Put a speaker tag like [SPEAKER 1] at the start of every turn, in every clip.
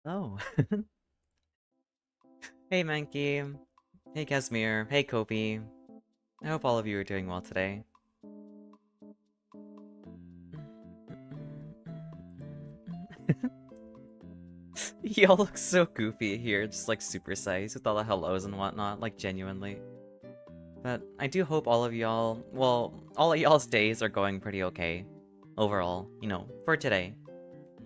[SPEAKER 1] Oh. Hey Mankey. Hey Casimir. Hey Kopi. I hope all of you are doing well today. Y'all look so goofy here, just like super sized with all the hellos and whatnot, like genuinely. But I do hope all of y'all, well, all of y'all's days are going pretty okay. Overall, you know, for today.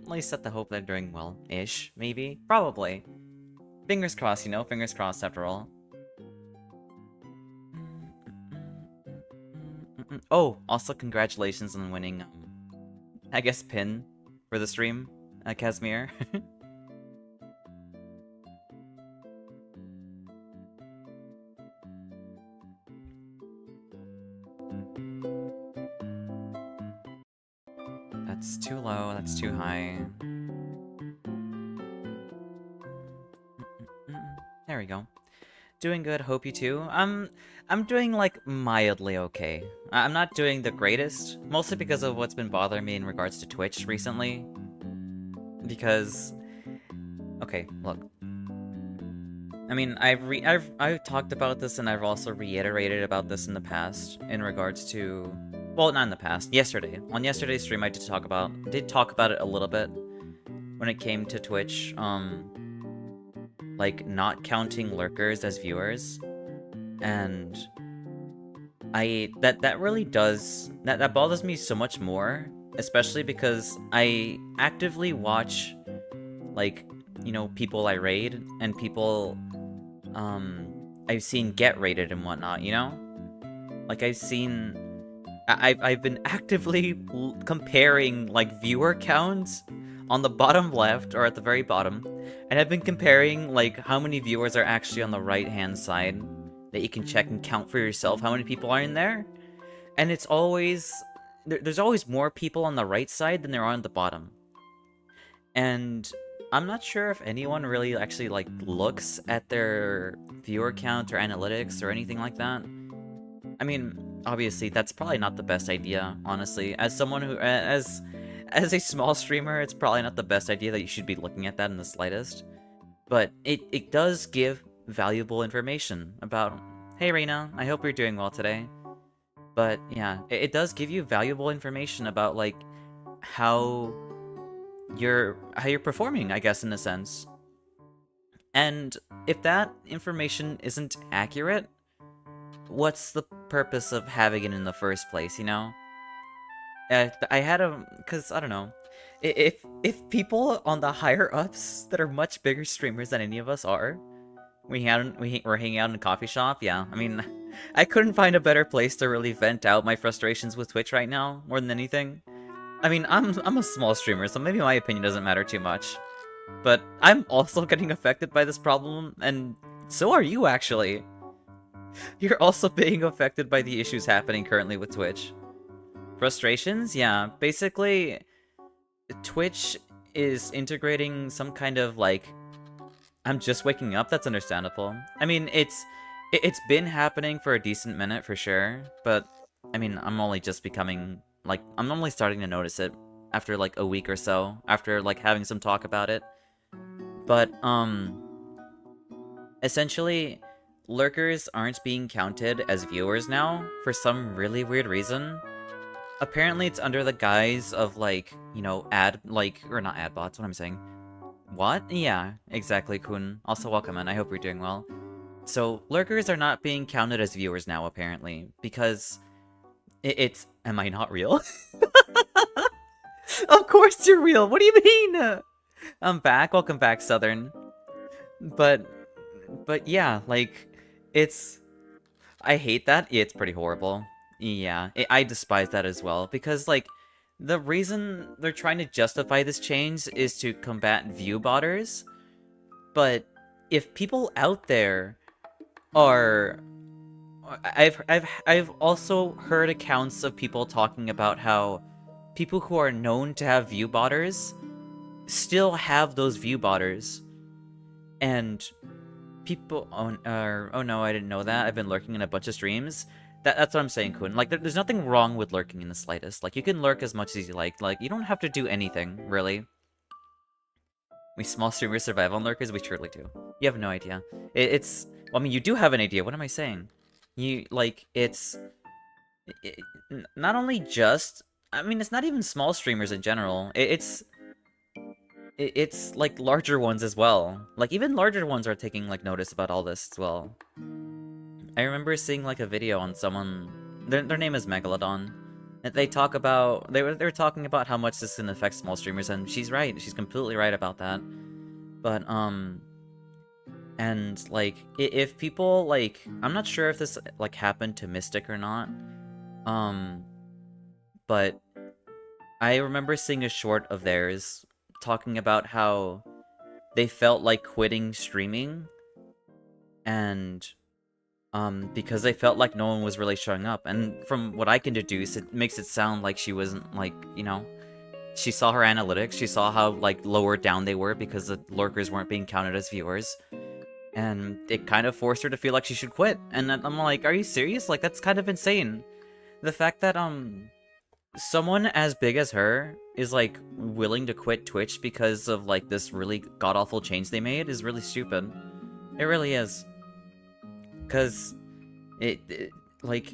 [SPEAKER 1] At least set the hope they're doing well-ish, maybe? Probably. Fingers crossed, you know, fingers crossed after all. Oh, also congratulations on winning, I guess, pin for the stream, Casimir. That's too low, that's too high. There we go. Doing good, hope you too. I'm doing, like, mildly okay. I'm not doing the greatest, mostly because of what's been bothering me in regards to Twitch recently. Because... Okay, look. I mean, I've talked about this and I've also reiterated about this in the past in regards to... Well, not in the past, yesterday. On yesterday's stream I did talk about it a little bit when it came to Twitch, like, not counting lurkers as viewers. And that really does... That bothers me so much more, especially because I actively watch, like, you know, people I raid and people I've seen get raided and whatnot, you know? Like, I've been actively comparing, like, viewer counts on the bottom left, or at the very bottom, and I've been comparing, like, how many viewers are actually on the right-hand side that you can check and count for yourself how many people are in there. And it's always... There's always more people on the right side than there are on the bottom. And I'm not sure if anyone really actually, like, looks at their viewer count or analytics or anything like that. I mean, obviously, that's probably not the best idea, honestly. As someone who... As a small streamer, it's probably not the best idea that you should be looking at that in the slightest. But it does give valuable information about... Hey, Reina, I hope you're doing well today. But, yeah, it does give you valuable information about, like, how you're performing, I guess, in a sense. And if that information isn't accurate, what's the purpose of having it in the first place, you know? I had a... Because, I don't know. If people on the higher-ups that are much bigger streamers than any of us are, we're hanging out in a coffee shop, yeah, I mean... I couldn't find a better place to really vent out my frustrations with Twitch right now, more than anything. I mean, I'm a small streamer, so maybe my opinion doesn't matter too much. But I'm also getting affected by this problem, and so are you, actually. You're also being affected by the issues happening currently with Twitch. Frustrations? Yeah, basically, Twitch is integrating some kind of, like... I'm just waking up? That's understandable. I mean, it's been happening for a decent minute, for sure, but, I mean, I'm only just becoming, like, I'm only starting to notice it after, like, a week or so, after, like, having some talk about it. But, essentially, lurkers aren't being counted as viewers now, for some really weird reason. Apparently, it's under the guise of, like, you know, or not ad bots, what am I saying? What? Yeah, exactly, Kun. Also, welcome in, I hope you're doing well. So, lurkers are not being counted as viewers now, apparently, because it's... Am I not real? Of course you're real! What do you mean? I'm back. Welcome back, Southern. But yeah, like, it's... I hate that. It's pretty horrible. Yeah, I despise that as well, because, like, the reason they're trying to justify this change is to combat view botters, but if people out there are... I've also heard accounts of people talking about how people who are known to have view botters still have those view botters. And people... Oh no, I didn't know that. I've been lurking in a bunch of streams. That's what I'm saying, Kun. Like, there's nothing wrong with lurking in the slightest. Like, you can lurk as much as you like. Like, you don't have to do anything, really. We small streamers survive on lurkers? We surely do. You have no idea. It's... Well, I mean, you do have an idea. What am I saying? You, like, it's... not only just... I mean, it's not even small streamers in general. It's, like, larger ones as well. Like, even larger ones are taking, like, notice about all this as well. I remember seeing, like, a video on someone... Their name is Megalodon. And they talk about... They were talking about how much this can affect small streamers, and she's right. She's completely right about that. But, and, like, if people, like... I'm not sure if this, like, happened to Mystic or not. But I remember seeing a short of theirs talking about how they felt like quitting streaming, and because they felt like no one was really showing up. And from what I can deduce, it makes it sound like she wasn't, like, you know, she saw her analytics, she saw how, like, lower down they were because the lurkers weren't being counted as viewers, and it kind of forced her to feel like she should quit. And I'm like, are you serious? Like, that's kind of insane. The fact that, someone as big as her is, like, willing to quit Twitch because of, like, this really god-awful change they made is really stupid. It really is. Because like,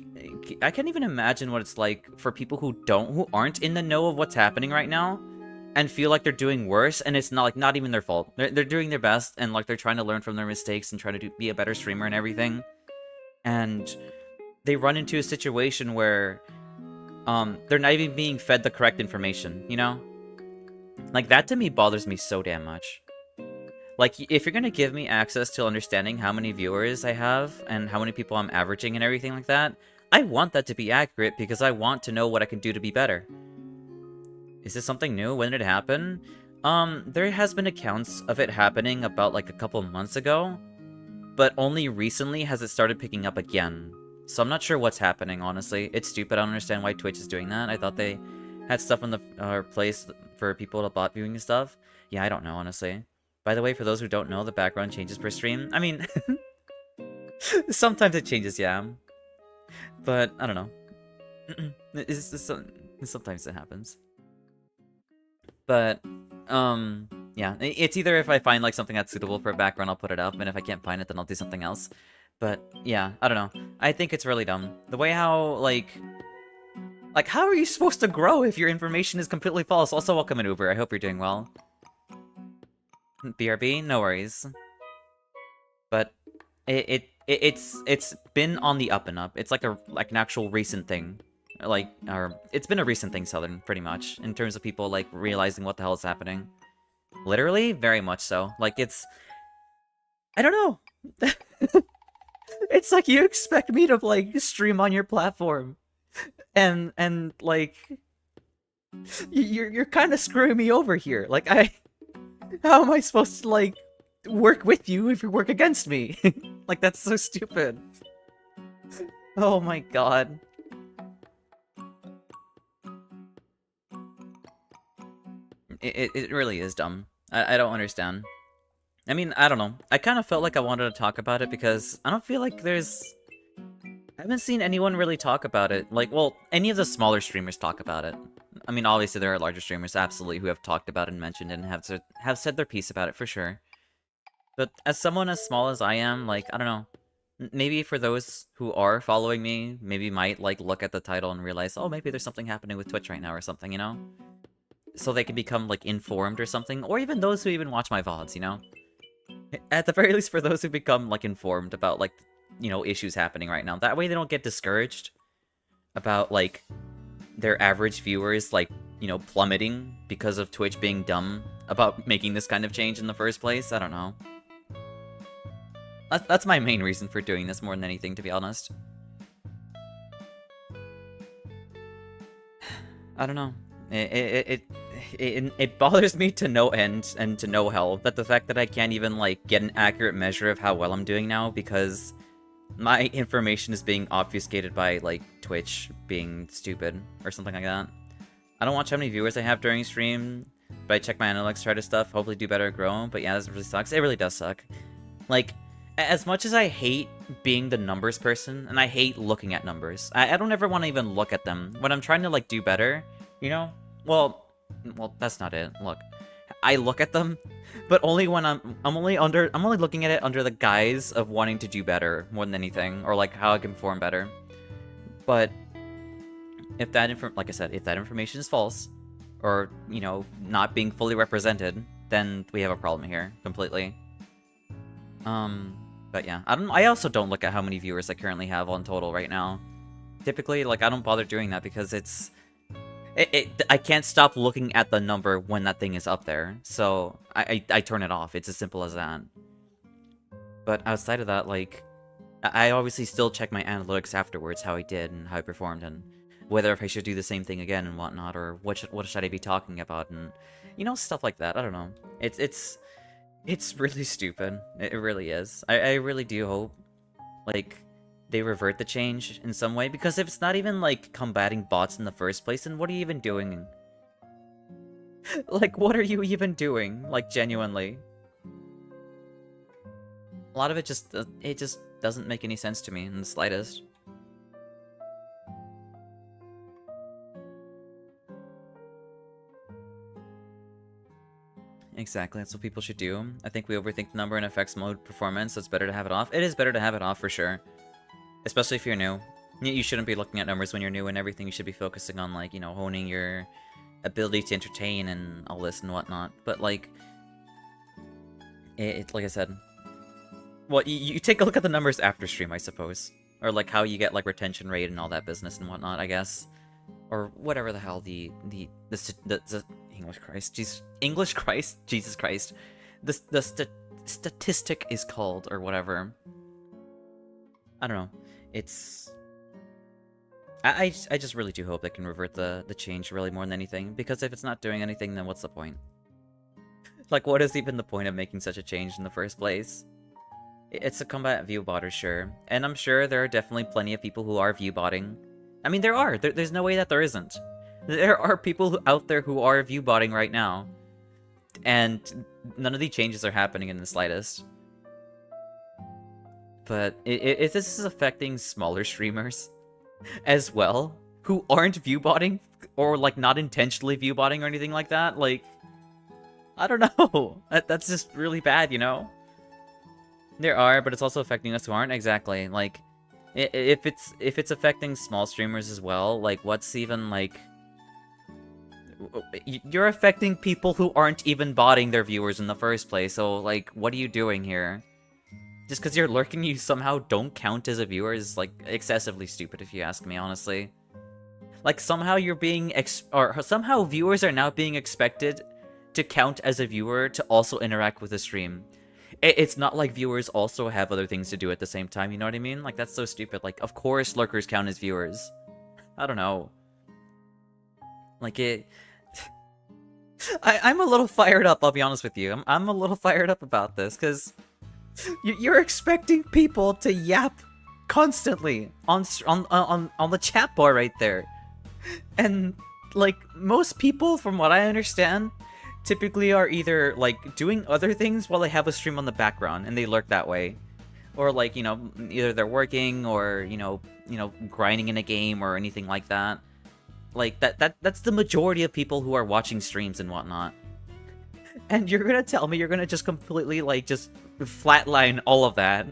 [SPEAKER 1] I can't even imagine what it's like for people who aren't in the know of what's happening right now and feel like they're doing worse, and it's not, like, not even their fault. They're doing their best, and, like, they're trying to learn from their mistakes and trying to be a better streamer and everything. And they run into a situation where they're not even being fed the correct information, you know? Like, that to me bothers me so damn much. Like, if you're gonna give me access to understanding how many viewers I have and how many people I'm averaging and everything like that, I want that to be accurate because I want to know what I can do to be better. Is this something new? When did it happen? There has been accounts of it happening about, like, a couple months ago, but only recently has it started picking up again. So I'm not sure what's happening, honestly. It's stupid. I don't understand why Twitch is doing that. I thought they had stuff in the place for people to bot viewing and stuff. Yeah, I don't know, honestly. By the way, for those who don't know, the background changes per stream. I mean, sometimes it changes, yeah. But, I don't know. Sometimes it happens. But, yeah. It's either if I find, like, something that's suitable for a background, I'll put it up, and if I can't find it, then I'll do something else. But, yeah, I don't know. I think it's really dumb. The way how, like, how are you supposed to grow if your information is completely false? Also, welcome in Uber. I hope you're doing well. BRB? No worries. But it's been on the up and up. It's like an actual recent thing. Like, or it's been a recent thing, Southern, pretty much, in terms of people, like, realizing what the hell is happening. Literally, very much so. Like, it's... I don't know. It's like you expect me to, like, stream on your platform. And like... You're kind of screwing me over here. Like, how am I supposed to, like, work with you if you work against me? Like, that's so stupid. Oh my god. It really is dumb. I don't understand. I mean, I don't know. I kind of felt like I wanted to talk about it because I don't feel like there's... I haven't seen anyone really talk about it. Like, well, any of the smaller streamers talk about it. I mean, obviously there are larger streamers, absolutely, who have talked about it and mentioned it and have said their piece about it, for sure. But as someone as small as I am, like, I don't know. Maybe for those who are following me, maybe might, like, look at the title and realize, oh, maybe there's something happening with Twitch right now or something, you know? So they can become, like, informed or something. Or even those who even watch my VODs, you know? At the very least, for those who become, like, informed about, like, you know, issues happening right now. That way they don't get discouraged about, like, their average viewers, like, you know, plummeting because of Twitch being dumb about making this kind of change in the first place. I don't know. That's my main reason for doing this more than anything, to be honest. I don't know. It bothers me to no end and to no hell that the fact that I can't even, like, get an accurate measure of how well I'm doing now because my information is being obfuscated by, like, Twitch being stupid or something like that. I don't watch how many viewers I have during stream, but I check my analytics, try to stuff, hopefully do better, grow. But yeah, this really sucks. It really does suck. Like, as much as I hate being the numbers person, and I hate looking at numbers, I don't ever want to even look at them. When I'm trying to, like, do better, you know? Well, that's not it. Look, I look at them, but only when I'm only looking at it under the guise of wanting to do better more than anything, or like how I can perform better. But if that like I said, if that information is false, or you know, not being fully represented, then we have a problem here completely. But yeah, I also don't look at how many viewers I currently have on total right now. Typically, like, I don't bother doing that because I can't stop looking at the number when that thing is up there. So I turn it off. It's as simple as that. But outside of that, like, I obviously still check my analytics afterwards, how I did and how I performed, and whether if I should do the same thing again and whatnot, or what should I be talking about, and you know, stuff like that. I don't know. It's really stupid. It really is. I really do hope, like, they revert the change in some way, because if it's not even, like, combating bots in the first place, then what are you even doing? Like, what are you even doing? Like, genuinely. A lot of it just doesn't make any sense to me in the slightest. Exactly, that's what people should do. I think we overthink the number and affects mode performance, so it's better to have it off. It is better to have it off for sure. Especially if you're new. You shouldn't be looking at numbers when you're new and everything. You should be focusing on, like, you know, honing your ability to entertain and all this and whatnot. But, like, like I said, well, you take a look at the numbers after stream, I suppose. Or, like, how you get, like, retention rate and all that business and whatnot, I guess. Or whatever the hell the English Christ, Jesus Christ, the statistic is called, or whatever. I don't know. It's... I just really do hope they can revert the change really more than anything, because if it's not doing anything, then what's the point? Like, what is even the point of making such a change in the first place? It's a combat view botter, sure. And I'm sure there are definitely plenty of people who are view botting. I mean, there are. There's no way that there isn't. There are people out there who are view botting right now. And none of the changes are happening in the slightest. But if this is affecting smaller streamers as well, who aren't view botting, or like not intentionally view botting or anything like that, like, I don't know. That's just really bad, you know? There are, but it's also affecting us who aren't. Exactly. Like, if it's affecting small streamers as well, like, what's even, like... You're affecting people who aren't even botting their viewers in the first place, so, like, what are you doing here? Just because you're lurking, you somehow don't count as a viewer is, like, excessively stupid, if you ask me, honestly. Like, somehow you're being or somehow viewers are now being expected to count as a viewer to also interact with the stream. It's not like viewers also have other things to do at the same time, you know what I mean? Like, that's so stupid. Like, of course lurkers count as viewers. I don't know. Like, I'm a little fired up, I'll be honest with you. I'm a little fired up about this, because you're expecting people to yap constantly on the chat bar right there. And, like, most people, from what I understand, typically are either, like, doing other things while they have a stream on the background, and they lurk that way. Or, like, you know, either they're working, or, you know, grinding in a game, or anything like that. Like, that's the majority of people who are watching streams and whatnot. And you're gonna tell me you're gonna just completely, like, just flatline all of that.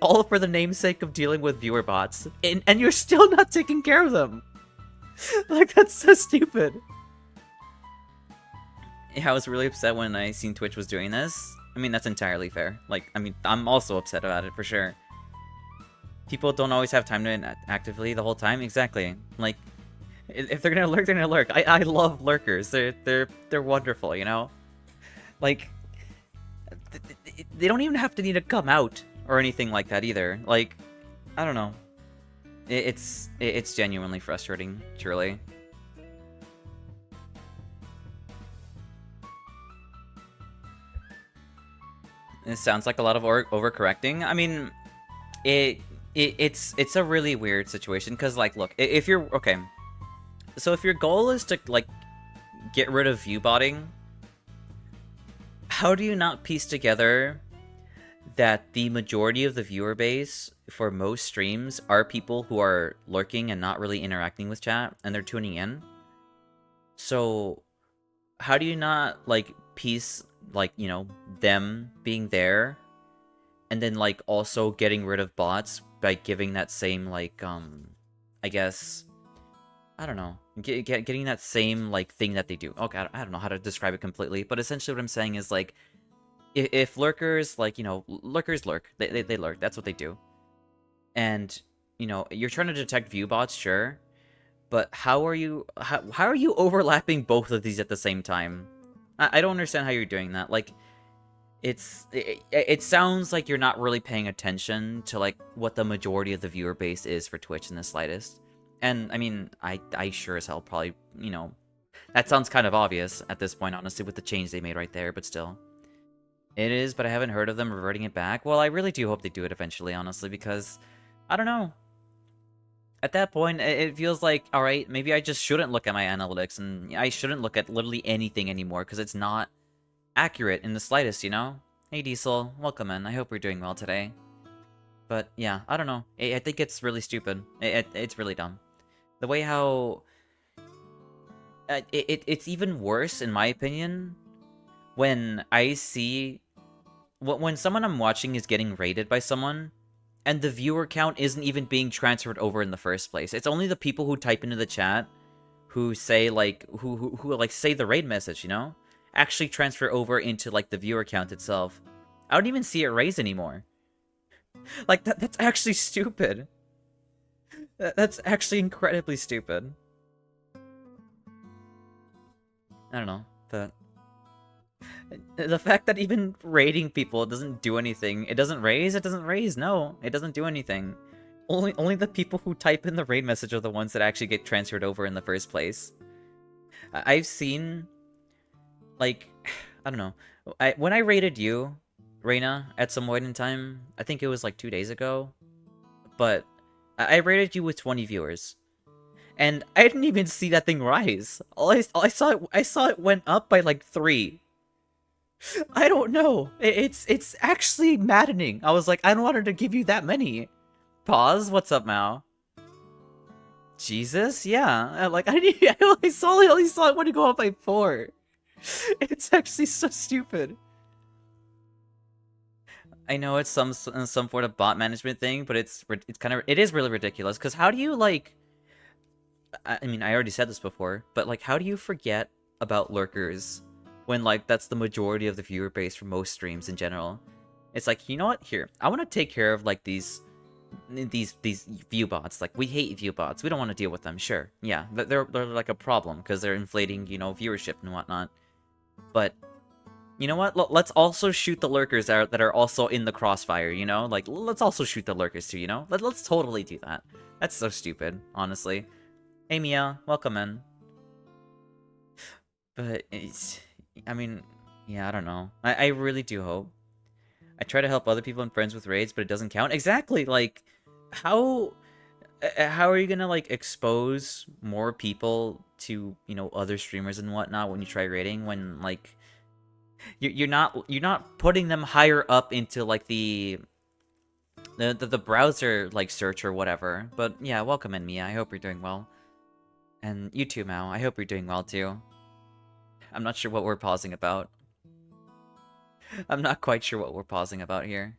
[SPEAKER 1] All for the namesake of dealing with viewer bots. And you're still not taking care of them. Like, that's so stupid. Yeah, I was really upset when I seen Twitch was doing this. I mean, that's entirely fair. Like, I mean, I'm also upset about it, for sure. People don't always have time to actively the whole time. Exactly. Like, if they're gonna lurk, they're gonna lurk. I love lurkers. They're wonderful, you know? Like, they don't even have to need to come out or anything like that either. Like, I don't know. It's genuinely frustrating, truly. It sounds like a lot of overcorrecting. I mean, it's a really weird situation, because, like, look, if you're... Okay. So if your goal is to, like, get rid of view botting, how do you not piece together that the majority of the viewer base for most streams are people who are lurking and not really interacting with chat, and they're tuning in? So how do you not like piece like, you know, them being there and then like also getting rid of bots by giving that same like I guess I don't know, getting that same like thing that they do. Okay, I don't know how to describe it completely, but essentially what I'm saying is like if lurkers like, you know, lurkers lurk, they lurk, that's what they do. And you know, you're trying to detect view bots, sure, but how are you overlapping both of these at the same time? I don't understand how you're doing that. Like it sounds like you're not really paying attention to like what the majority of the viewer base is for Twitch in the slightest. And I mean, I sure as hell probably, you know, that sounds kind of obvious at this point, honestly, with the change they made right there, but still. It is, but I haven't heard of them reverting it back. Well, I really do hope they do it eventually, honestly, because I don't know. At that point, it feels like, alright, maybe I just shouldn't look at my analytics, and I shouldn't look at literally anything anymore, because it's not accurate in the slightest, you know? Hey Diesel, welcome in. I hope you're doing well today. But yeah, I don't know. I think it's really stupid. It's really dumb. The way how... it's even worse, in my opinion, when I see... When someone I'm watching is getting raided by someone, and the viewer count isn't even being transferred over in the first place. It's only the people who type into the chat who say, like, who like, say the raid message, you know? Actually transfer over into, like, the viewer count itself. I don't even see it raise anymore. Like, that's actually stupid. That's actually incredibly stupid. I don't know, but... The fact that even raiding people doesn't do anything. It doesn't raise? It doesn't raise, no. It doesn't do anything. Only the people who type in the raid message are the ones that actually get transferred over in the first place. I've seen... Like, I don't know. When I raided you, Reina, at some point in time, I think it was like 2 days ago, but I rated you with 20 viewers. And I didn't even see that thing rise. All I saw it went up by like 3. I don't know. It's actually maddening. I was like, I don't want her to give you that many. Pause. What's up, Mao? Jesus, yeah. Like I only saw it when it go up by 4. It's actually so stupid. I know it's some sort of bot management thing, but it is really ridiculous. Because how do you like? I mean, I already said this before, but like, how do you forget about lurkers when like that's the majority of the viewer base for most streams in general? It's like, you know what? Here, I want to take care of like these view bots. Like, we hate view bots. We don't want to deal with them. Sure, yeah, they're like a problem because they're inflating, you know, viewership and whatnot. But you know what? Let's also shoot the lurkers that are also in the crossfire, you know? Like, let's also shoot the lurkers too, you know? Let's totally do that. That's so stupid, honestly. Hey, Mia. Welcome in. But, I mean, yeah, I don't know. I really do hope. I try to help other people and friends with raids, but it doesn't count. Exactly, like, how are you gonna, like, expose more people to, you know, other streamers and whatnot when you try raiding when, like... You're not putting them higher up into like the browser like search or whatever. But yeah, welcome in, Mia. I hope you're doing well. And you too, Mao. I hope you're doing well too. I'm not sure what we're pausing about. I'm not quite sure what we're pausing about here.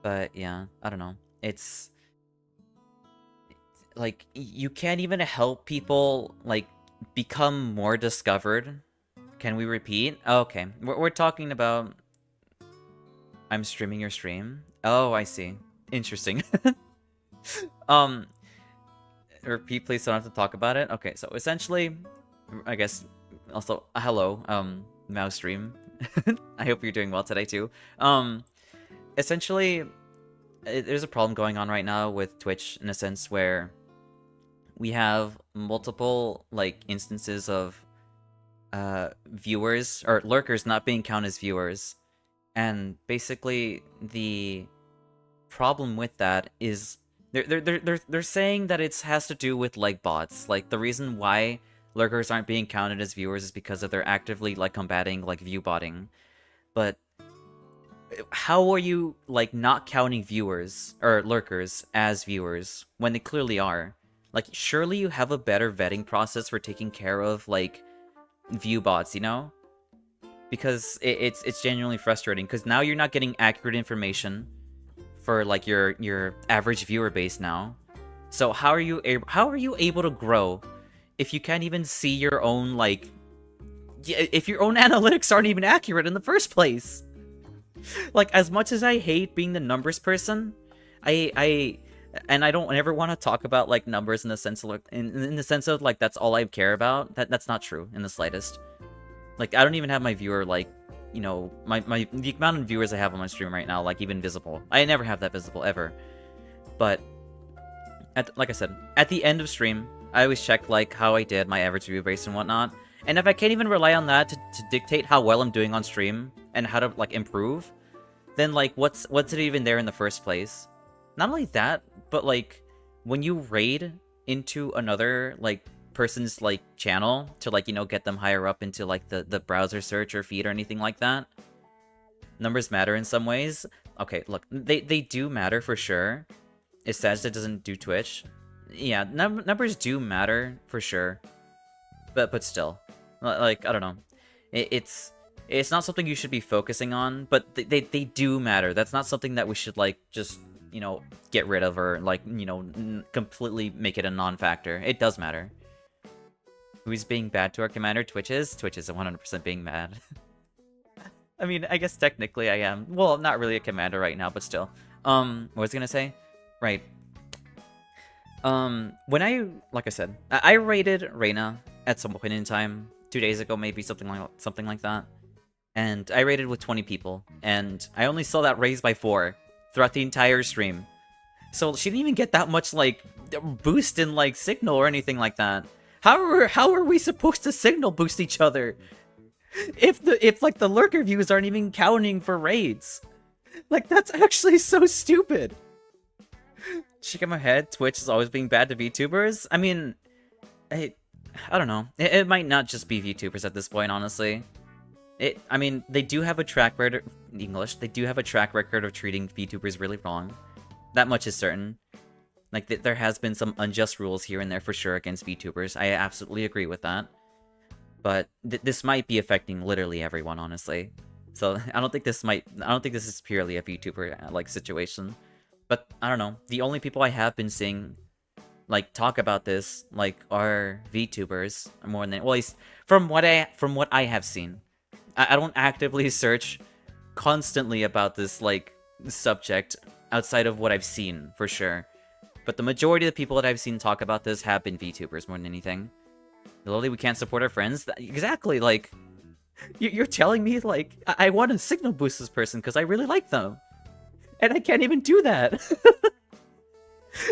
[SPEAKER 1] But yeah, I don't know. It's like you can't even help people like become more discovered. Can we repeat? Oh, okay. We're talking about... I'm streaming your stream? Oh, I see. Interesting. Repeat, please, so I don't have to talk about it? Okay, so essentially, I guess, also, hello, Mouse stream. I hope you're doing well today, too. Essentially, there's a problem going on right now with Twitch, in a sense, where we have multiple, like, instances of viewers or lurkers not being counted as viewers, and basically the problem with that is they're saying that it has to do with like bots. Like the reason why lurkers aren't being counted as viewers is because of they're actively like combating like view botting. But how are you like not counting viewers or lurkers as viewers when they clearly are? Like surely you have a better vetting process for taking care of like view bots, you know? Because it's genuinely frustrating, because now you're not getting accurate information for like your average viewer base now. So how are you able to grow if you can't even see your own, like, if your own analytics aren't even accurate in the first place? Like, as much as I hate being the numbers person, I don't ever want to talk about like numbers in the sense of in the sense of like that's all I care about. That's not true in the slightest. Like, I don't even have my viewer, like, you know, the amount of viewers I have on my stream right now, like, even visible. I never have that visible, ever. But, like I said, at the end of stream, I always check, like, how I did, my average viewer base and whatnot. And if I can't even rely on that to dictate how well I'm doing on stream and how to, like, improve, then, like, what's it even there in the first place? Not only that, but, like, when you raid into another, like, person's, like, channel to, like, you know, get them higher up into, like, the browser search or feed or anything like that, numbers matter in some ways. Okay, look, they do matter for sure. It's sad that it doesn't do Twitch. Yeah, numbers do matter for sure. But still, like, I don't know. It's not something you should be focusing on, but they do matter. That's not something that we should, like, just, you know, get rid of or, like, you know, completely make it a non-factor. It does matter. Who's being bad to our commander? Twitch is 100% being mad. I mean, I guess technically I am. Well, not really a commander right now, but still. What was I gonna say? Right. When like I said, I raided Reyna at some point in time, 2 days ago, maybe something like that. And I raided with 20 people, and I only saw that raised by 4 throughout the entire stream. So she didn't even get that much, like, boost in, like, signal or anything like that. How are we supposed to signal boost each other if like the lurker views aren't even counting for raids? Like, that's actually so stupid. Shaking my head. Twitch is always being bad to VTubers. I mean, I don't know. It might not just be VTubers at this point, honestly. I mean, they do have a track record. English. They do have a track record of treating VTubers really wrong. That much is certain. Like, there has been some unjust rules here and there for sure against VTubers. I absolutely agree with that. But this might be affecting literally everyone, honestly. So I don't think this is purely a VTuber like situation. But I don't know. The only people I have been seeing like talk about this like are VTubers more than, well, at least from what I have seen. I don't actively search constantly about this like subject outside of what I've seen for sure. But the majority of the people that I've seen talk about this have been VTubers more than anything. Literally, we can't support our friends. Exactly, like, you're telling me, like, I want to signal boost this person because I really like them. And I can't even do that.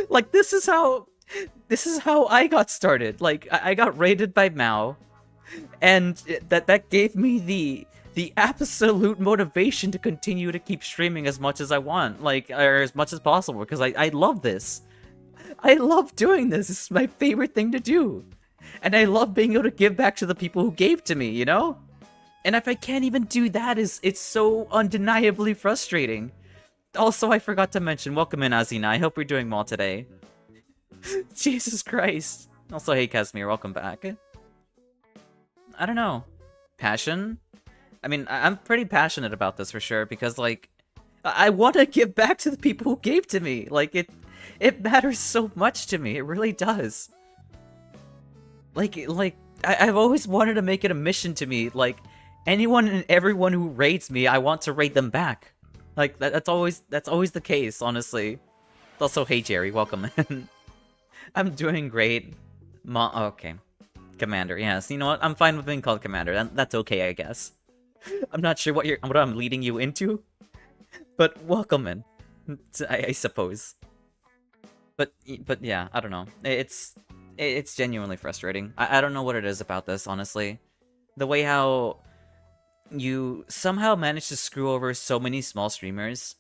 [SPEAKER 1] Like, this is how I got started. Like, I got raided by Mao. And that gave me the absolute motivation to continue to keep streaming as much as I want. Like, or as much as possible, because I love this. I love doing this. This is my favorite thing to do. And I love being able to give back to the people who gave to me, you know? And if I can't even do that, it's so undeniably frustrating. Also, I forgot to mention, welcome in, Azina. I hope you're doing well today. Jesus Christ. Also, hey, Casimir, welcome back. I don't know. Passion? I mean, I'm pretty passionate about this for sure, because, like, I want to give back to the people who gave to me. Like, it matters so much to me. It really does. Like, I've always wanted to make it a mission to me. Like, anyone and everyone who raids me, I want to raid them back. Like, that's always the case, honestly. Also, hey, Jerry, welcome in. I'm doing great. Okay. Commander, yes. You know what? I'm fine with being called Commander. That's okay, I guess. I'm not sure what I'm leading you into. But welcome in. I suppose. But yeah, I don't know. It's genuinely frustrating. I don't know what it is about this, honestly. The way how you somehow managed to screw over so many small streamers.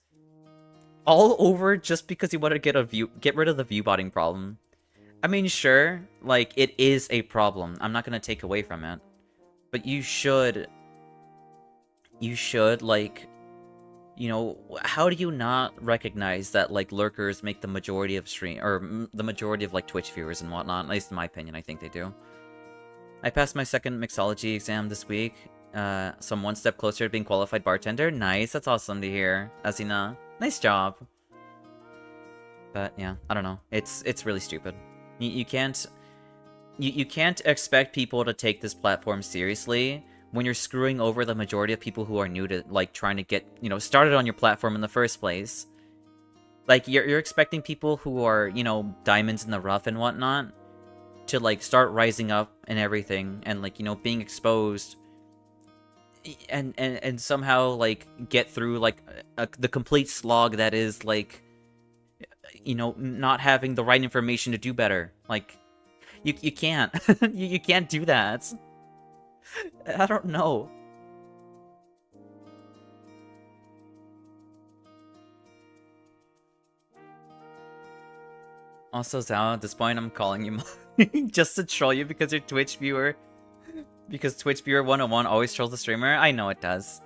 [SPEAKER 1] All over just because you want to get rid of the viewbotting problem. I mean, sure, like, it is a problem. I'm not gonna take away from it. But you should, like, you know, how do you not recognize that, like, lurkers make the majority of the majority of, like, Twitch viewers and whatnot? At least in my opinion, I think they do. I passed my second mixology exam this week. So I'm one step closer to being qualified bartender. Nice, that's awesome to hear. Asina, nice job. But yeah, I don't know. It's really stupid. You can't you can't expect people to take this platform seriously when you're screwing over the majority of people who are new to like trying to get, you know, started on your platform in the first place. Like you're expecting people who are, you know, diamonds in the rough and whatnot to like start rising up and everything and like, you know, being exposed and somehow like get through like the complete slog that is like, you know, not having the right information to do better. Like you can't you can't do that. I don't know. Also, Zao, at this point, I'm calling you just to troll you because you're Twitch viewer. Because Twitch viewer 101 always trolls the streamer. I know it does.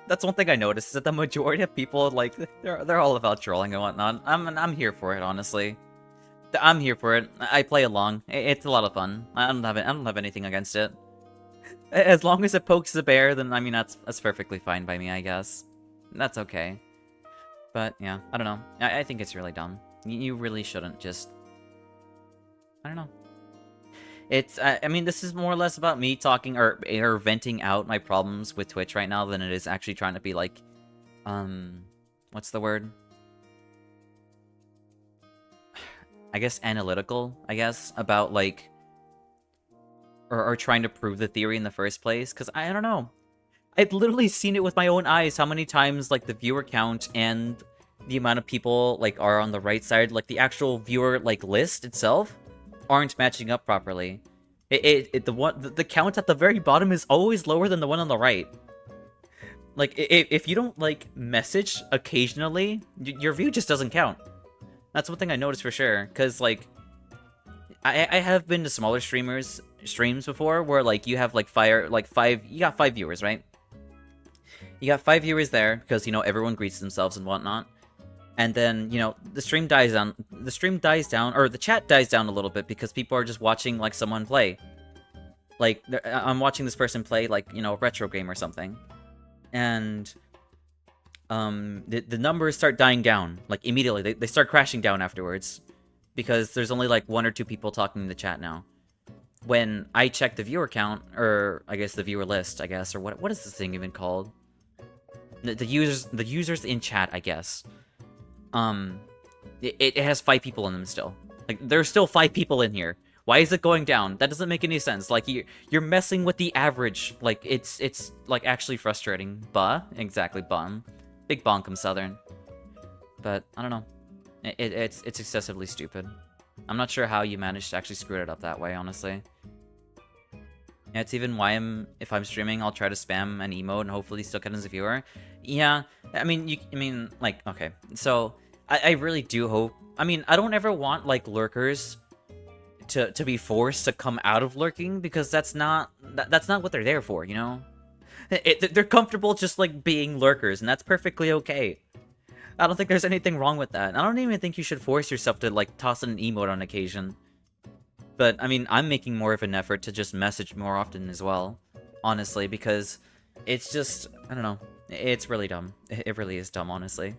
[SPEAKER 1] That's one thing I noticed is that the majority of people like they're all about trolling and whatnot. I'm here for it, honestly. I'm here for it. I play along. It's a lot of fun. I don't have anything against it. As long as it pokes the bear, then I mean that's perfectly fine by me, I guess. That's okay. But yeah, I don't know. I think it's really dumb. You really shouldn't just... I don't know. It's, I mean, this is more or less about me talking or venting out my problems with Twitch right now than it is actually trying to be like, what's the word? I guess analytical, I guess, about like, or trying to prove the theory in the first place, because I don't know. I've literally seen it with my own eyes how many times like the viewer count and the amount of people like are on the right side, like the actual viewer like list itself aren't matching up properly. The count at the very bottom is always lower than the one on the right. Like if you don't like message occasionally, your view just doesn't count. That's one thing I noticed for sure, because like I have been to smaller streams before where like you have like you got 5 viewers, right? You got 5 viewers there because, you know, everyone greets themselves and whatnot. And then, you know, the stream dies down, or the chat dies down a little bit because people are just watching, like, someone play. Like, I'm watching this person play, like, you know, a retro game or something. And, the numbers start dying down, like, immediately. They start crashing down afterwards. Because there's only, like, 1 or 2 people talking in the chat now. When I check the viewer count, or, I guess, the viewer list, I guess, or what is this thing even called? The users in chat, I guess. It has 5 people in them still. Like, there's still 5 people in here. Why is it going down? That doesn't make any sense. Like, you're messing with the average. Like, it's like, actually frustrating. Exactly, bum. Big bonkum southern. But, I don't know. It's excessively stupid. I'm not sure how you managed to actually screw it up that way, honestly. Yeah, it's even why if I'm streaming, I'll try to spam an emote and hopefully still get as a viewer. Yeah, I mean, like, okay. So, I really do hope... I mean, I don't ever want, like, lurkers to be forced to come out of lurking, because that's not what they're there for, you know? They're comfortable just, like, being lurkers, and that's perfectly okay. I don't think there's anything wrong with that. I don't even think you should force yourself to, like, toss in an emote on occasion. But, I mean, I'm making more of an effort to just message more often as well, honestly, because it's just... I don't know. It's really dumb. It really is dumb, honestly.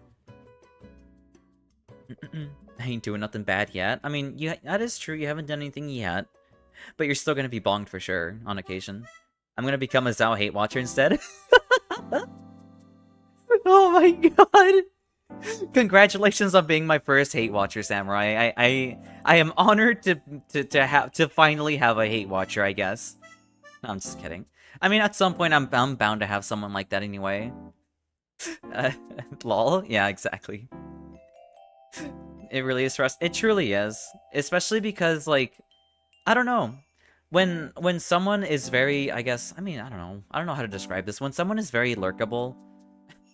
[SPEAKER 1] I ain't doing nothing bad yet. I mean, that is true, you haven't done anything yet. But you're still gonna be bonged for sure, on occasion. I'm gonna become a Zao hate watcher instead. Oh my god! Congratulations on being my first hate watcher, Samurai. I am honored to finally have a hate watcher, I guess. No, I'm just kidding. I mean, at some point, I'm bound to have someone like that anyway. Lol? Yeah, exactly. It really is it truly is. Especially because, like, I don't know. When someone is very, I guess, I mean, I don't know how to describe this. When someone is very lurkable,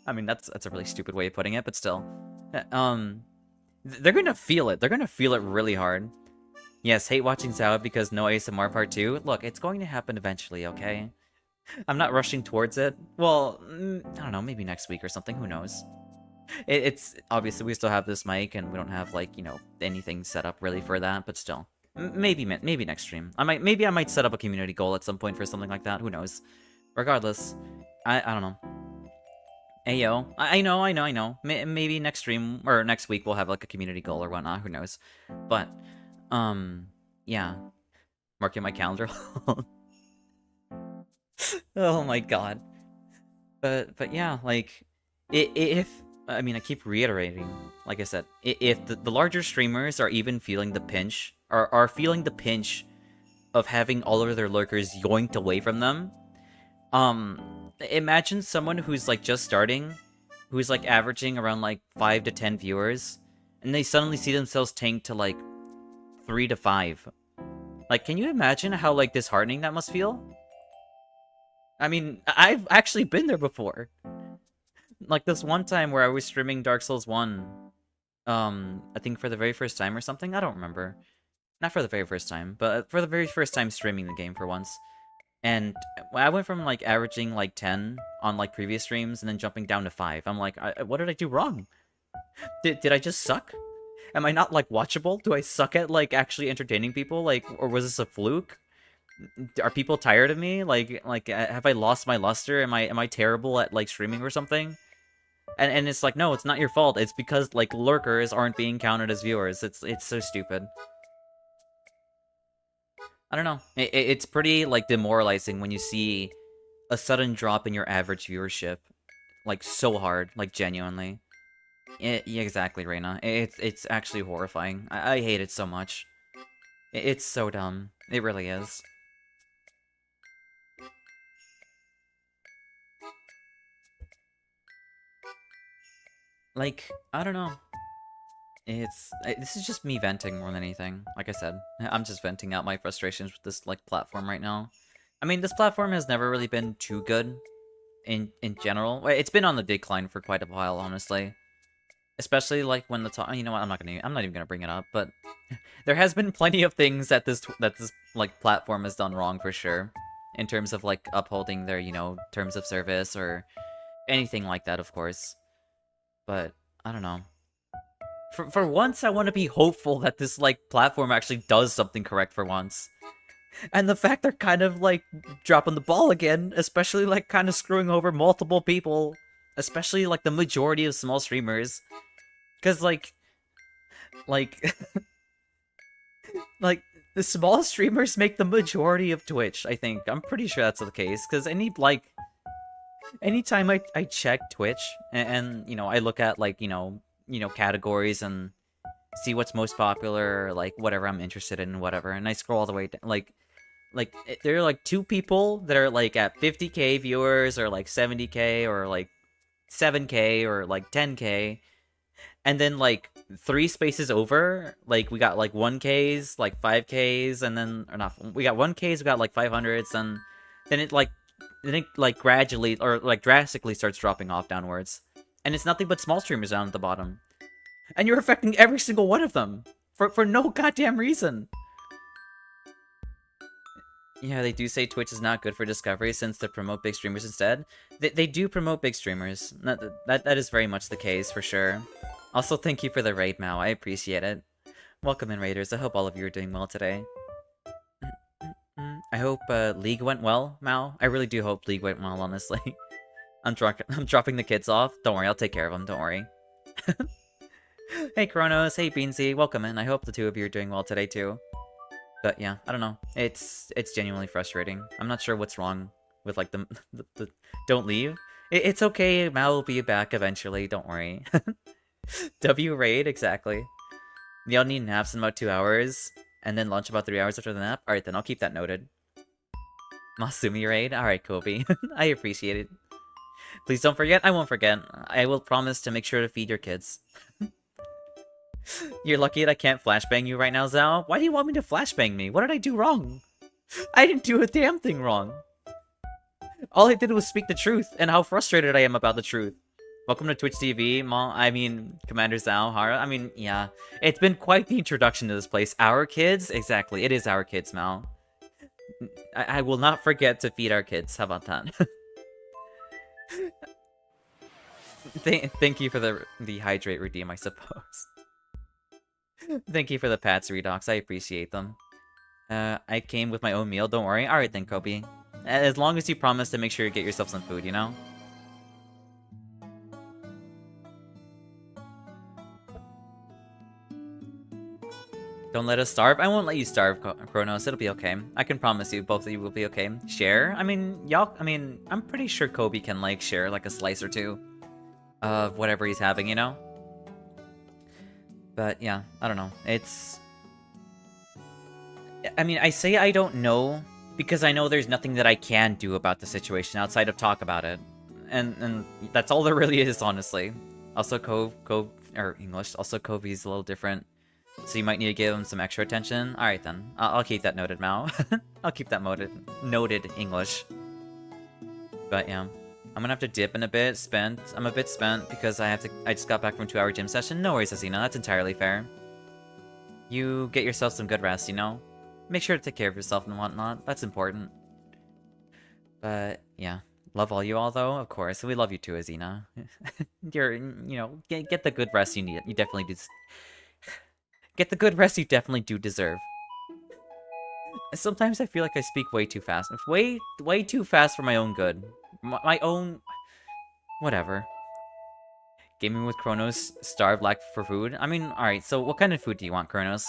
[SPEAKER 1] I mean, that's a really stupid way of putting it, but still. They're gonna feel it. They're gonna feel it really hard. Yes, hate watching Zao because no ASMR part 2. Look, it's going to happen eventually, okay? I'm not rushing towards it. Well, I don't know, maybe next week or something, who knows? It's obviously we still have this mic and we don't have, like, you know, anything set up really for that, but still. Maybe next stream. Maybe I might set up a community goal at some point for something like that. Who knows? Regardless, I don't know. Ayo, I know. Maybe next stream or next week we'll have like a community goal or whatnot. Who knows? But yeah, marking my calendar. Oh my god. But yeah, like if I mean I keep reiterating, like I said, if the larger streamers are even feeling the pinch, are feeling the pinch of having all of their lurkers yoinked away from them, imagine someone who's like just starting, who's like averaging around like 5 to 10 viewers, and they suddenly see themselves tanked to like 3 to 5. Like, can you imagine how like disheartening that must feel? I mean, I've actually been there before. Like this one time where I was streaming Dark Souls 1, I think for the very first time or something, I don't remember. Not for the very first time, but for the very first time streaming the game for once. And I went from like averaging like 10 on like previous streams and then jumping down to 5. I'm like, what did I do wrong? Did I just suck? Am I not like watchable? Do I suck at like actually entertaining people? Like, or was this a fluke? Are people tired of me? Like have I lost my luster? Am I terrible at like streaming or something? And it's like, no, it's not your fault. It's because like lurkers aren't being counted as viewers. It's so stupid. I don't know. It's pretty like demoralizing when you see a sudden drop in your average viewership, like so hard, like genuinely. Yeah, exactly, Reina. It's actually horrifying. I hate it so much. It's so dumb. It really is. Like, I don't know. This is just me venting more than anything. Like I said, I'm just venting out my frustrations with this like platform right now. I mean, this platform has never really been too good in general. It's been on the decline for quite a while, honestly. Especially like when you know what, I'm not even gonna bring it up, but there has been plenty of things that this like platform has done wrong for sure, in terms of like upholding their, you know, terms of service or anything like that, of course. But I don't know. For once, I want to be hopeful that this like platform actually does something correct for once. And the fact they're kind of like dropping the ball again, especially like kind of screwing over multiple people, especially like the majority of small streamers, because like like the small streamers make the majority of Twitch. I think I'm pretty sure that's the case, because anytime I check Twitch and you know I look at like you know categories and see what's most popular, or, like whatever I'm interested in, whatever, and I scroll all the way down, like there are like 2 people that are like at 50k viewers or like 70k or like 7k or like 10k, and then like 3 spaces over, like we got like 1ks, like 5ks, and then or not, we got 1ks, we got like 500s, and then it like gradually or like drastically starts dropping off downwards, and it's nothing but small streamers down at the bottom, and you're affecting every single one of them for no goddamn reason. Yeah, they do say Twitch is not good for discovery since they promote big streamers instead. They do promote big streamers. That is very much the case, for sure. Also, thank you for the raid, Mao. I appreciate it. Welcome in, raiders. I hope all of you are doing well today. I hope League went well, Mao. I really do hope League went well, honestly. I'm dropping the kids off. Don't worry, I'll take care of them. Don't worry. Hey, Kronos. Hey, Beansy. Welcome in. I hope the 2 of you are doing well today, too. But yeah, I don't know. It's genuinely frustrating. I'm not sure what's wrong with like the don't leave. It's okay. Mal will be back eventually. Don't worry. W raid exactly. We all need naps in about 2 hours, and then lunch about 3 hours after the nap. All right, then I'll keep that noted. Masumi raid. All right, Kobe. I appreciate it. Please don't forget. I won't forget. I will promise to make sure to feed your kids. You're lucky that I can't flashbang you right now, Zhao. Why do you want me to flashbang me? What did I do wrong? I didn't do a damn thing wrong. All I did was speak the truth, and how frustrated I am about the truth. Welcome to Twitch TV, Commander Zhao, Hara. I mean, yeah. It's been quite the introduction to this place. Our kids? Exactly, it is our kids, Mal. I will not forget to feed our kids. How about that? Thank you for the hydrate redeem, I suppose. Thank you for the pats, Redox. I appreciate them. I came with my own meal, don't worry. Alright then, Kobe. As long as you promise to make sure you get yourself some food, you know? Don't let us starve. I won't let you starve, Kronos. It'll be okay. I can promise you, both of you will be okay. Share? I mean, I'm pretty sure Kobe can, like, share, like, a slice or two of whatever he's having, you know? But, yeah, I don't know. I mean, I say I don't know because I know there's nothing that I can do about the situation outside of talk about it. And that's all there really is, honestly. Also, English. Also, Kobe's a little different. So you might need to give him some extra attention. Alright then. I'll keep that noted, Mao. I'll keep that noted English. But yeah. I'm gonna have to dip in a bit. I'm a bit spent because I just got back from a 2-hour gym session. No worries, Asina. That's entirely fair. You get yourself some good rest, you know? Make sure to take care of yourself and whatnot. That's important. But yeah. Love all you all, though, of course. We love you too, Azina. Get the good rest you need. You definitely do. Get the good rest you definitely do deserve. Sometimes I feel like I speak way too fast. Way too fast for my own good. My own... Whatever. Gaming with Kronos, starved, lack for food. I mean, alright, so what kind of food do you want, Kronos?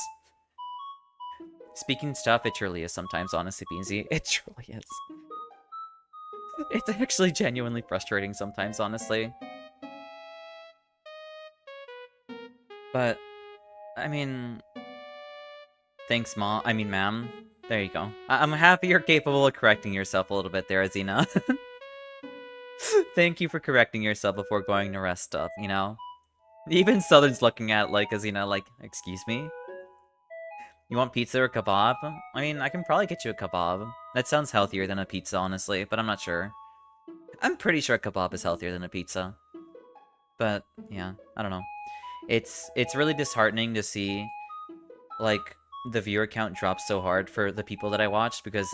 [SPEAKER 1] Speaking stuff, it truly is sometimes, honestly, Beansy. It truly is. It's actually genuinely frustrating sometimes, honestly. But... I mean... Thanks, ma'am. There you go. I'm happy you're capable of correcting yourself a little bit there, Azina. Thank you for correcting yourself before going to rest up, you know? Even Southern's looking at, like, Azina, like, excuse me? You want pizza or kebab? I mean, I can probably get you a kebab. That sounds healthier than a pizza, honestly, but I'm not sure. I'm pretty sure a kebab is healthier than a pizza. But, yeah, I don't know. It's really disheartening to see, like, the viewer count drop so hard for the people that I watched, because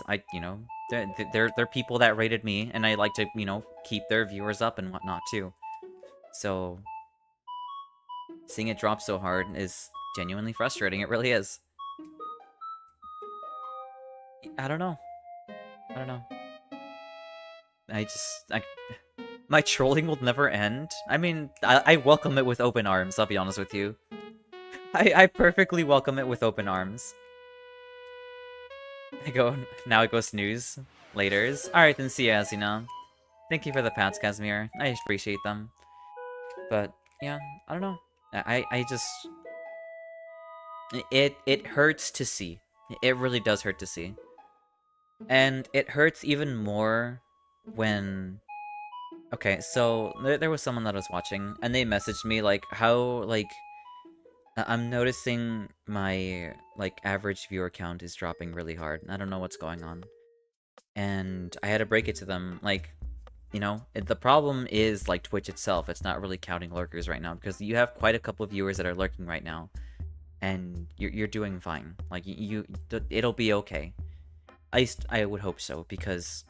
[SPEAKER 1] they're people that rated me, and I like to, keep their viewers up and whatnot, too. So, seeing it drop so hard is genuinely frustrating. It really is. I don't know. My trolling will never end. I mean, I welcome it with open arms, I'll be honest with you. I perfectly welcome it with open arms. Now it goes snooze. Laters. Alright then, see ya, Azina. Thank you for the pats, Casimir. I appreciate them. But, yeah, I don't know. I just... It hurts to see. It really does hurt to see. And it hurts even more when... Okay, so there was someone that I was watching, and they messaged me, like, how, like... I'm noticing my, like, average viewer count is dropping really hard. I don't know what's going on. And I had to break it to them, like, the problem is, like, Twitch itself. It's not really counting lurkers right now, because you have quite a couple of viewers that are lurking right now. And you're doing fine. Like, it'll be okay. I would hope so, because...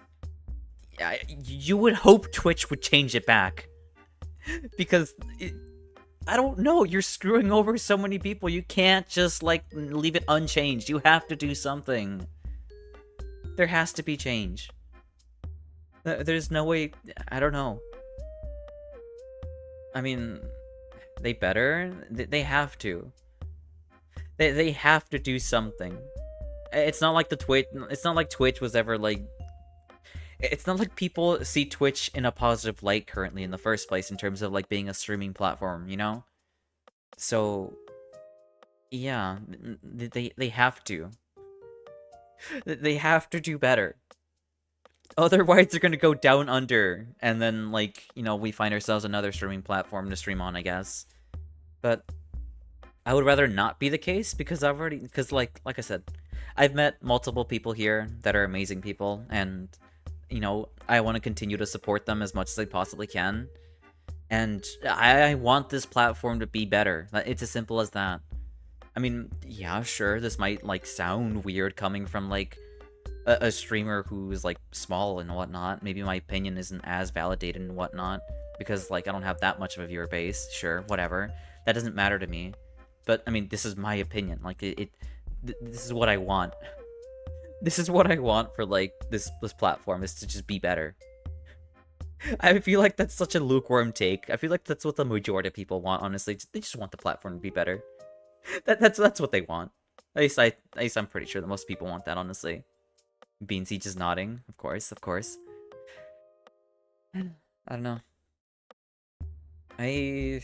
[SPEAKER 1] you would hope Twitch would change it back. Because... I don't know, you're screwing over so many people. You can't just, like, leave it unchanged. You have to do something. There has to be change. There's no way... I don't know. I mean... They better? They have to. They have to do something. It's not like It's not like Twitch was ever, like... It's not like people see Twitch in a positive light currently in the first place in terms of, like, being a streaming platform, you know? So, yeah, they have to. They have to do better. Otherwise, they're gonna go down under, and then, like, we find ourselves another streaming platform to stream on, I guess. But I would rather not be the case, because like I said, I've met multiple people here that are amazing people, and... I want to continue to support them as much as I possibly can. And I want this platform to be better. It's as simple as that. I mean, yeah, sure, this might, like, sound weird coming from, like, a streamer who's, like, small and whatnot. Maybe my opinion isn't as validated and whatnot. Because, like, I don't have that much of a viewer base. Sure, whatever. That doesn't matter to me. But I mean, this is my opinion. Like this is what I want. This is what I want for like this platform, is to just be better. I feel like that's such a lukewarm take. I feel like that's what the majority of people want. Honestly, they just want the platform to be better. That's what they want. At least I'm pretty sure that most people want that. Honestly, Beansy just nodding. Of course, of course. I don't know. I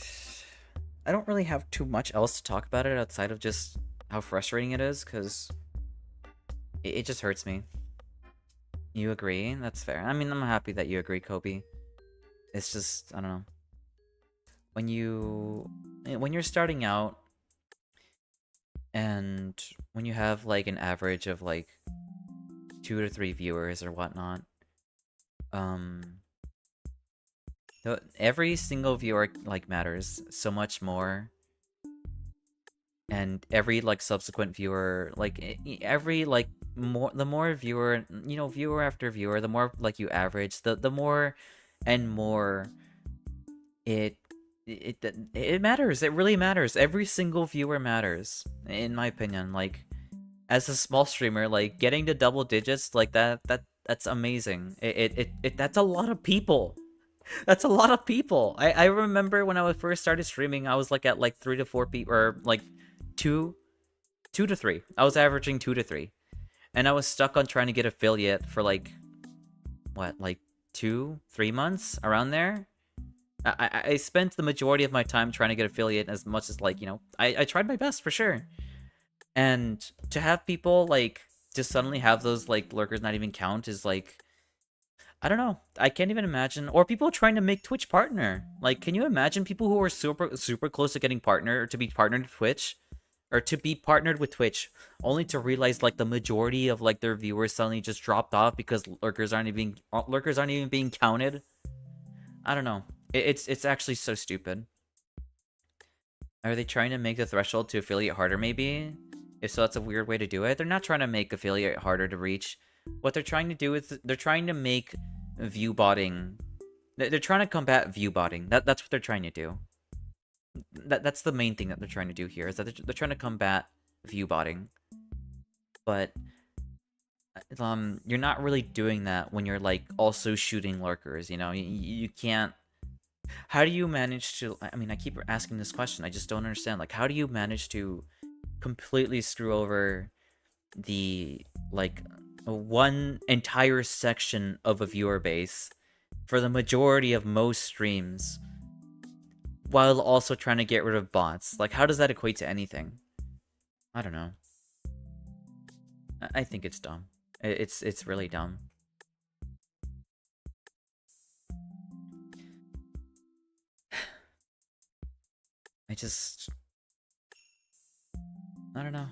[SPEAKER 1] don't really have too much else to talk about it outside of just how frustrating it is, because it just hurts me. You agree? That's fair. I mean, I'm happy that you agree, Kobe. It's just, I don't know. When you're starting out, and when you have like an average of like 2 to 3 viewers or whatnot, every single viewer like matters so much more, and every like subsequent viewer, like every like the more viewer, viewer after viewer, the more like you average, the more and more it matters. It really matters. Every single viewer matters, in my opinion. Like, as a small streamer, like getting to double digits like that's amazing. That's a lot of people. That's a lot of people. I remember when I first started streaming, I was like at like 3 to 4 people, or like 2 to 3. I was averaging 2 to 3. And I was stuck on trying to get affiliate for like, what, like 2-3 months, around there. I spent the majority of my time trying to get affiliate, as much as like, I tried my best for sure. And to have people like just suddenly have those like lurkers not even count is like, I don't know. I can't even imagine. Or people trying to make Twitch partner. Like, can you imagine people who are super close to getting partner, or to be partnered with Twitch, or to be partnered with Twitch, only to realize like the majority of like their viewers suddenly just dropped off because lurkers aren't even being counted? I don't know. It's actually so stupid. Are they trying to make the threshold to affiliate harder, maybe? If so, that's a weird way to do it. They're not trying to make affiliate harder to reach. What they're trying to do is they're trying to make view botting. They're trying to combat view botting. That's what they're trying to do. That's the main thing that they're trying to do here, is that they're trying to combat view botting. But you're not really doing that when you're like also shooting lurkers. You can't. How do you manage to? I mean, I keep asking this question. I just don't understand. Like, how do you manage to completely screw over the like one entire section of a viewer base for the majority of most streams, while also trying to get rid of bots? Like, how does that equate to anything? I don't know. I think it's dumb. It's really dumb. I don't know.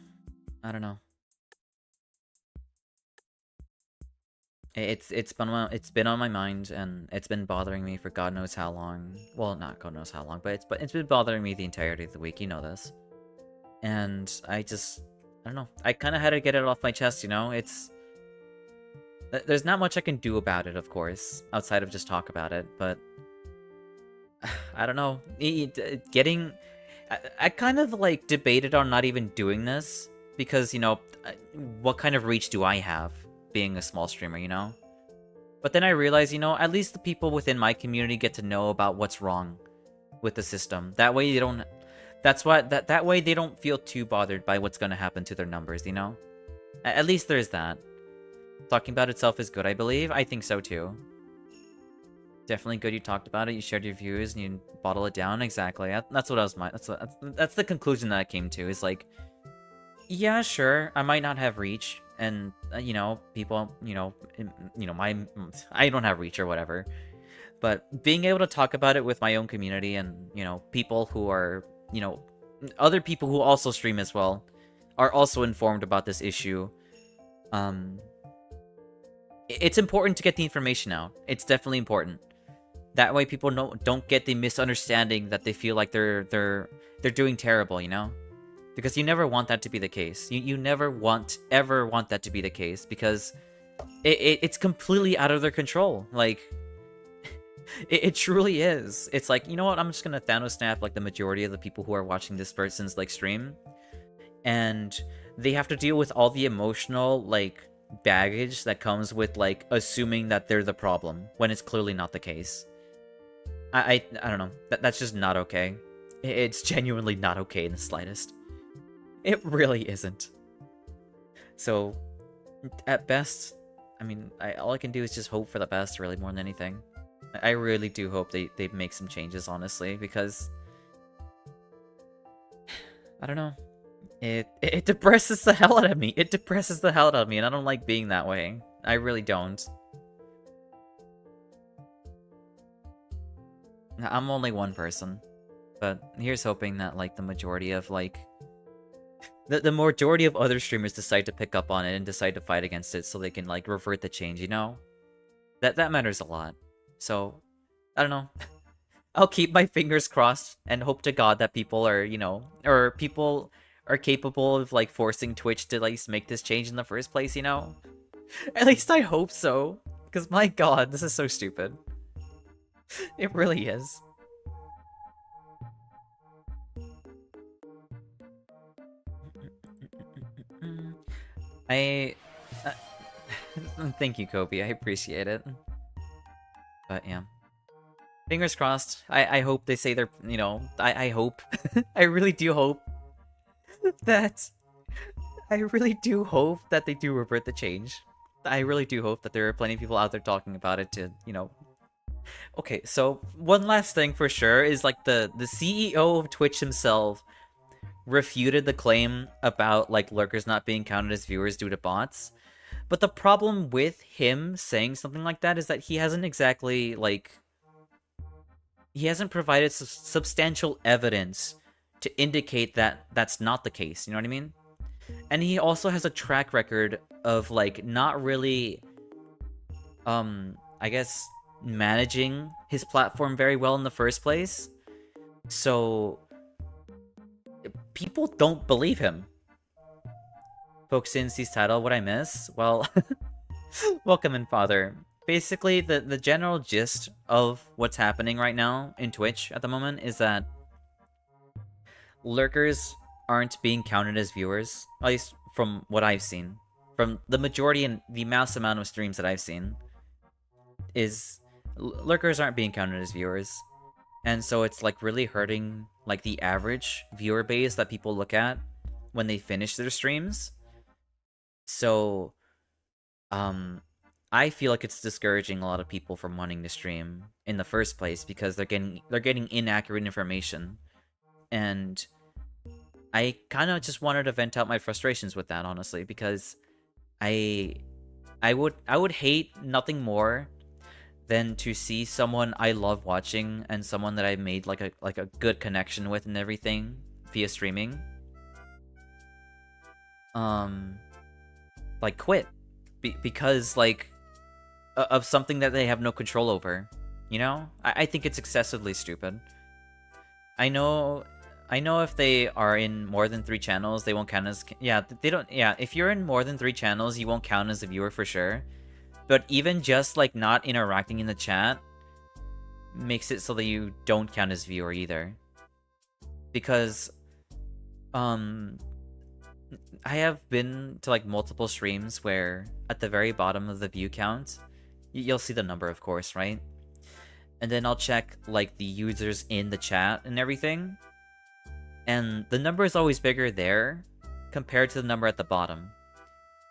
[SPEAKER 1] I don't know. It's been on my mind, and it's been bothering me for God knows how long. Well, not God knows how long, but it's been bothering me the entirety of the week. You know this. And I don't know. I kind of had to get it off my chest. There's not much I can do about it, of course, outside of just talk about it. But I don't know. I kind of like debated on not even doing this, because what kind of reach do I have being a small streamer, But then I realized, at least the people within my community get to know about what's wrong with the system. That way they don't. That's why that way they don't feel too bothered by what's gonna happen to their numbers. At least there's that. Talking about itself is good, I believe. I think so too. Definitely good you talked about it, you shared your views, and you bottle it down. Exactly. That's what I was that's the conclusion that I came to, is like, yeah, sure, I might not have reach, and people, I don't have reach or whatever, but being able to talk about it with my own community, and people who are, other people who also stream as well, are also informed about this issue. It's important to get the information out. It's definitely important. That way people don't get the misunderstanding that they feel like they're doing terrible, Because you never want that to be the case. You never ever want that to be the case, because it's completely out of their control. Like, It truly is. It's like, you know what? I'm just gonna Thanos snap like the majority of the people who are watching this person's like stream, and they have to deal with all the emotional like baggage that comes with like assuming that they're the problem when it's clearly not the case. I don't know. That's just not okay. It's genuinely not okay in the slightest. It really isn't. So, at best, I mean, all I can do is just hope for the best, really, more than anything. I really do hope they make some changes, honestly, because I don't know. It depresses the hell out of me. It depresses the hell out of me, and I don't like being that way. I really don't. I'm only one person, but here's hoping that like the majority of like the majority of other streamers decide to pick up on it and decide to fight against it so they can like revert the change, you know? That matters a lot. So, I don't know. I'll keep my fingers crossed and hope to God that people are, you know, or people are capable of like forcing Twitch to at least make this change in the first place, you know? At least I hope so. Because my God, this is so stupid. It really is. Thank you, Kobe. I appreciate it. But yeah. Fingers crossed. I hope they say they're, you know, I hope. I really do hope that... I really do hope that they do revert the change. I really do hope that there are plenty of people out there talking about it to, you know... Okay, so one last thing for sure is like the CEO of Twitch himself refuted the claim about like lurkers not being counted as viewers due to bots. But the problem with him saying something like that is that he hasn't exactly like he hasn't provided substantial evidence to indicate that that's not the case, you know what I mean? And he also has a track record of like not really I guess managing his platform very well in the first place. So people don't believe him. Since he's title, what I miss? Well, welcome in, Father. Basically, the general gist of what's happening right now in Twitch at the moment is that lurkers aren't being counted as viewers, at least from what I've seen. From the majority and the mass amount of streams that I've seen, is lurkers aren't being counted as viewers. And so it's like really hurting like the average viewer base that people look at when they finish their streams. So I feel like it's discouraging a lot of people from wanting to stream in the first place because they're getting inaccurate information. And I kind of just wanted to vent out my frustrations with that, honestly, because I would hate nothing more than to see someone I love watching and someone that I made like a good connection with and everything via streaming like quit because like of something that they have no control over, you know? I think it's excessively stupid. I know if they are in more than 3 channels, they won't count as... Yeah, they don't... Yeah, if you're in more than 3 channels, you won't count as a viewer for sure. But even just, like, not interacting in the chat makes it so that you don't count as viewer either. Because, I have been to, like, multiple streams where at the very bottom of the view count, you'll see the number, of course, right? And then I'll check, like, the users in the chat and everything. And the number is always bigger there compared to the number at the bottom.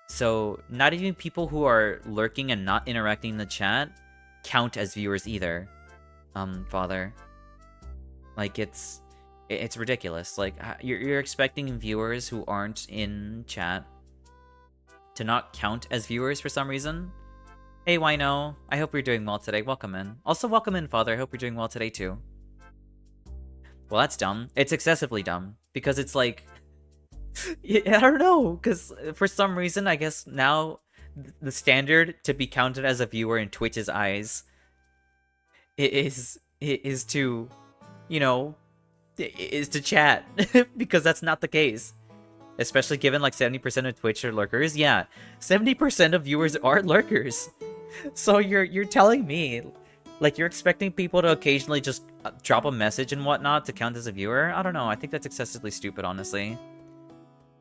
[SPEAKER 1] So, not even people who are lurking and not interacting in the chat count as viewers either, Father. Like, it's ridiculous. Like, you're expecting viewers who aren't in chat to not count as viewers for some reason? Hey, Wino. I hope you're doing well today. Welcome in. Also, welcome in, Father. I hope you're doing well today, too. Well, that's dumb. It's excessively dumb. Because it's like... I don't know. Because for some reason, I guess now the standard to be counted as a viewer in Twitch's eyes is to, you know, is to chat. Because that's not the case. Especially given like 70% of Twitch are lurkers. Yeah, 70% of viewers are lurkers. So you're telling me Like, you're expecting people to occasionally just drop a message and whatnot to count as a viewer? I don't know, I think that's excessively stupid, honestly.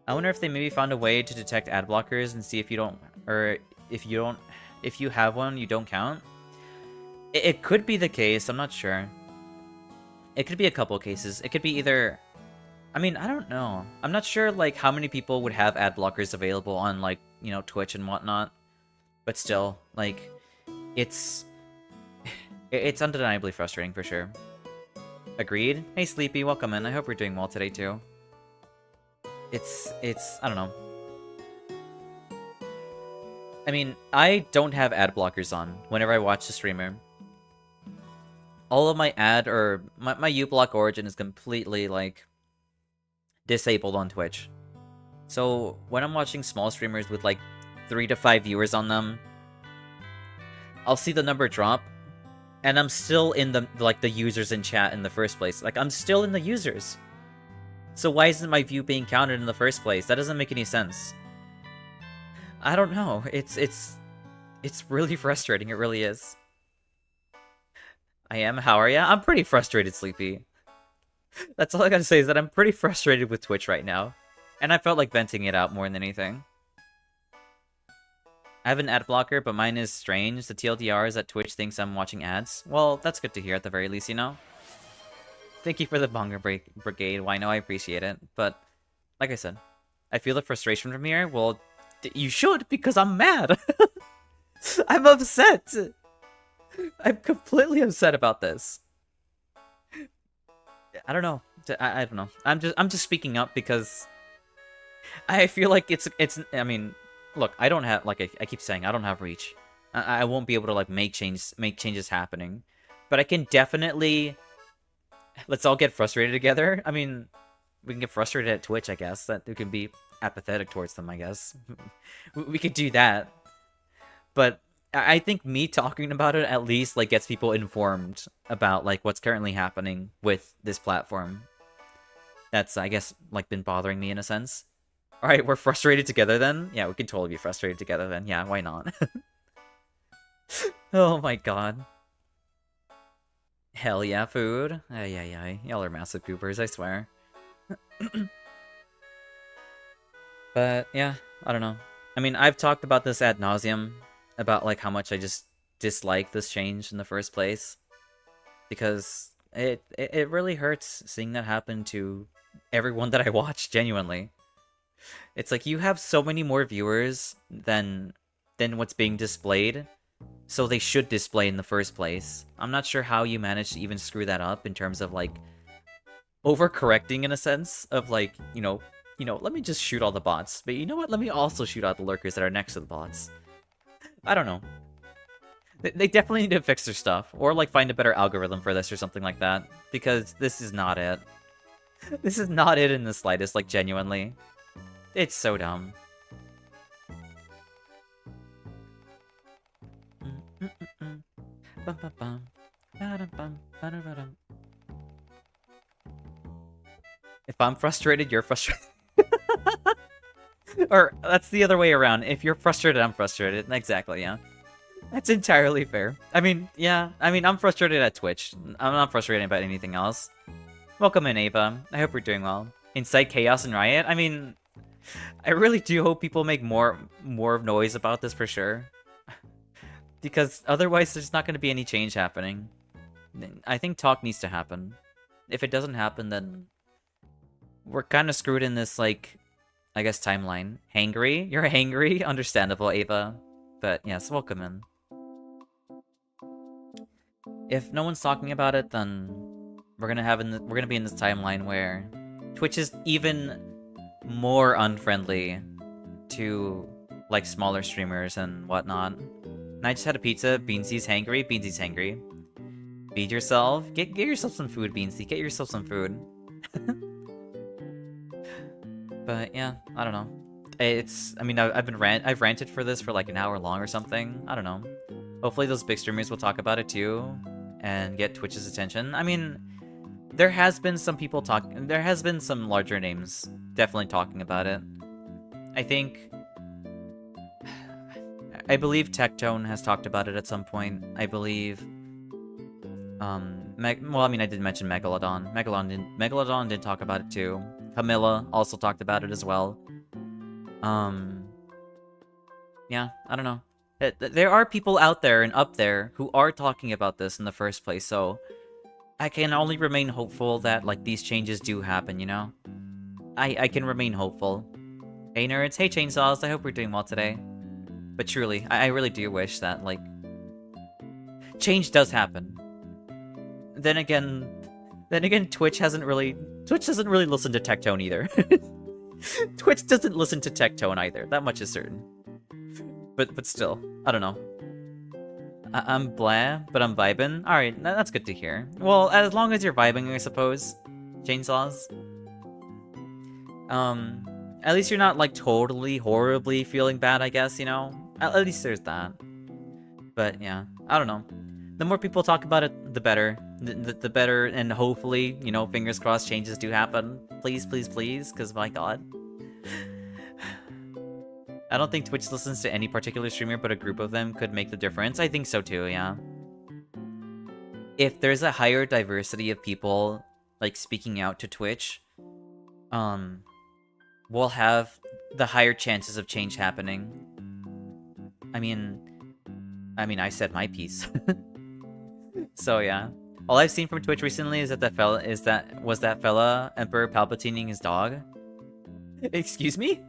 [SPEAKER 1] I wonder if they maybe found a way to detect ad blockers and see if you don't, or if you have one, you don't count. It could be the case, I'm not sure. It could be a couple cases. It could be either, I mean, I don't know. I'm not sure, like, how many people would have ad blockers available on, like, you know, Twitch and whatnot. But still, like, it's undeniably frustrating for sure. Agreed? Hey, Sleepy, welcome in. I hope you're doing well today, too. It's, I don't know. I mean, I don't have ad blockers on whenever I watch the streamer. All of my ad, or my uBlock origin is completely, like, disabled on Twitch. So, when I'm watching small streamers with, like, 3 to 5 viewers on them, I'll see the number drop, and I'm still in the, like, the users in chat in the first place. Like, I'm still in the users. So why isn't my view being counted in the first place? That doesn't make any sense. I don't know. It's really frustrating. It really is. Hiya I'm Xao, how are ya? I'm pretty frustrated, Sleepy. That's all I gotta say is that I'm pretty frustrated with Twitch right now. And I felt like venting it out more than anything. I have an ad blocker, but mine is strange. The TLDR is that Twitch thinks I'm watching ads. Well, that's good to hear at the very least, you know? Thank you for the Bonga Brigade. Why, no, I appreciate it. But, like I said, I feel the frustration from here. Well, you should, because I'm mad. I'm upset. I'm completely upset about this. I don't know. I don't know. I'm just speaking up because I feel like it's. I mean, look, I don't have, like I keep saying, I don't have reach. I won't be able to like make changes happening, but I can definitely. Let's all get frustrated together. I mean, we can get frustrated at Twitch, I guess. That we can be apathetic towards them, I guess. We could do that. But I think me talking about it at least like gets people informed about like what's currently happening with this platform. That's, I guess, like been bothering me in a sense. Alright, we're frustrated together then? Yeah, we can totally be frustrated together then. Yeah, why not? Oh my god. Hell yeah, food. Yeah. Y'all are massive poopers, I swear. But, yeah, I don't know. I mean, I've talked about this ad nauseum, about, like, how much I just dislike this change in the first place. Because it really hurts seeing that happen to everyone that I watch, genuinely. It's like, you have so many more viewers than what's being displayed. So they should display in the first place. I'm not sure how you managed to even screw that up in terms of, like, overcorrecting in a sense of, like, you know, let me just shoot all the bots. But you know what? Let me also shoot out the lurkers that are next to the bots. I don't know. They definitely need to fix their stuff. Or, like, find a better algorithm for this or something like that. Because this is not it. This is not it in the slightest, like, genuinely. It's so dumb. If I'm frustrated, you're frustrated. Or, that's the other way around. If you're frustrated, I'm frustrated. Exactly, yeah. That's entirely fair. I mean, yeah. I mean, I'm frustrated at Twitch. I'm not frustrated about anything else. Welcome in, Ava. I hope you're doing well. Incite chaos and riot? I mean, I really do hope people make more noise about this for sure. Because otherwise there's not going to be any change happening. I think talk needs to happen. If it doesn't happen, then we're kind of screwed in this, like, I guess, timeline. Hangry? You're hangry? Understandable, Ava. But yes, welcome in. If no one's talking about it, then we're gonna be in this timeline where Twitch is even more unfriendly to, like, smaller streamers and whatnot. And I just had a pizza. Beansy's hangry. Beansy's hangry. Feed yourself. Get yourself some food, Beansy. Get yourself some food. But yeah, I don't know. I mean, I've ranted for this for like an hour long or something. I don't know. Hopefully those big streamers will talk about it too and get Twitch's attention. I mean, there has been some people talking. There has been some larger names definitely talking about it. I believe Tectone has talked about it at some point. I believe Well, I mean, I did mention Megalodon. Megalodon did talk about it too. Camilla also talked about it as well. Yeah, I don't know. There are people out there and up there who are talking about this in the first place, so I can only remain hopeful that, like, these changes do happen, you know? I can remain hopeful. Hey nerds, hey chainsaws, I hope we're doing well today. But truly, I really do wish that, like, change does happen. Then again, Twitch doesn't really listen to Tectone either. Twitch doesn't listen to Tectone either, that much is certain. But still, I don't know. I'm blah, but I'm vibing. Alright, that's good to hear. Well, as long as you're vibing, I suppose. Chainsaws. At least you're not, like, totally, horribly feeling bad, I guess, you know? At least there's that. But, yeah, I don't know. The more people talk about it, the better. The better, and hopefully, you know, fingers crossed, changes do happen. Please, please, please, because my god. I don't think Twitch listens to any particular streamer, but a group of them could make the difference. I think so too, yeah. If there's a higher diversity of people, like, speaking out to Twitch, we'll have the higher chances of change happening. I mean, I said my piece. So yeah. All I've seen from Twitch recently is that that fella Emperor Palpatining his dog. Excuse me?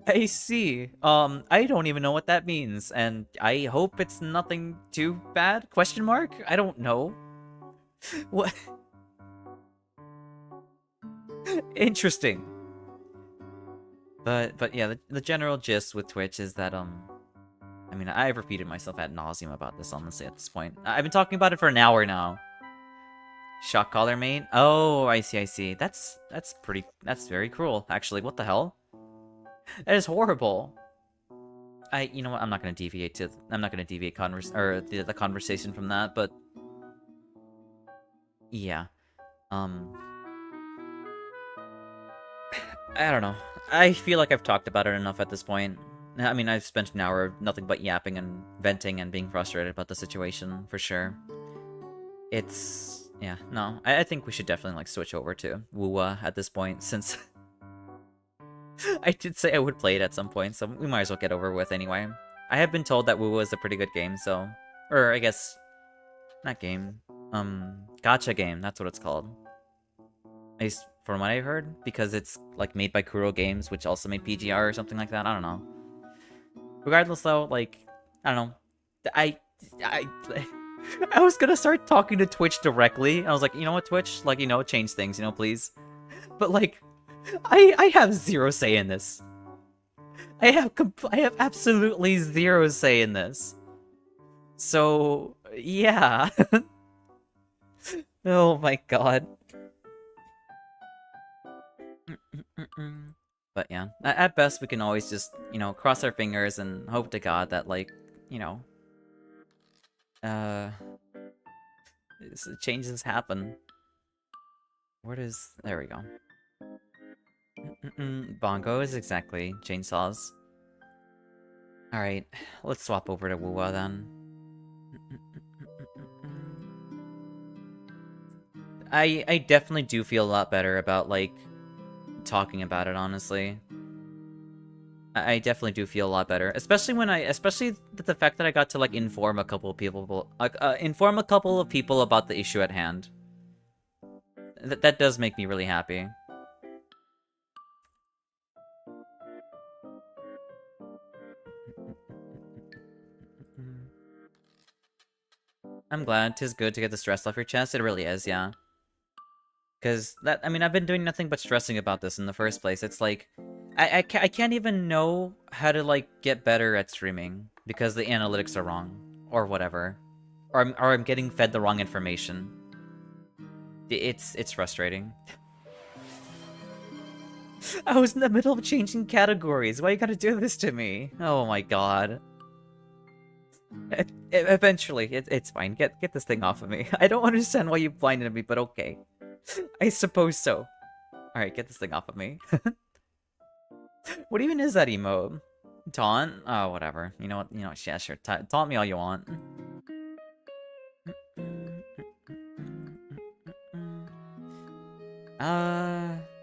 [SPEAKER 1] I see. I don't even know what that means, and I hope it's nothing too bad? Question mark? I don't know. What? Interesting. But yeah, the general gist with Twitch is that, I mean, I've repeated myself ad nauseum about this, honestly, at this point. I've been talking about it for an hour now. Shock collar mate? Oh, I see. That's very cruel, actually. What the hell? That is horrible. You know what? I'm not gonna deviate the conversation from that, but yeah. I don't know. I feel like I've talked about it enough at this point. I mean, I've spent an hour of nothing but yapping and venting and being frustrated about the situation, for sure. Yeah, no. I think we should definitely, like, switch over to Wuwa at this point, since I did say I would play it at some point, so we might as well get over with anyway. I have been told that Wuwa is a pretty good game, so... Or, I guess... Not game. Gacha game, that's what it's called. At least from what I heard, because it's, like, made by Kuro Games, which also made PGR or something like that, I don't know. Regardless, though, like, I don't know. I was gonna start talking to Twitch directly. I was like, you know what, Twitch? Like, you know, change things, you know, please. But, like, I have zero say in this. I have absolutely zero say in this. So, yeah. Oh my god. But yeah, at best we can always just, you know, cross our fingers and hope to God that, like, you know, changes happen. There we go. Bongos, exactly. Chainsaws. Alright, let's swap over to Wuwa then. I definitely do feel a lot better about, like, talking about it, honestly. I definitely do feel a lot better, especially the fact that I got to, like, inform a couple of people about the issue at hand. That does make me really happy. I'm glad. 'Tis good to get the stress off your chest. It really is, yeah. Because I mean, I've been doing nothing but stressing about this in the first place. It's like, I can't even know how to, like, get better at streaming because the analytics are wrong, or whatever, or I'm getting fed the wrong information. It's frustrating. I was in the middle of changing categories. Why you gotta do this to me? Oh my god. Eventually, it's fine. Get this thing off of me. I don't understand why you blinded me, but okay. I suppose so. Alright, get this thing off of me. What even is that emote? Taunt? Oh, whatever. You know what? Yeah, sure. Taunt me all you want.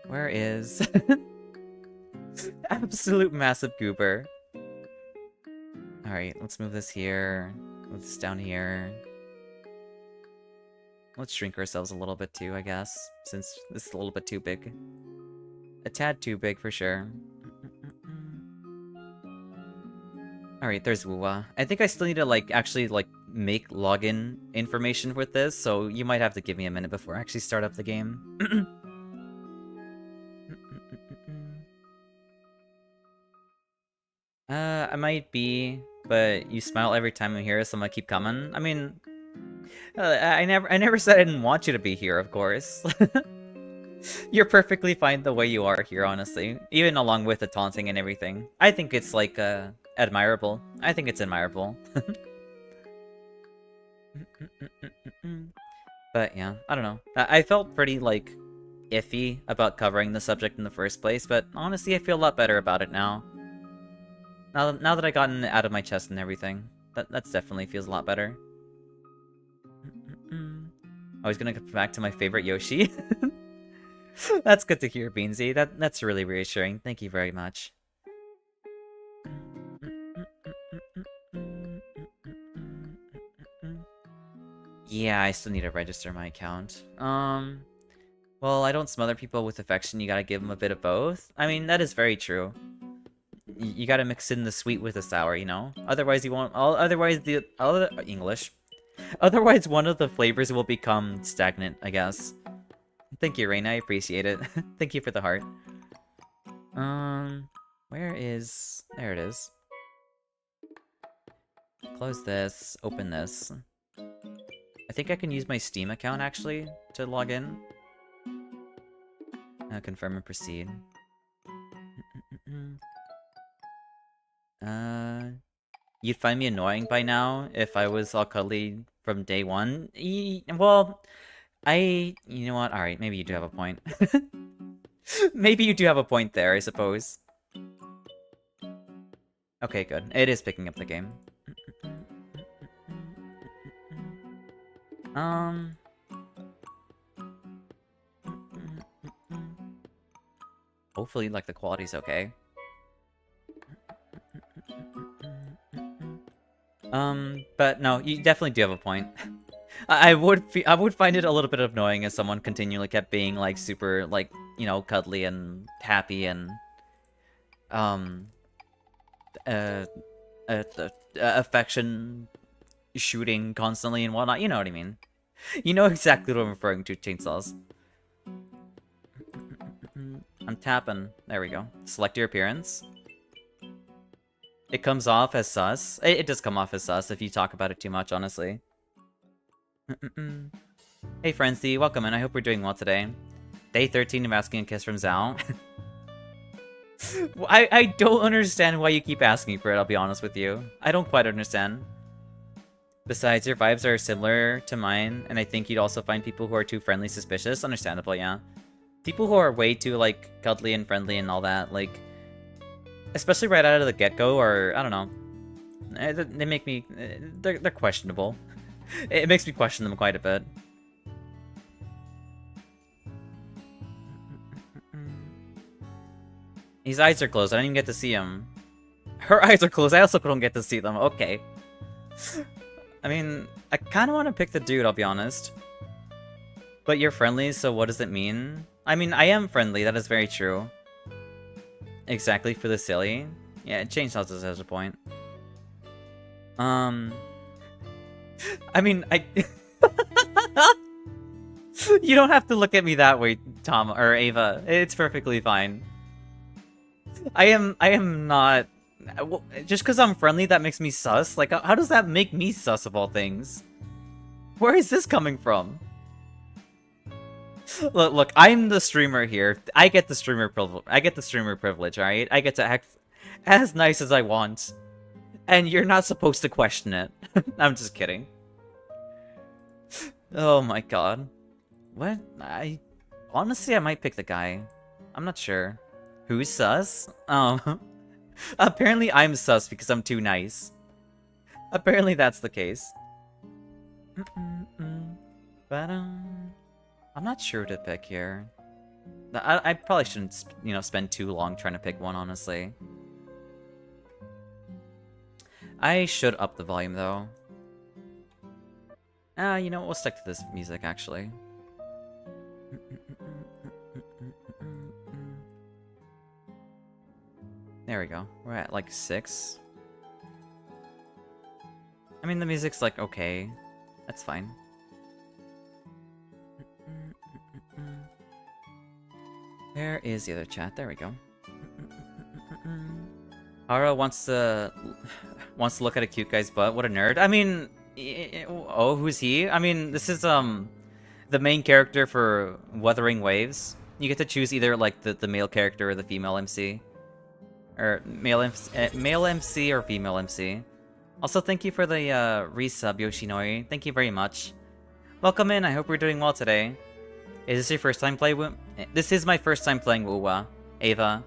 [SPEAKER 1] Where is... Absolute massive goober. Alright, let's move this here. Move this down here. Let's shrink ourselves a little bit too, I guess, since this is a little bit too big. A tad too big for sure. Alright, there's Wuwa. I think I still need to, like, actually, like, make login information with this, so you might have to give me a minute before I actually start up the game. I might be, but you smile every time I'm here, so I'm gonna keep coming. I mean, I never said I didn't want you to be here, of course. You're perfectly fine the way you are here, honestly. Even along with the taunting and everything. I think it's, like, admirable. I think it's admirable. But, yeah, I don't know. I felt pretty, like, iffy about covering the subject in the first place, but honestly, I feel a lot better about it now. Now that I gotten it out of my chest and everything. That's definitely feels a lot better. I was gonna come back to my favorite Yoshi. That's good to hear, Beansy. That's really reassuring. Thank you very much. Yeah, I still need to register my account. Well, I don't smother people with affection. You gotta give them a bit of both. I mean, that is very true. You gotta mix in the sweet with the sour, you know? Otherwise you won't... Otherwise the... English. Otherwise one of the flavors will become stagnant, I guess. Thank you, Raina. I appreciate it. Thank you for the heart. Where is... There it is. Close this. Open this. I think I can use my Steam account, actually, to log in. Confirm and proceed. You'd find me annoying by now if I was all cuddly from day one? Well, you know what? Alright, maybe you do have a point. Maybe you do have a point there, I suppose. Okay, good. It is picking up the game. Hopefully, like, the quality's okay. But no, you definitely do have a point. I would find it a little bit annoying if someone continually kept being, like, super, like, you know, cuddly and happy and, affection shooting constantly and whatnot. You know what I mean. You know exactly what I'm referring to, Chainsaws. I'm tapping. There we go. Select your appearance. It comes off as sus. It does come off as sus if you talk about it too much, honestly. Hey, Frenzy, welcome in. I hope we're doing well today. Day 13 of asking a kiss from Xao. I don't understand why you keep asking for it, I'll be honest with you. I don't quite understand. Besides, your vibes are similar to mine, and I think you'd also find people who are too friendly suspicious. Understandable, yeah. People who are way too, like, cuddly and friendly and all that, like... Especially right out of the get-go, or, I don't know. They make me... They're questionable. It makes me question them quite a bit. His eyes are closed. I don't even get to see him. Her eyes are closed. I also don't get to see them. Okay. I mean, I kind of want to pick the dude, I'll be honest. But you're friendly, so what does it mean? I mean, I am friendly. That is very true. Exactly, for the silly. Yeah, Chainsaw does have a point. I mean, You don't have to look at me that way, Tom, or Ava. It's perfectly fine. I am not... Just because I'm friendly, that makes me sus? Like, how does that make me sus of all things? Where is this coming from? Look, I'm the streamer here. I get the streamer privilege, alright? I get to act as nice as I want. And you're not supposed to question it. I'm just kidding. Oh my god. What? Honestly, I might pick the guy. I'm not sure. Who's sus? Oh. Apparently I'm sus because I'm too nice. Apparently that's the case. But, I'm not sure who to pick here. I probably shouldn't, you know, spend too long trying to pick one, honestly. I should up the volume, though. You know what? We'll stick to this music, actually. There we go. We're at, like, 6. I mean, the music's, like, okay. That's fine. Where is the other chat? There we go. Hara wants to look at a cute guy's butt. What a nerd. I mean, oh, who's he? I mean, this is the main character for Wuthering Waves. You get to choose either like the male character or the female MC, or male MC or female MC. Also, thank you for the resub, Yoshinori. Thank you very much. Welcome in. I hope you're doing well today. Is this your first time playing? This is my first time playing Wuwa, Ava.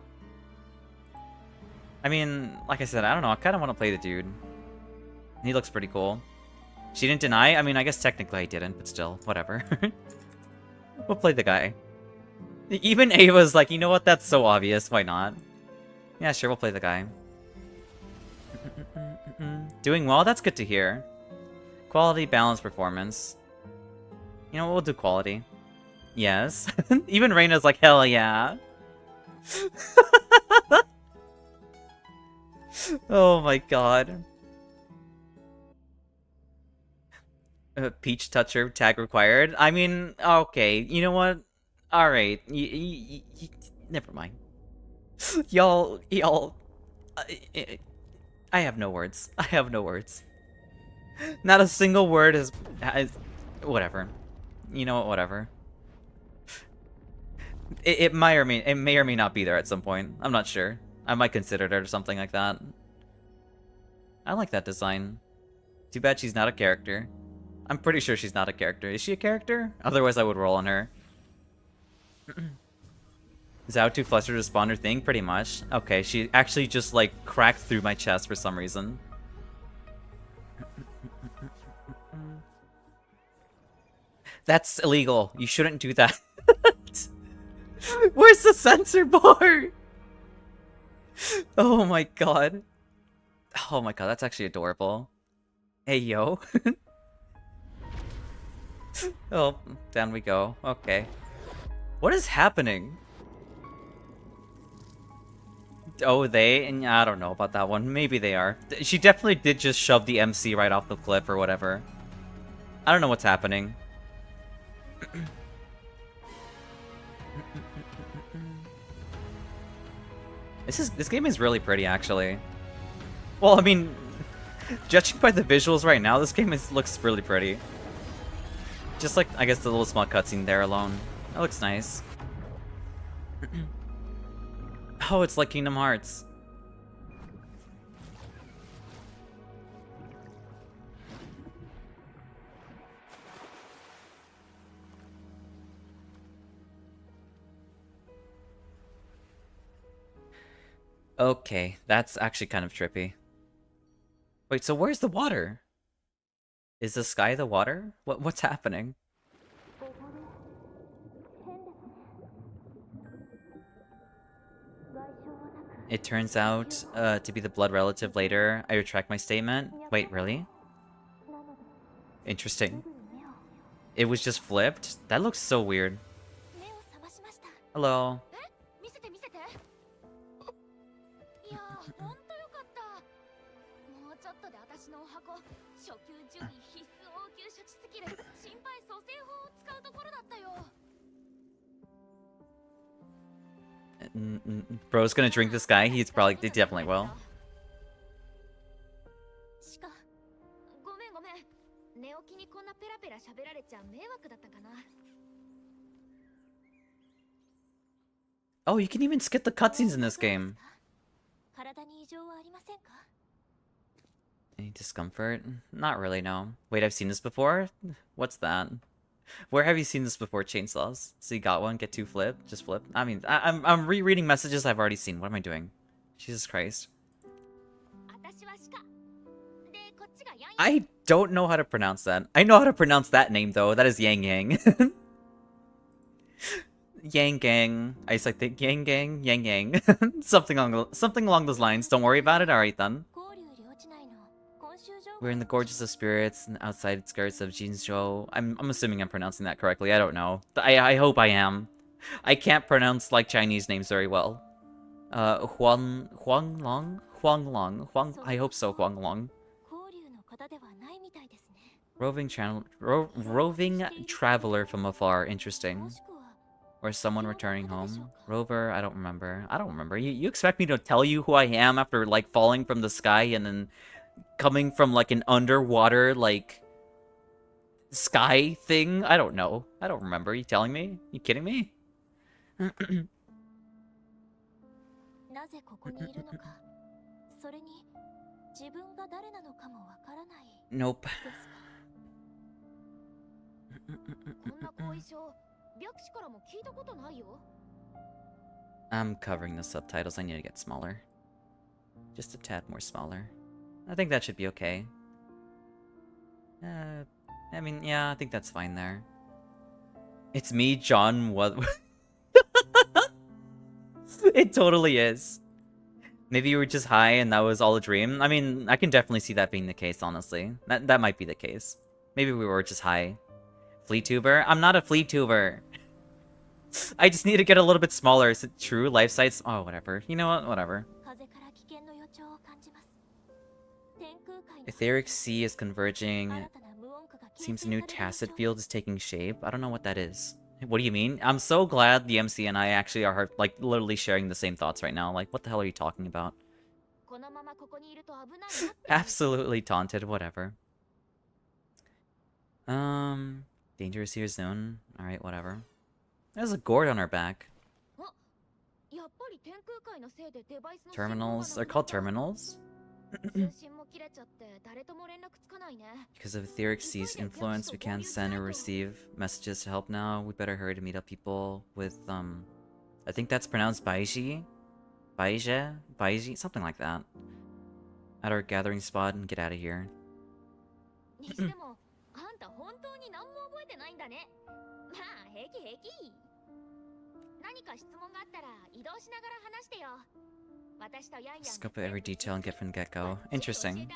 [SPEAKER 1] I mean, like I said, I don't know. I kind of want to play the dude. He looks pretty cool. She didn't deny? I mean, I guess technically I didn't, but still, whatever. We'll play the guy. Even Ava's like, you know what? That's so obvious. Why not? Yeah, sure. We'll play the guy. Doing well? That's good to hear. Quality, balance, performance. You know what? We'll do quality. Yes. Even Reina's like, hell yeah. Oh my god. Peach toucher tag required. I mean, okay. You know what? Alright. Never mind. Y'all. I have no words. I have no words. Not a single word has whatever. You know what? Whatever. It may or may not be there at some point. I'm not sure. I might consider it or something like that. I like that design. Too bad she's not a character. I'm pretty sure she's not a character. Is she a character? Otherwise I would roll on her. Is that too flustered to spawn her thing? Pretty much. Okay, she actually just like cracked through my chest for some reason. That's illegal. You shouldn't do that. Where's the censor bar? Oh my god. Oh my god, that's actually adorable. Hey, yo. Oh, down we go. Okay. What is happening? Oh, they? I don't know about that one. Maybe they are. She definitely did just shove the MC right off the cliff or whatever. I don't know what's happening. This game is really pretty, actually. Well, I mean, judging by the visuals right now, this game looks really pretty. Just like, I guess, the little small cutscene there alone. That looks nice. Oh, it's like Kingdom Hearts. Okay, that's actually kind of trippy. Wait, so where's the water? Is the sky the water? What's happening? It turns out to be the blood relative later. I retract my statement. Wait, really? Interesting. It was just flipped? That looks so weird. Hello. Bro's gonna drink this guy? He definitely will. Oh, you can even skip the cutscenes in this game. Any discomfort? Not really, no. Wait, I've seen this before? What's that? Where have you seen this before, Chainsaws? So you got one, get two, flip, just flip. I mean, I'm rereading messages I've already seen. What am I doing? Jesus Christ. I don't know how to pronounce that. I know how to pronounce that name, though. That is Yang Yang. Yang gang. I used to think yang gang, yang yang. something along those lines. Don't worry about it. All right then. We're in the gorgeous of spirits and outside skirts of Jinzhou. I'm assuming I'm pronouncing that correctly. I don't know. I hope I am. I can't pronounce like Chinese names very well. Huang Long. I hope so. Huang Long. Roving traveler from afar. Interesting. Or someone returning home. Rover. I don't remember. You expect me to tell you who I am after like falling from the sky and then coming from like an underwater like sky thing? I don't know. I don't remember. Are you telling me? You kidding me? Nope. I'm covering the subtitles. I need to get smaller. Just a tad more smaller. I think that should be okay. I mean, yeah, I think that's fine there. It's me, John. What? It totally is. Maybe you were just high and that was all a dream. I mean, I can definitely see that being the case, honestly. That might be the case. Maybe we were just high. Vtuber? I'm not a Vtuber. I just need to get a little bit smaller. Is it true? Life sites? Oh, whatever. You know what? Whatever. Etheric sea is converging. Seems a new tacit field is taking shape. I don't know what that is. What do you mean? I'm so glad the MC and I actually are like literally sharing the same thoughts right now. Like, what the hell are you talking about? Absolutely taunted. Whatever. Dangerous here soon. All right, whatever. There's a gourd on our back. Terminals. They're called terminals. Because of Etheric Sea's influence, we can't send or receive messages to help now. We better hurry to meet up people with, I think that's pronounced Baiji? Baiji? Something like that. At our gathering spot and get out of here. Scope of every detail and get from the get-go. Interesting.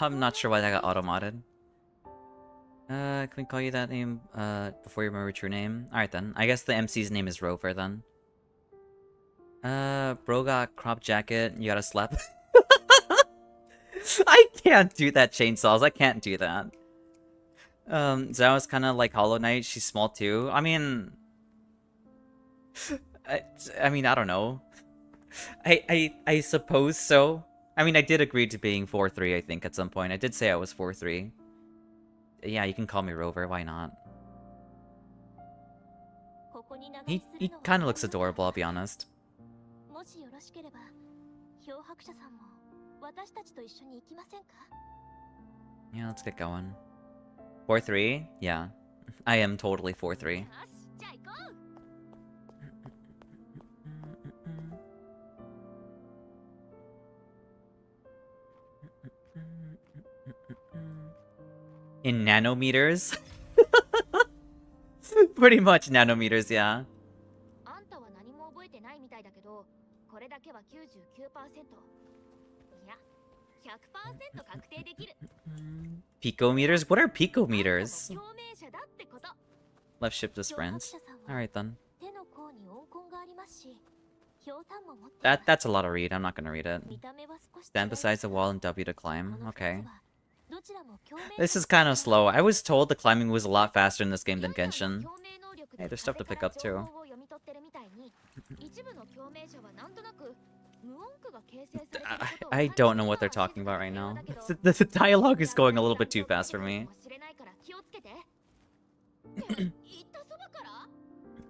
[SPEAKER 1] I'm not sure why that got auto-modded. Can we call you that name before you remember your true name? Alright then. I guess the MC's name is Rover then. Bro got crop jacket. You gotta slap. I can't do that, chainsaws. I can't do that. Zhao is kind of like Hollow Knight. She's small too. I mean, I mean, I don't know. I suppose so. I mean, I did agree to being 4'3", I think, at some point. I did say I was 4'3". Yeah, you can call me Rover. Why not? He kind of looks adorable, I'll be honest. Yeah, let's get going. 4'3"? Yeah. I am totally 4'3". In nanometers? Pretty much nanometers, yeah. Picometers? What are picometers? Left shift to sprint. Alright then. That's a lot of read. I'm not gonna read it. Stand beside the wall and W to climb. Okay. This is kind of slow. I was told the climbing was a lot faster in this game than Genshin. Hey, there's stuff to pick up too. I don't know what they're talking about right now. The dialogue is going a little bit too fast for me.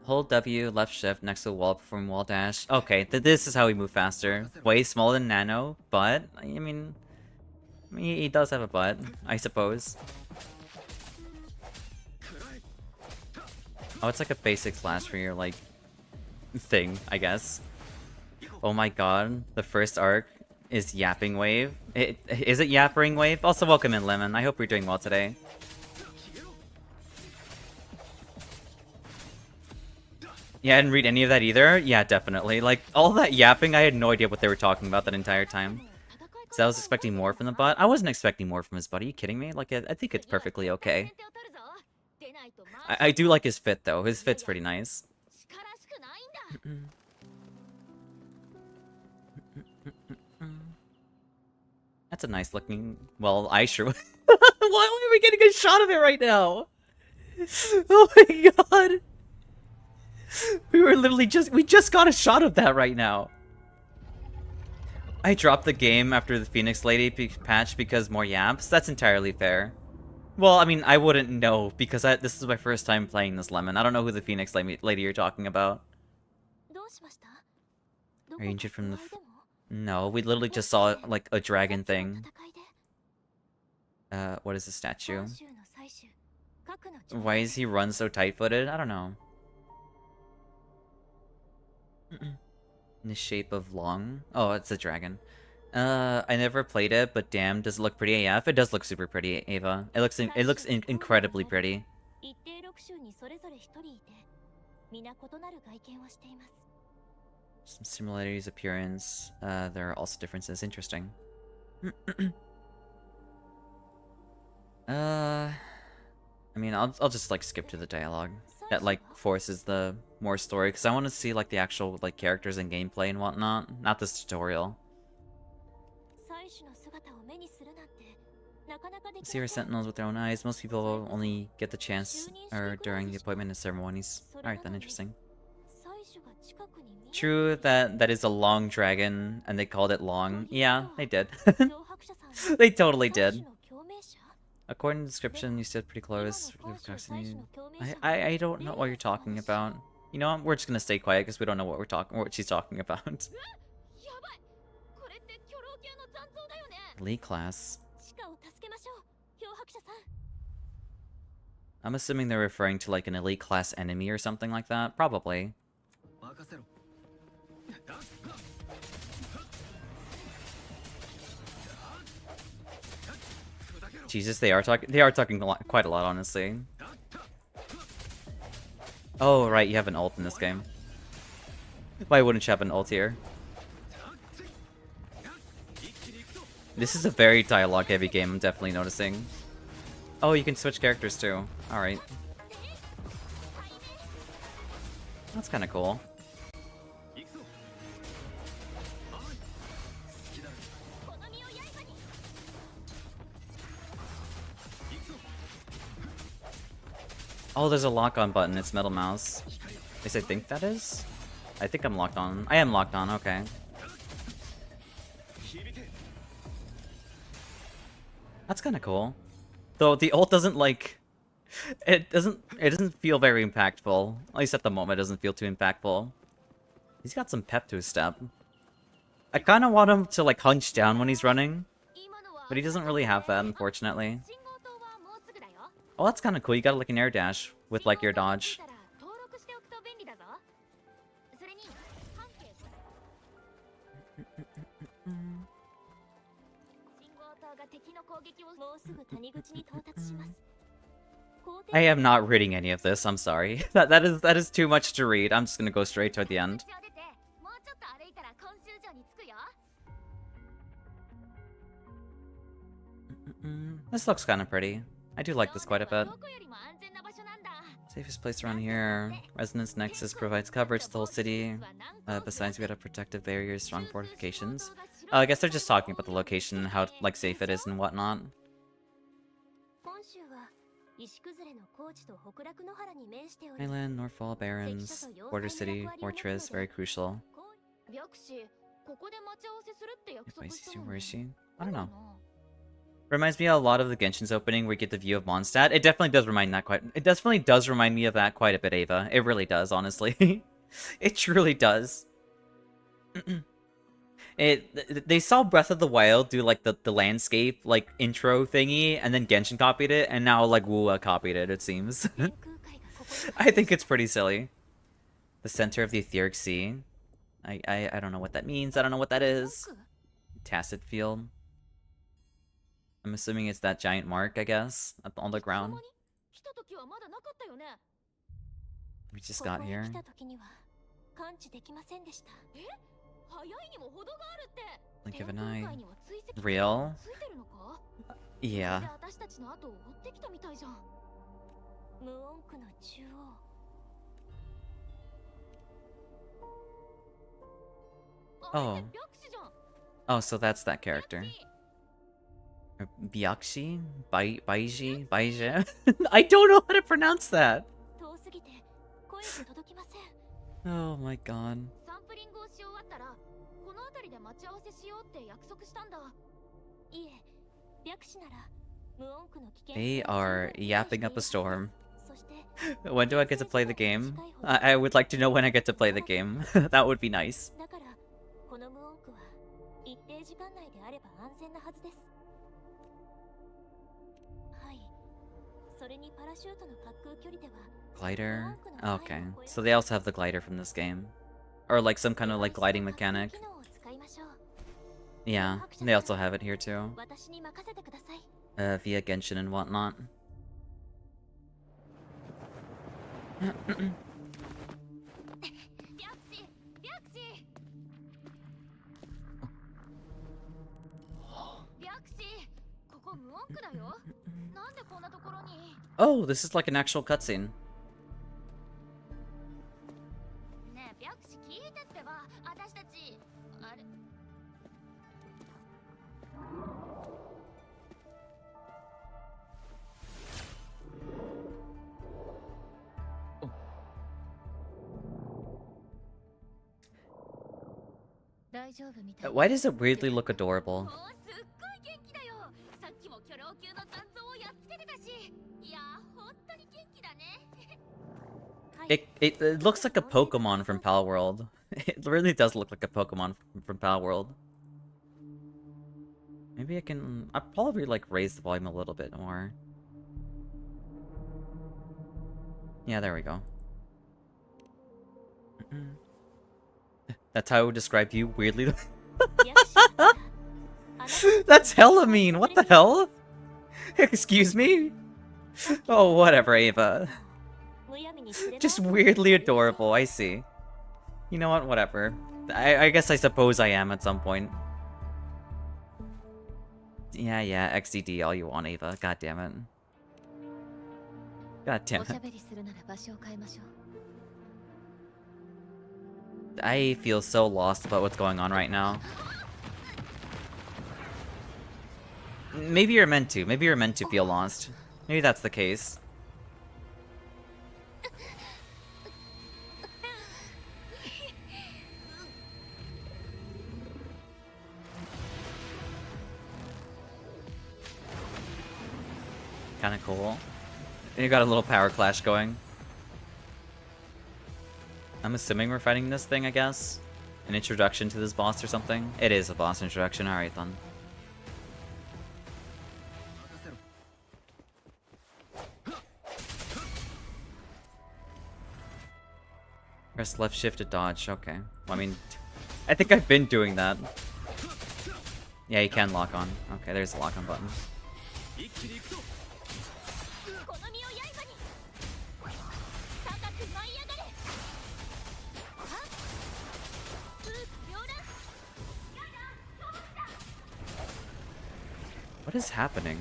[SPEAKER 1] Hold W, left shift, next to the wall, perform wall dash. Okay, this is how we move faster. Way smaller than Nano, but, I mean, he does have a butt, I suppose. Oh, it's like a basic slash for your, like, thing, I guess. Oh my god, the first arc is Yapping Wave. Is it Yappering Wave? Also, welcome in, Lemon. I hope you're doing well today. Yeah, I didn't read any of that either. Yeah, definitely. Like, all that yapping, I had no idea what they were talking about that entire time. So I was expecting more from the bot. I wasn't expecting more from his bot. Are you kidding me? Like, I think it's perfectly okay. I do like his fit, though. His fit's pretty nice. That's a nice looking... Well, I sure... Why are we getting a shot of it right now? Oh my god! We were literally we just got a shot of that right now. I dropped the game after the Phoenix Lady patch because more yaps. That's entirely fair. Well, I mean, I wouldn't know because this is my first time playing this, Lemon. I don't know who the Phoenix Lady you're talking about. Are you injured from the... No, we literally just saw, like, a dragon thing. What is the statue? Why is he run so tight-footed? I don't know. In the shape of long? Oh, it's a dragon. I never played it, but damn, does it look pretty AF? It does look super pretty, Ava. It looks incredibly pretty. Some similarities, appearance. There are also differences. Interesting. I mean, I'll just like skip to the dialogue that like forces the more story because I want to see like the actual like characters and gameplay and whatnot, not this tutorial. See our sentinels with their own eyes. Most people only get the chance during the appointment and ceremonies. Alright then, interesting. True that is a long dragon and they called it long. Yeah, they did. They totally did. According to the description, you stood pretty close. I don't know what you're talking about. You know what? We're just gonna stay quiet because we don't know what she's talking about. Elite class. I'm assuming they're referring to like an elite class enemy or something like that. Probably. Jesus, they are talking quite a lot, honestly. Oh, right, you have an ult in this game. Why wouldn't you have an ult here? This is a very dialogue-heavy game, I'm definitely noticing. Oh, you can switch characters too. Alright. That's kind of cool. Oh, there's a lock-on button. It's metal mouse. At least I think that is? I think I'm locked on. I am locked on, okay. That's kind of cool. Though the ult doesn't like... It doesn't feel very impactful. At least at the moment it doesn't feel too impactful. He's got some pep to his step. I kind of want him to like hunch down when he's running. But he doesn't really have that, unfortunately. Oh, that's kind of cool. You got like an air dash with like your dodge. I am not reading any of this. I'm sorry. That is too much to read. I'm just gonna go straight toward the end. This looks kind of pretty. I do like this quite a bit. Safest place around here. Resonance Nexus provides coverage to the whole city. Besides, we got a protective barriers, strong fortifications. I guess they're just talking about the location, how like safe it is and whatnot. Island, Northfall, Barrens, Border City, Fortress, very crucial. Where is she? I don't know. Reminds me a lot of the Genshin's opening where you get the view of Mondstadt. It definitely does remind me of that quite a bit, Ava. It really does, honestly. It truly does. They saw Breath of the Wild do like the landscape like intro thingy, and then Genshin copied it, and now like Wuwa copied it, it seems. I think it's pretty silly. The center of the Etheric Sea. I don't know what that means. I don't know what that is. Tacit field. I'm assuming it's that giant mark, I guess, on the ground. We just got here. Blink of an eye. Real? Yeah. Oh. Oh, so that's that character. Byakshi? Baiji? Baiji? I don't know how to pronounce that! Oh my god. They are yapping up a storm. When do I get to play the game? I would like to know when I get to play the game. That would be nice. Glider? Okay. So they also have the glider from this game. Or like some kind of like gliding mechanic. Yeah, they also have it here too. Via Genshin and whatnot. Oh, this is like an actual cutscene. Why does it weirdly look adorable? It looks like a Pokemon from Palworld. It really does look like a Pokemon from Palworld. Maybe I'll probably like raise the volume a little bit more. Yeah, there we go. That's how I would describe you, weirdly. That's hella mean, what the hell? Excuse me? Oh, whatever, Ava. Just weirdly adorable, I see. You know what, whatever. I guess I suppose I am at some point. Yeah, XDD all you want, Ava. God damn it. God damn it. I feel so lost about what's going on right now. Maybe you're meant to. Maybe you're meant to feel lost. Maybe that's the case. Kinda cool. And you got a little power clash going. I'm assuming we're fighting this thing, I guess? An introduction to this boss or something? It is a boss introduction, alright then. Press left shift to dodge, okay. Well, I mean, I think I've been doing that. Yeah, you can lock on. Okay, there's the lock on button. What is happening?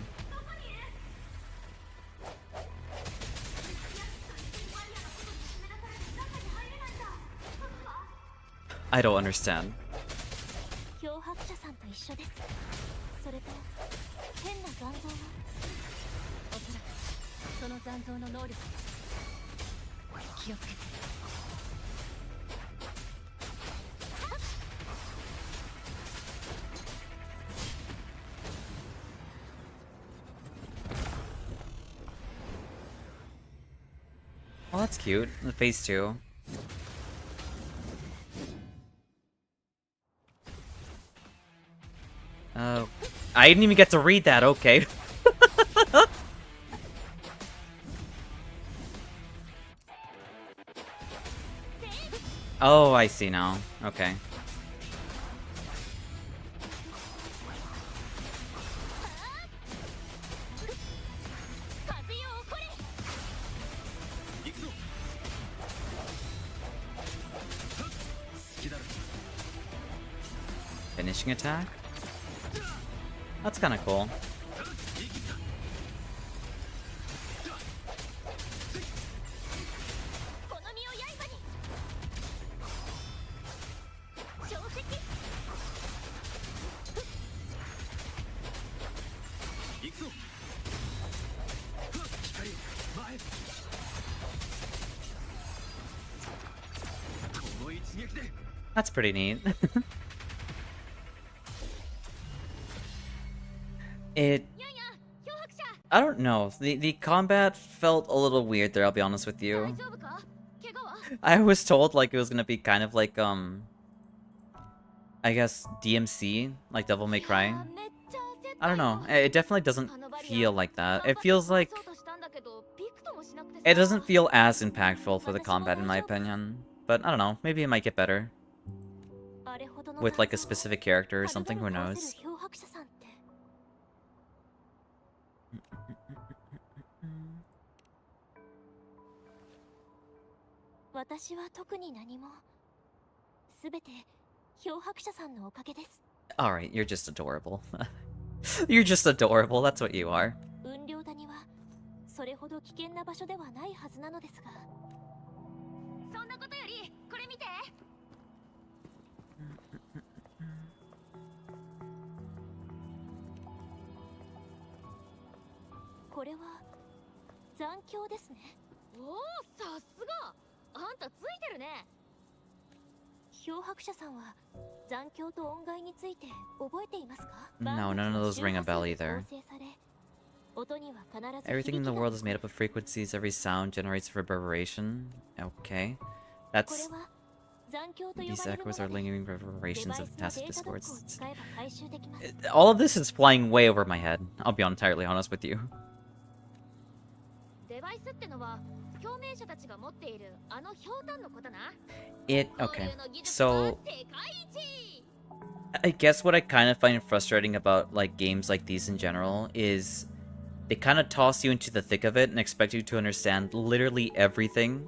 [SPEAKER 1] I don't understand. Oh, that's cute. The phase 2. Oh, I didn't even get to read that, okay. Oh, I see now. Okay. finishing attack. That's kind of cool. That's pretty neat. I don't know. The combat felt a little weird there, I'll be honest with you. I was told like it was gonna be kind of like I guess DMC, like Devil May Cry. I don't know. It definitely doesn't feel like that. It feels like it doesn't feel as impactful for the combat in my opinion. But I don't know, maybe it might get better. With like a specific character or something, who knows? Alright, you're just adorable. You're just adorable, that's what you are. No, none of those ring a bell either. Everything in the world is made up of frequencies. Every sound generates reverberation. Okay. That's... These echoes are lingering reverberations of tacit discords. All of this is flying way over my head. I'll be entirely honest with you. Okay. So... I guess what I kind of find frustrating about like games like these in general is they kind of toss you into the thick of it and expect you to understand literally everything.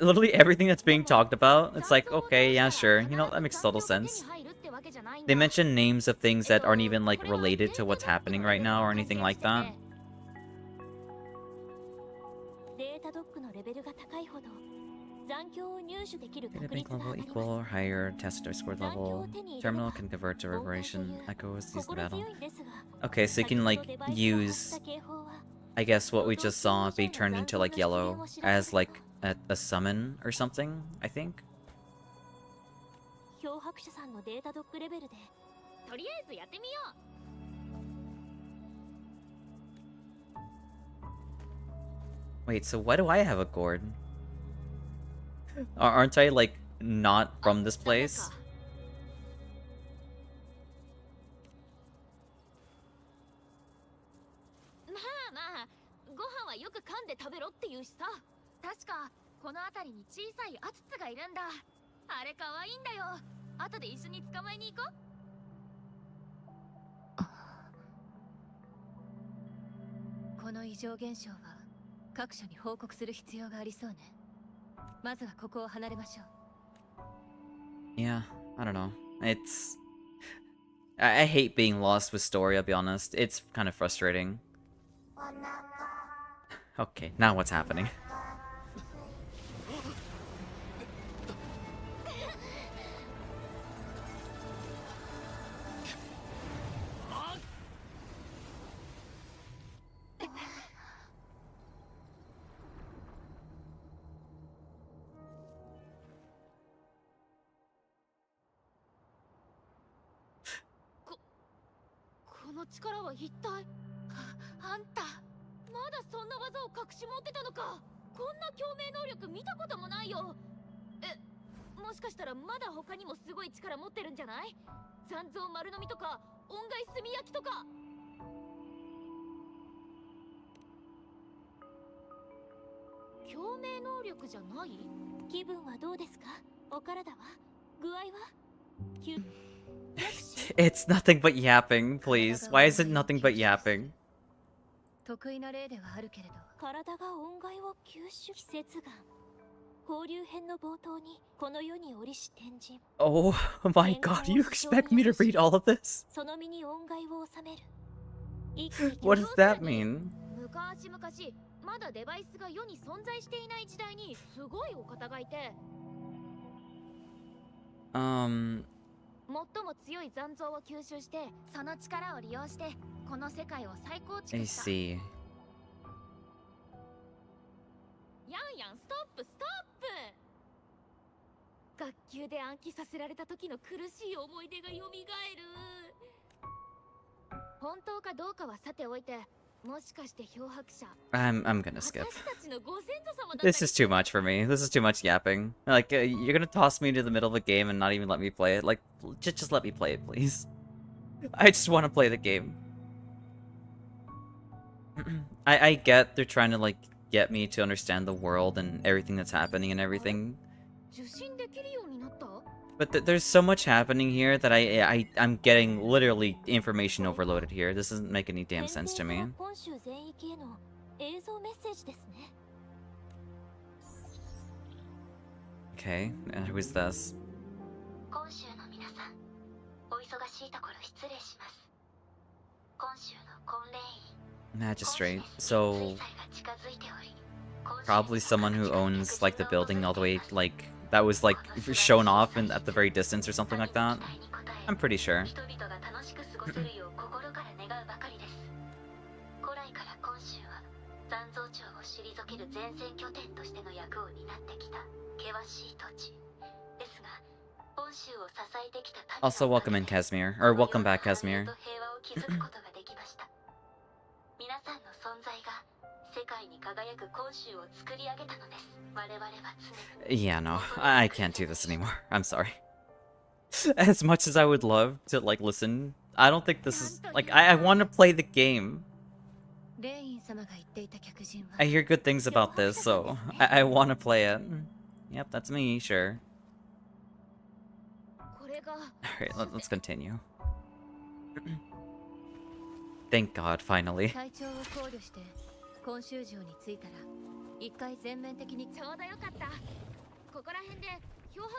[SPEAKER 1] Literally everything that's being talked about. It's like, okay, yeah, sure. You know, that makes total sense. They mention names of things that aren't even like related to what's happening right now or anything like that. Bank level equal or higher, test or score level. Terminal can convert to reverberation. Echoes used in battle. Okay, so you can like use, I guess what we just saw be turned into like yellow as like a summon or something, I think. Wait, so why do I have a gourd? Aren't I, like, not from this place? Yeah, I don't know. It's... I hate being lost with story, I'll be honest. It's kind of frustrating. Okay, now what's happening? It's nothing but yapping, please. Why is it nothing but yapping? Oh my god, you expect me to read all of this? What does that mean?
[SPEAKER 2] 昔々まだデバイスが世に存在していない時代にすごいお方がいて最も強い残像を吸収してその力を利用してこの世界を再構築
[SPEAKER 1] I
[SPEAKER 2] した
[SPEAKER 1] see.
[SPEAKER 2] ヤンヤンストップストップ学級で暗記させられた時の苦しい思い出が蘇る本当かどうかはさておいて
[SPEAKER 1] I'm gonna skip. This is too much for me. This is too much yapping. Like, you're gonna toss me into the middle of a game and not even let me play it. Like, just let me play it, please. I just want to play the game. I get they're trying to, like, get me to understand the world and everything that's happening and everything. But there's so much happening here that I'm getting literally information overloaded here. This doesn't make any damn sense to me. Okay, and who is this? Magistrate. So probably someone who owns like the building all the way like that was like shown off in, at the very distance or something like that. I'm pretty sure. Also, welcome in, Casimir. Or welcome back, Casimir. Yeah, no, I can't do this anymore. I'm sorry. As much as I would love to, like, listen, I don't think this is, like, I want to play the game. I hear good things about this, so I want to play it. Yep, that's me, sure. Alright, let's continue. Thank God, finally.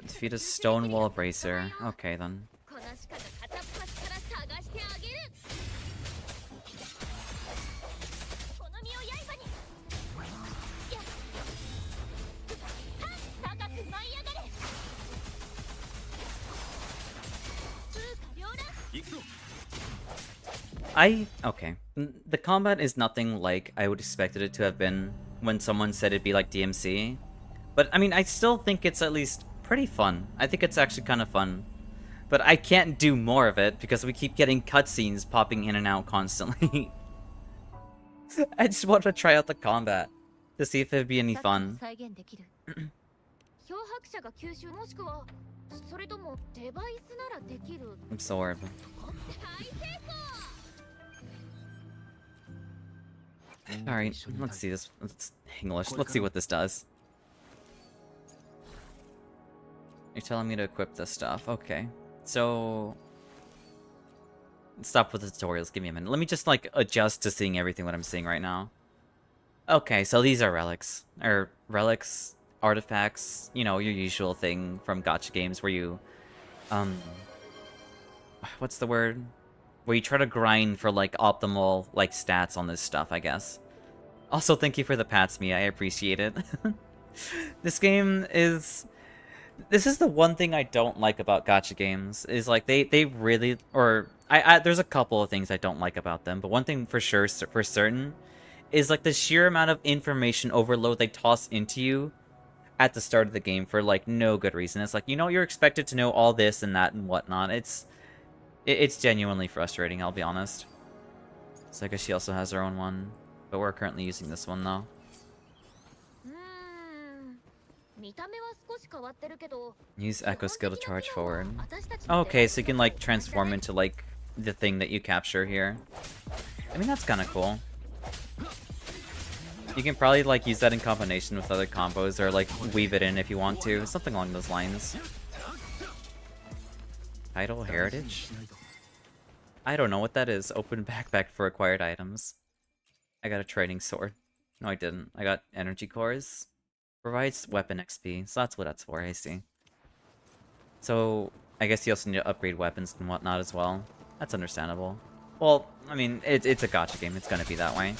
[SPEAKER 1] Defeat a stone wall bracer. Okay, then. Okay. The combat is nothing like I would expected it to have been when someone said it'd be like DMC. But, I mean, I still think it's at least pretty fun. I think it's actually kind of fun. But I can't do more of it because we keep getting cutscenes popping in and out constantly. I just want to try out the combat to see if it'd be any fun. Absorb. Alright, let's see this. It's English. Let's see what this does. You're telling me to equip this stuff. Okay. So... stop with the tutorials. Give me a minute. Let me just, like, adjust to seeing everything what I'm seeing right now. Okay, so these are relics. Or, relics, artifacts, you know, your usual thing from gacha games where you... what's the word? Where you try to grind for, like, optimal, like, stats on this stuff, I guess. Also, thank you for the pats, Mia. I appreciate it. This game is... this is the one thing I don't like about gacha games, is, like, they really... or... there's a couple of things I don't like about them, but one thing for sure, for certain, is, like, the sheer amount of information overload they toss into you at the start of the game for, like, no good reason. It's like, you know, you're expected to know all this and that and whatnot. It's genuinely frustrating, I'll be honest. So I guess she also has her own one. But we're currently using this one, though. Use Echo Skill to charge forward. Okay, so you can, like, transform into, like, the thing that you capture here. I mean, that's kind of cool. You can probably, like, use that in combination with other combos, or, like, weave it in if you want to. Something along those lines. Title Heritage? I don't know what that is. Open backpack for acquired items. I got a trading sword. No, I didn't. I got energy cores. Provides weapon XP, so that's what that's for, I see. So, I guess you also need to upgrade weapons and whatnot as well. That's understandable. Well, I mean, it's a gacha game, it's gonna be that way.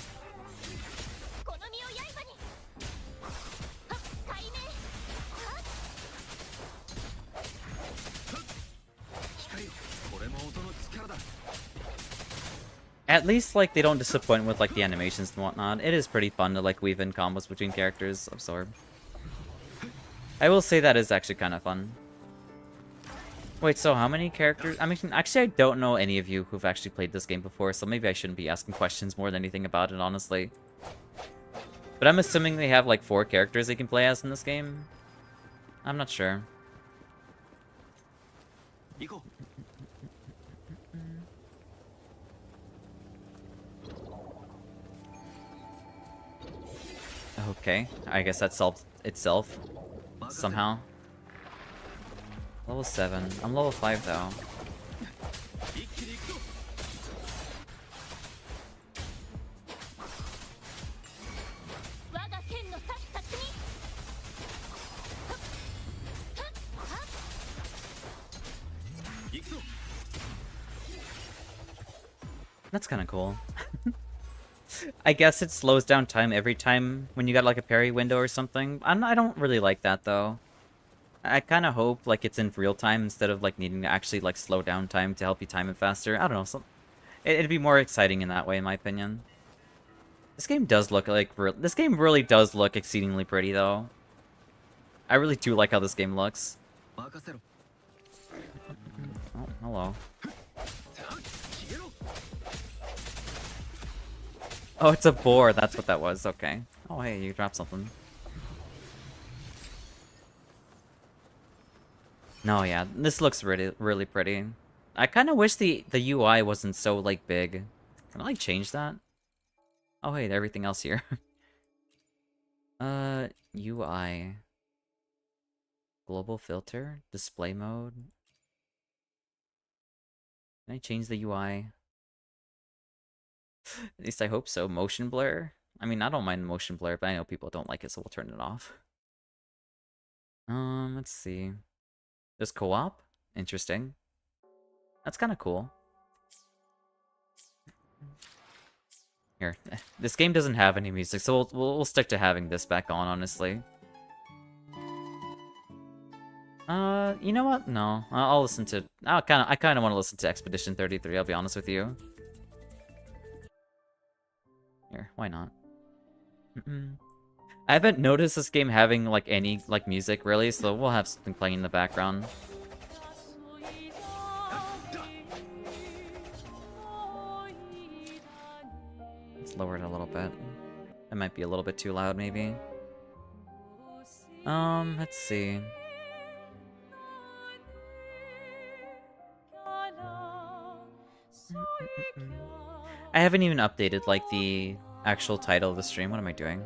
[SPEAKER 1] At least, like, they don't disappoint with, like, the animations and whatnot. It is pretty fun to, like, weave in combos between characters. Absorb. I will say that is actually kind of fun. Wait, so how many characters? I mean, actually, I don't know any of you who've actually played this game before, so maybe I shouldn't be asking questions more than anything about it, honestly. But I'm assuming they have, like, 4 characters they can play as in this game. I'm not sure. Okay, I guess that solved itself somehow. Level 7. I'm level 5 though. That's kind of cool. I guess it slows down time every time when you got like a parry window or something. I don't really like that though. I kind of hope like it's in real time instead of like needing to actually like slow down time to help you time it faster. I don't know. It'd be more exciting in that way, in my opinion. This game does look like this game really does look exceedingly pretty though. I really do like how this game looks. Oh, hello. Oh, it's a boar. That's what that was. Okay. Oh, hey, you dropped something. No, yeah, this looks really, really pretty. I kind of wish the UI wasn't so like big. Can I like change that? Oh, hey, everything else here. UI. Global filter, display mode. Can I change the UI? At least I hope so. Motion blur? I mean, I don't mind motion blur, but I know people don't like it, so we'll turn it off. Let's see. There's co-op? Interesting. That's kind of cool. Here, this game doesn't have any music, so we'll stick to having this back on, honestly. You know what? No, I'll listen to. I kind of want to listen to Expedition 33. I'll be honest with you. Here, why not? I haven't noticed this game having like any like music really, so we'll have something playing in the background. Let's lower it a little bit. It might be a little bit too loud, maybe. Let's see. I haven't even updated like the actual title of the stream. What am I doing?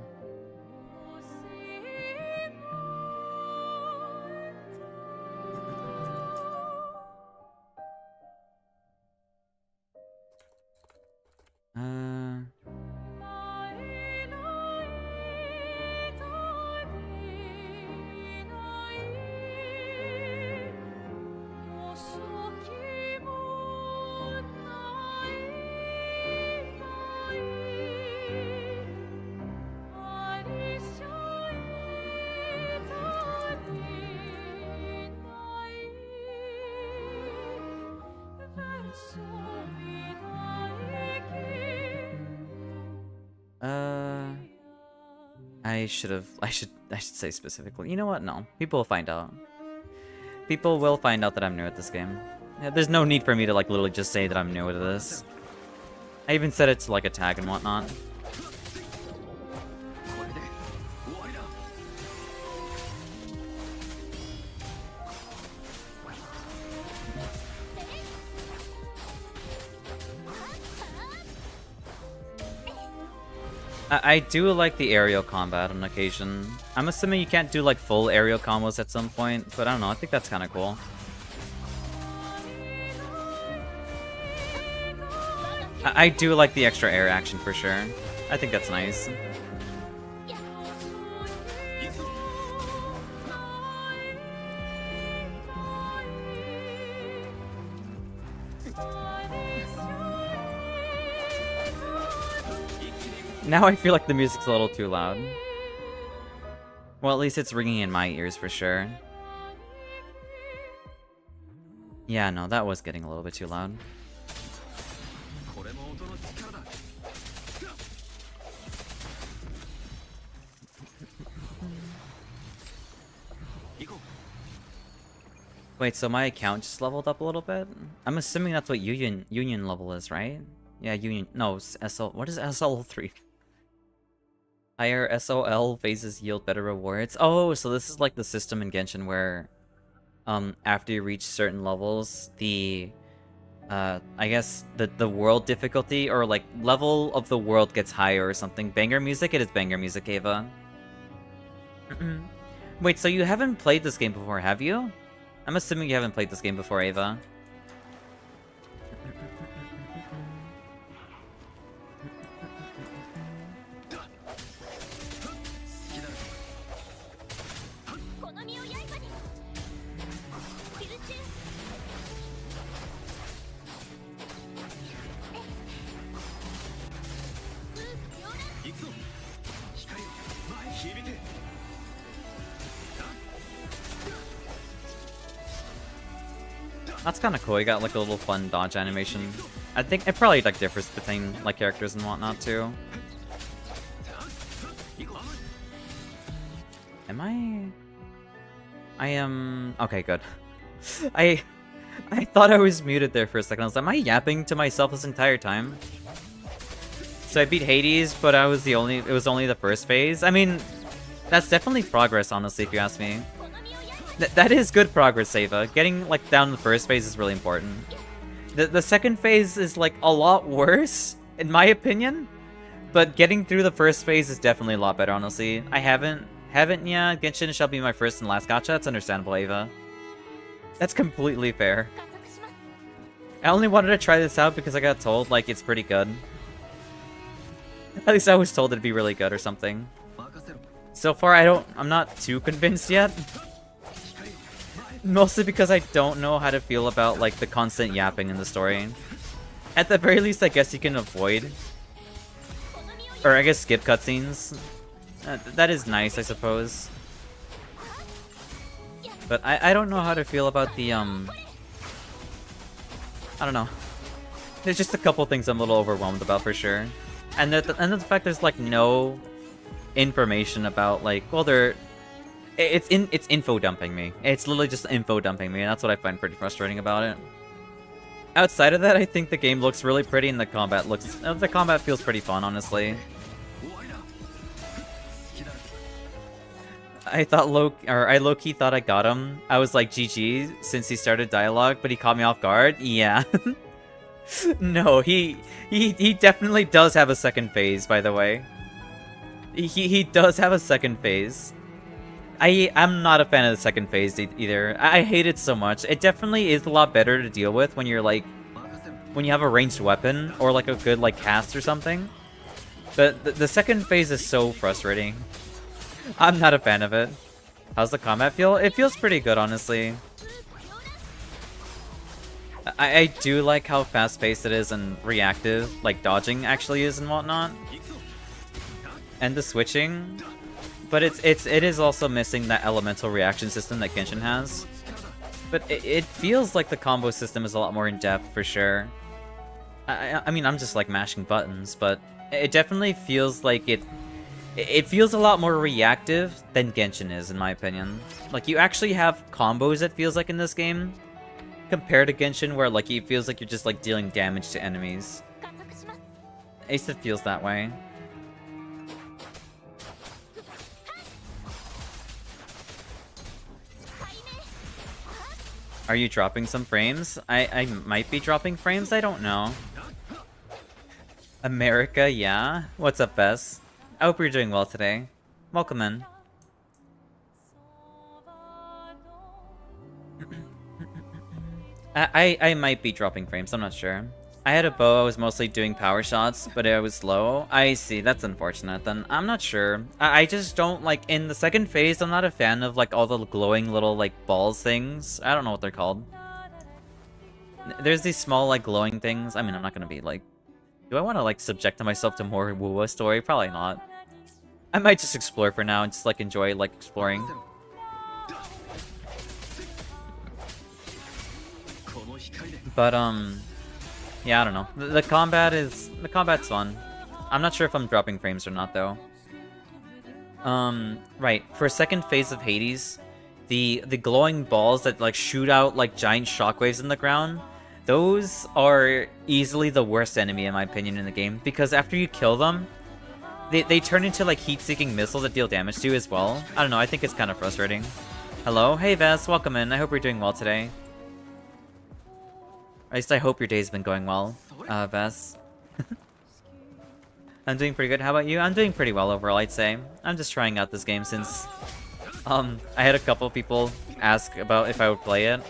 [SPEAKER 1] I should say specifically. You know what? No. People will find out. People will find out that I'm new at this game. Yeah, there's no need for me to like literally just say that I'm new to this. I even set it to like a tag and whatnot. I do like the aerial combat on occasion. I'm assuming you can't do like full aerial combos at some point, but I don't know, I think that's kind of cool. I do like the extra air action for sure. I think that's nice. Now I feel like the music's a little too loud. Well, at least it's ringing in my ears for sure. Yeah, no, that was getting a little bit too loud. Wait, so my account just leveled up a little bit? I'm assuming that's what Union level is, right? Yeah, Union. No, SL. What is SL3? Higher SOL phases yield better rewards. Oh, so this is like the system in Genshin where, after you reach certain levels, the, I guess the world difficulty or like level of the world gets higher or something. Banger music? It is banger music, Ava. Wait, so you haven't played this game before, have you? I'm assuming you haven't played this game before, Ava. That's kind of cool. You got like a little fun dodge animation. I think it probably like differs between like characters and whatnot too. Am I am okay. Good. I thought I was muted there for a second. I was like, am I yapping to myself this entire time? So I beat Hades, but I was it was only the first phase. I mean, that's definitely progress, honestly, if you ask me. That is good progress, Ava. Getting like down the first phase is really important. The second phase is like a lot worse, in my opinion. But getting through the first phase is definitely a lot better, honestly. I haven't yet. Genshin shall be my first and last gacha. That's understandable, Ava. That's completely fair. I only wanted to try this out because I got told like it's pretty good. At least I was told it'd be really good or something. So far, I'm not too convinced yet. Mostly because I don't know how to feel about like the constant yapping in the story. At the very least, I guess you can avoid, or I guess skip cutscenes. That is nice, I suppose. But I don't know how to feel about the I don't know. There's just a couple things I'm a little overwhelmed about for sure. And the fact there's like no information about like, well, it's info dumping me. It's literally just info dumping me, and that's what I find pretty frustrating about it. Outside of that, I think the game looks really pretty, and the combat feels pretty fun, honestly. I low-key thought I got him. I was like, GG, since he started dialogue, but he caught me off guard. Yeah. No, he definitely does have a second phase, by the way. He does have a second phase. I'm not a fan of the second phase either. I hate it so much. It definitely is a lot better to deal with when you're like, when you have a ranged weapon or like a good like cast or something. But the second phase is so frustrating. I'm not a fan of it. How's the combat feel? It feels pretty good, honestly. I do like how fast-paced it is and reactive, like dodging actually is and whatnot. And the switching. But it is also missing that elemental reaction system that Genshin has. But it feels like the combo system is a lot more in-depth for sure. I mean, I'm just like mashing buttons, but it definitely feels like it feels a lot more reactive than Genshin is, in my opinion. Like, you actually have combos, it feels like, in this game, compared to Genshin, where like it feels like you're just like dealing damage to enemies. At least it feels that way. Are you dropping some frames? I might be dropping frames, I don't know. America, yeah? What's up, Bess? I hope you're doing well today. Welcome in. I might be dropping frames, I'm not sure. I had a bow, I was mostly doing power shots, but it was low. I see, that's unfortunate then. I'm not sure. I just don't, like, in the second phase, I'm not a fan of, like, all the glowing little, like, balls things. I don't know what they're called. There's these small, like, glowing things. I mean, I'm not gonna be, like, Do I want to like subject myself to more Wuwa story? Probably not. I might just explore for now and just like enjoy like exploring. But yeah, I don't know. The combat's fun. I'm not sure if I'm dropping frames or not though. Right. For second phase of Hades, the glowing balls that like shoot out like giant shockwaves in the ground, those are easily the worst enemy in my opinion in the game, because after you kill them, they turn into like heat-seeking missiles that deal damage to you as well. I don't know, I think it's kind of frustrating. Hello? Hey Vess, welcome in. I hope you're doing well today. At least I hope your day's been going well, Vess. I'm doing pretty good. How about you? I'm doing pretty well overall, I'd say. I'm just trying out this game since I had a couple people ask about if I would play it.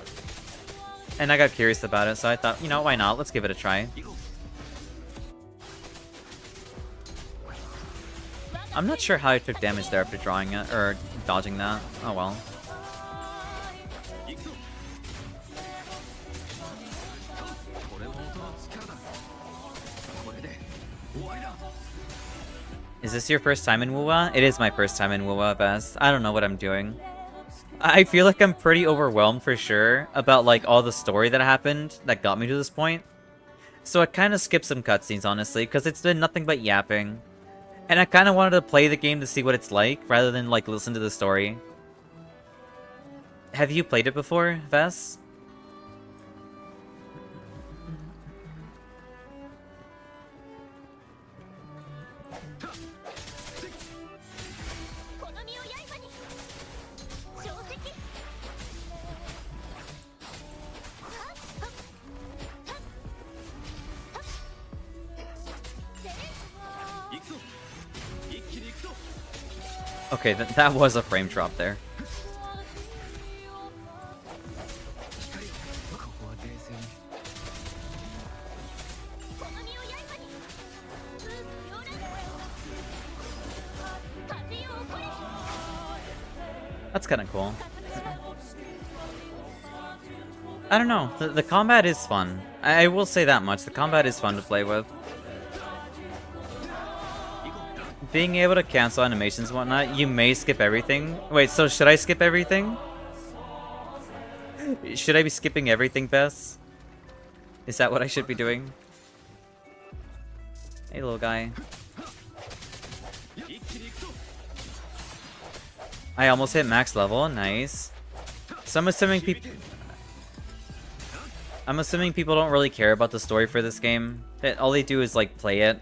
[SPEAKER 1] And I got curious about it, so I thought, you know, why not? Let's give it a try. I'm not sure how I took damage there after drawing it, or dodging that. Oh well. Is this your first time in Wuwa? It is my first time in Wuwa, Best. I don't know what I'm doing. I feel like I'm pretty overwhelmed for sure about like all the story that happened that got me to this point. So I kind of skipped some cutscenes, honestly, because it's been nothing but yapping. And I kind of wanted to play the game to see what it's like, rather than like listen to the story. Have you played it before, Vess? Okay, that was a frame drop there. That's kind of cool. I don't know. The combat is fun. I will say that much. The combat is fun to play with. Being able to cancel animations and whatnot, you may skip everything. Wait, so should I skip everything? Should I be skipping everything, Bess? Is that what I should be doing? Hey, little guy. I almost hit max level. Nice. So I'm assuming people don't really care about the story for this game. That all they do is like play it.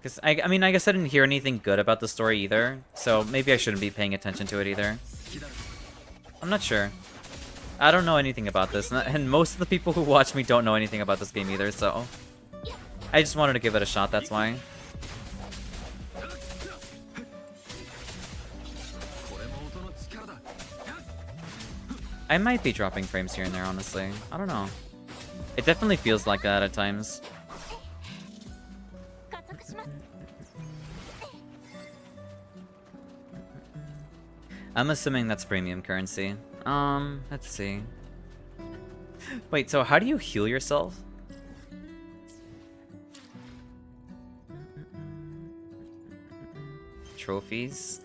[SPEAKER 1] Because I mean, I guess I didn't hear anything good about the story either, so maybe I shouldn't be paying attention to it either. I'm not sure. I don't know anything about this, and most of the people who watch me don't know anything about this game either, so I just wanted to give it a shot, that's why. I might be dropping frames here and there, honestly. I don't know. It definitely feels like that at times. I'm assuming that's premium currency. Let's see. Wait, so how do you heal yourself? Trophies?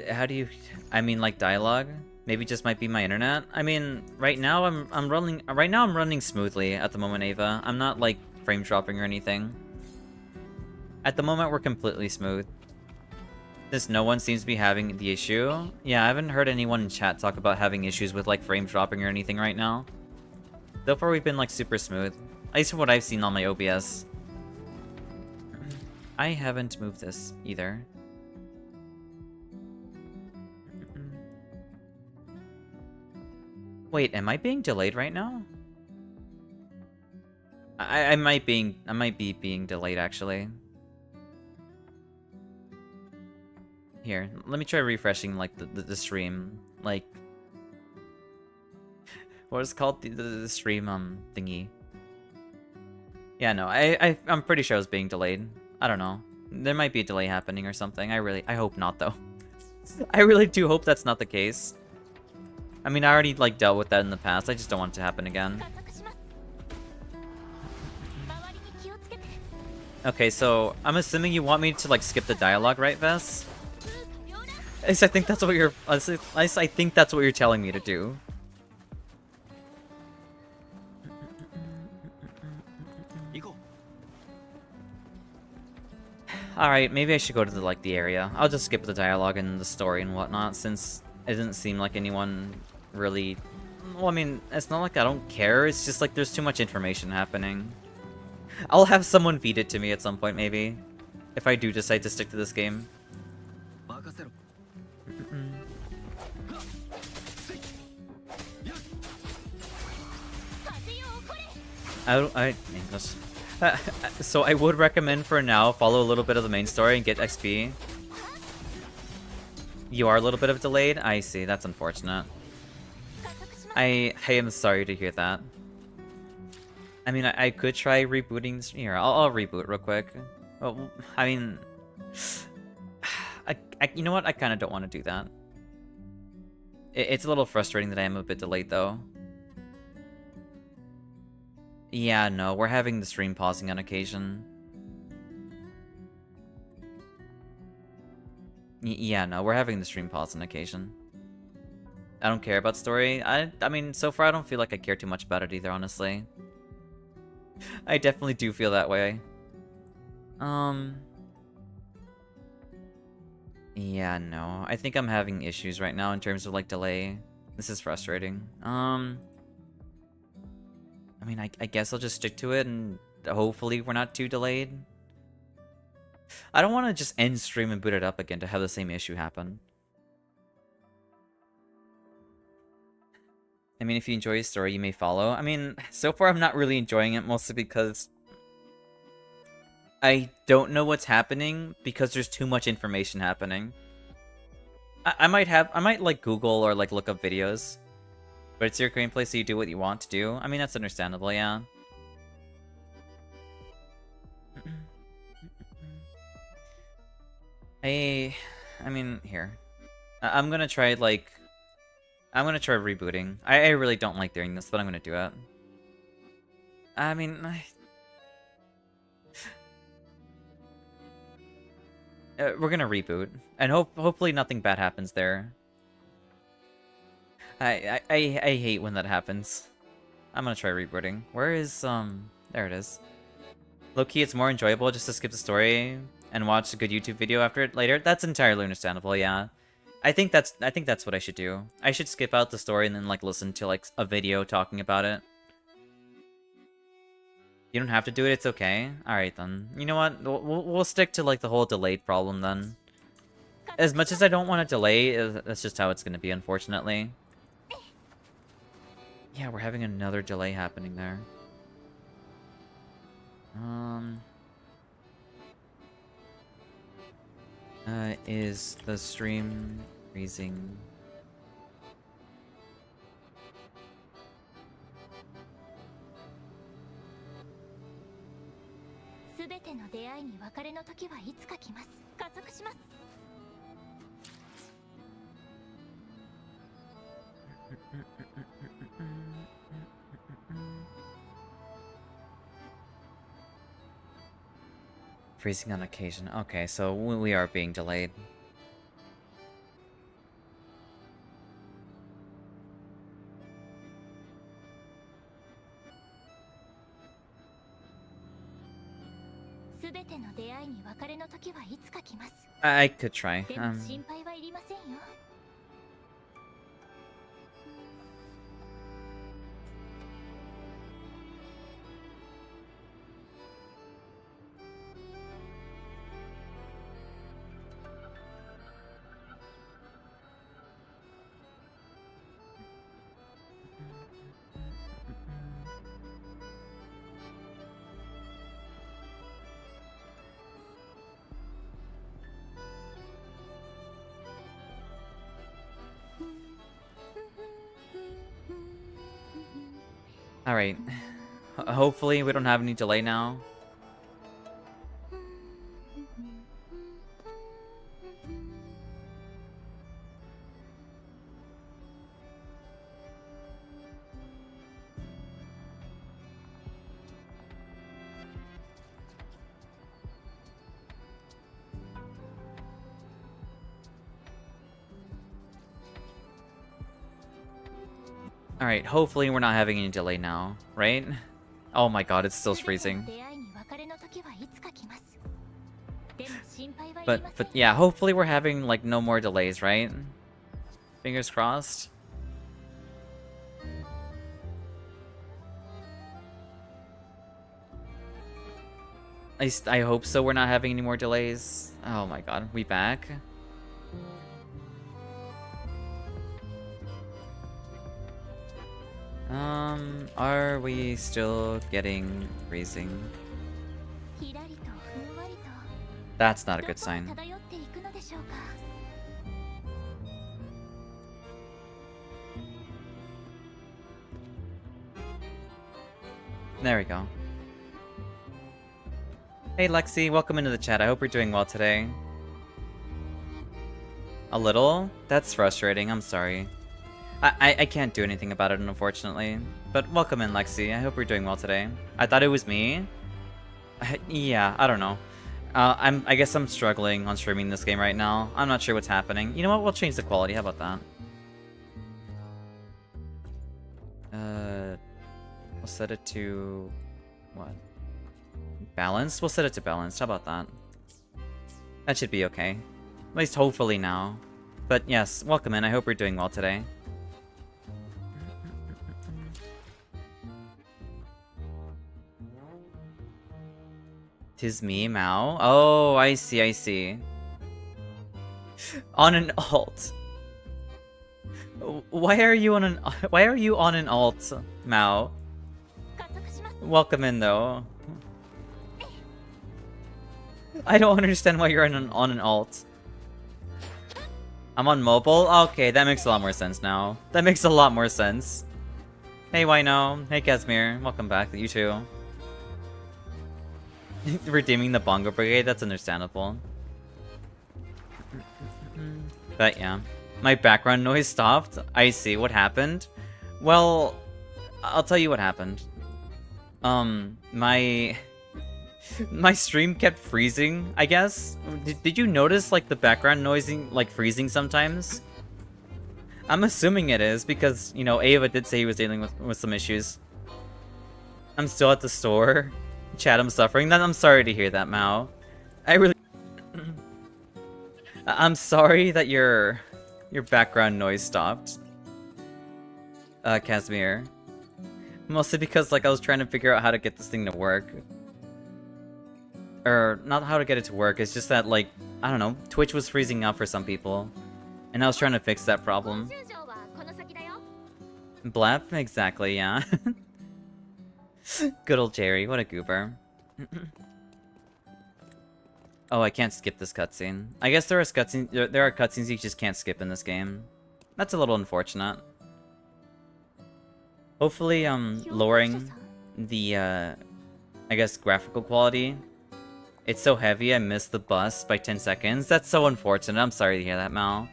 [SPEAKER 1] How do you... I mean, like dialogue? Maybe just might be my internet. I mean, right now I'm running smoothly at the moment, Ava. I'm not like frame dropping or anything. At the moment, we're completely smooth. Since no one seems to be having the issue. Yeah, I haven't heard anyone in chat talk about having issues with like frame dropping or anything right now. So far, we've been like super smooth. At least from what I've seen on my OBS. I haven't moved this either. Wait, am I being delayed right now? I might be being delayed actually. Here, let me try refreshing like the stream, like what is it called, the stream thingy. Yeah, no, I'm pretty sure I was being delayed. I don't know. There might be a delay happening or something. I hope not though. I really do hope that's not the case. I mean, I already like dealt with that in the past. I just don't want it to happen again. Okay, so I'm assuming you want me to like skip the dialogue, right, Vess? At least I think that's what you're. At least I think that's what you're telling me to do. All right, maybe I should go to the area. I'll just skip the dialogue and the story and whatnot, since it didn't seem like anyone really. Well, I mean, it's not like I don't care. It's just like there's too much information happening. I'll have someone feed it to me at some point, maybe, if I do decide to stick to this game. English. So I would recommend for now follow a little bit of the main story and get XP. You are a little bit of delayed? I see, that's unfortunate. I am sorry to hear that. I mean, I could try rebooting this. Here, I'll reboot real quick. Well, I mean, you know what? I kind of don't want to do that. It's a little frustrating that I am a bit delayed, though. Yeah, no, we're having the stream pausing on occasion. Yeah, no, we're having the stream pause on occasion. I don't care about story. I mean, so far I don't feel like I care too much about it either, honestly. I definitely do feel that way. Yeah, no. I think I'm having issues right now in terms of, like, delay. This is frustrating. I mean, I guess I'll just stick to it and hopefully we're not too delayed. I don't want to just end stream and boot it up again to have the same issue happen. I mean, if you enjoy his story, you may follow. I mean, so far I'm not really enjoying it, mostly because I don't know what's happening because there's too much information happening. I might like Google or like look up videos, but it's your gameplay, so you do what you want to do. I mean, that's understandable, yeah. I mean, here. I'm gonna try, like... I'm gonna try rebooting. I really don't like doing this, but I'm gonna do it. I mean... we're gonna reboot. And hopefully nothing bad happens there. I hate when that happens. I'm gonna try rebooting. Where is, there it is. Low-key, it's more enjoyable just to skip the story and watch a good YouTube video after it later. That's entirely understandable, yeah. I think that's what I should do. I should skip out the story and then like listen to like a video talking about it. You don't have to do it, it's okay. Alright then. You know what? We'll stick to like the whole delayed problem then. As much as I don't want to delay, that's just how it's gonna be, unfortunately. Yeah, we're having another delay happening there. Is the stream freezing? Freezing on occasion. Okay, so we are being delayed. I could try. Alright. Hopefully we don't have any delay now. Alright, hopefully we're not having any delay now, right? Oh my god, it's still freezing. But yeah, hopefully we're having like no more delays, right? Fingers crossed. I hope so. We're not having any more delays. Oh my god, we back? Are we still getting freezing? That's not a good sign. There we go. Hey Lexi, welcome into the chat. I hope you're doing well today. A little? That's frustrating, I'm sorry. I can't do anything about it, unfortunately. But welcome in, Lexi. I hope you're doing well today. I thought it was me. Yeah, I don't know. I guess I'm struggling on streaming this game right now. I'm not sure what's happening. You know what? We'll change the quality. How about that? We'll set it to what? Balanced? We'll set it to balanced. How about that? That should be okay. At least hopefully now. But yes, welcome in. I hope you're doing well today. Tis me, Mao. Oh, I see, I see. On an alt. Why are you on an alt, Mao? Welcome in though. I don't understand why you're on an alt. I'm on mobile? Okay, that makes a lot more sense now. That makes a lot more sense. Hey Wino. Hey Casimir. Welcome back. You too. Redeeming the Bongo Brigade, that's understandable. But yeah. My background noise stopped. I see. What happened? Well, I'll tell you what happened. My stream kept freezing, I guess. Did you notice like the background noising, like freezing sometimes? I'm assuming it is because, you know, Ava did say he was dealing with some issues. I'm still at the store. Chat, I'm suffering. Then I'm sorry to hear that, Mao. I'm sorry that your background noise stopped. Casimir. Mostly because like I was trying to figure out how to get this thing to work. Or not how to get it to work, it's just that like, I don't know, Twitch was freezing up for some people. And I was trying to fix that problem. Blap? Exactly, yeah. Good old Jerry, what a goober. Oh, I can't skip this cutscene. I guess there are cutscenes you just can't skip in this game. That's a little unfortunate. Hopefully, lowering the, I guess, graphical quality. It's so heavy, I missed the bus by 10 seconds. That's so unfortunate. I'm sorry to hear that, Mal.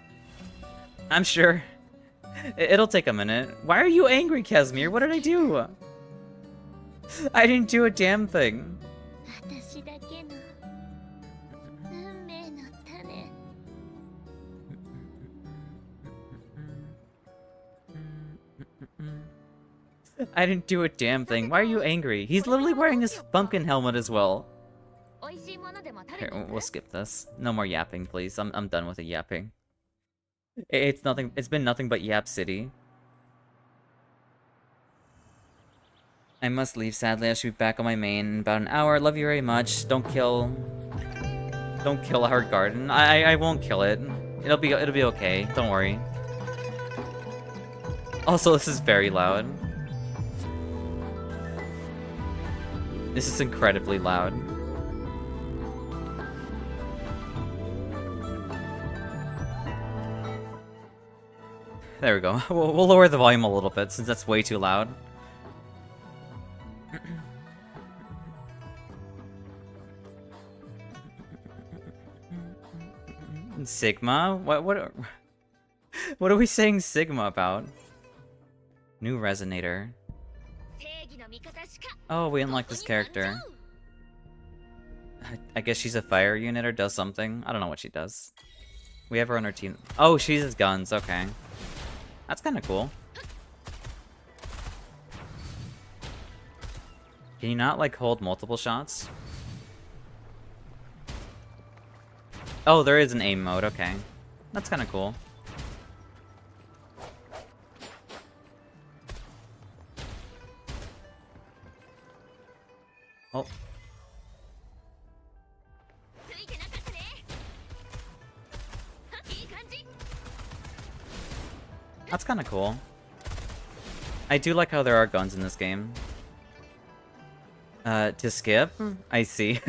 [SPEAKER 1] I'm sure it'll take a minute. Why are you angry, Casimir? What did I do? I didn't do a damn thing. I didn't do a damn thing. Why are you angry? He's literally wearing his pumpkin helmet as well. Here, we'll skip this. No more yapping, please. I'm done with the yapping. It's nothing. It's been nothing but Yap City. I must leave, sadly. I should be back on my main in about an hour. Love you very much. Don't kill our garden. I won't kill it. It'll be okay. Don't worry. Also, this is very loud. This is incredibly loud. There we go. We'll lower the volume a little bit since that's way too loud. Sigma? What are we saying Sigma about? New resonator. Oh, we unlocked this character. I guess she's a fire unit or does something. I don't know what she does. We have her on our team. Oh, she uses guns. Okay. That's kind of cool. Can you not, like, hold multiple shots? Oh, there is an aim mode, okay. That's kind of cool. Oh. That's kind of cool. I do like how there are guns in this game. To skip? I see.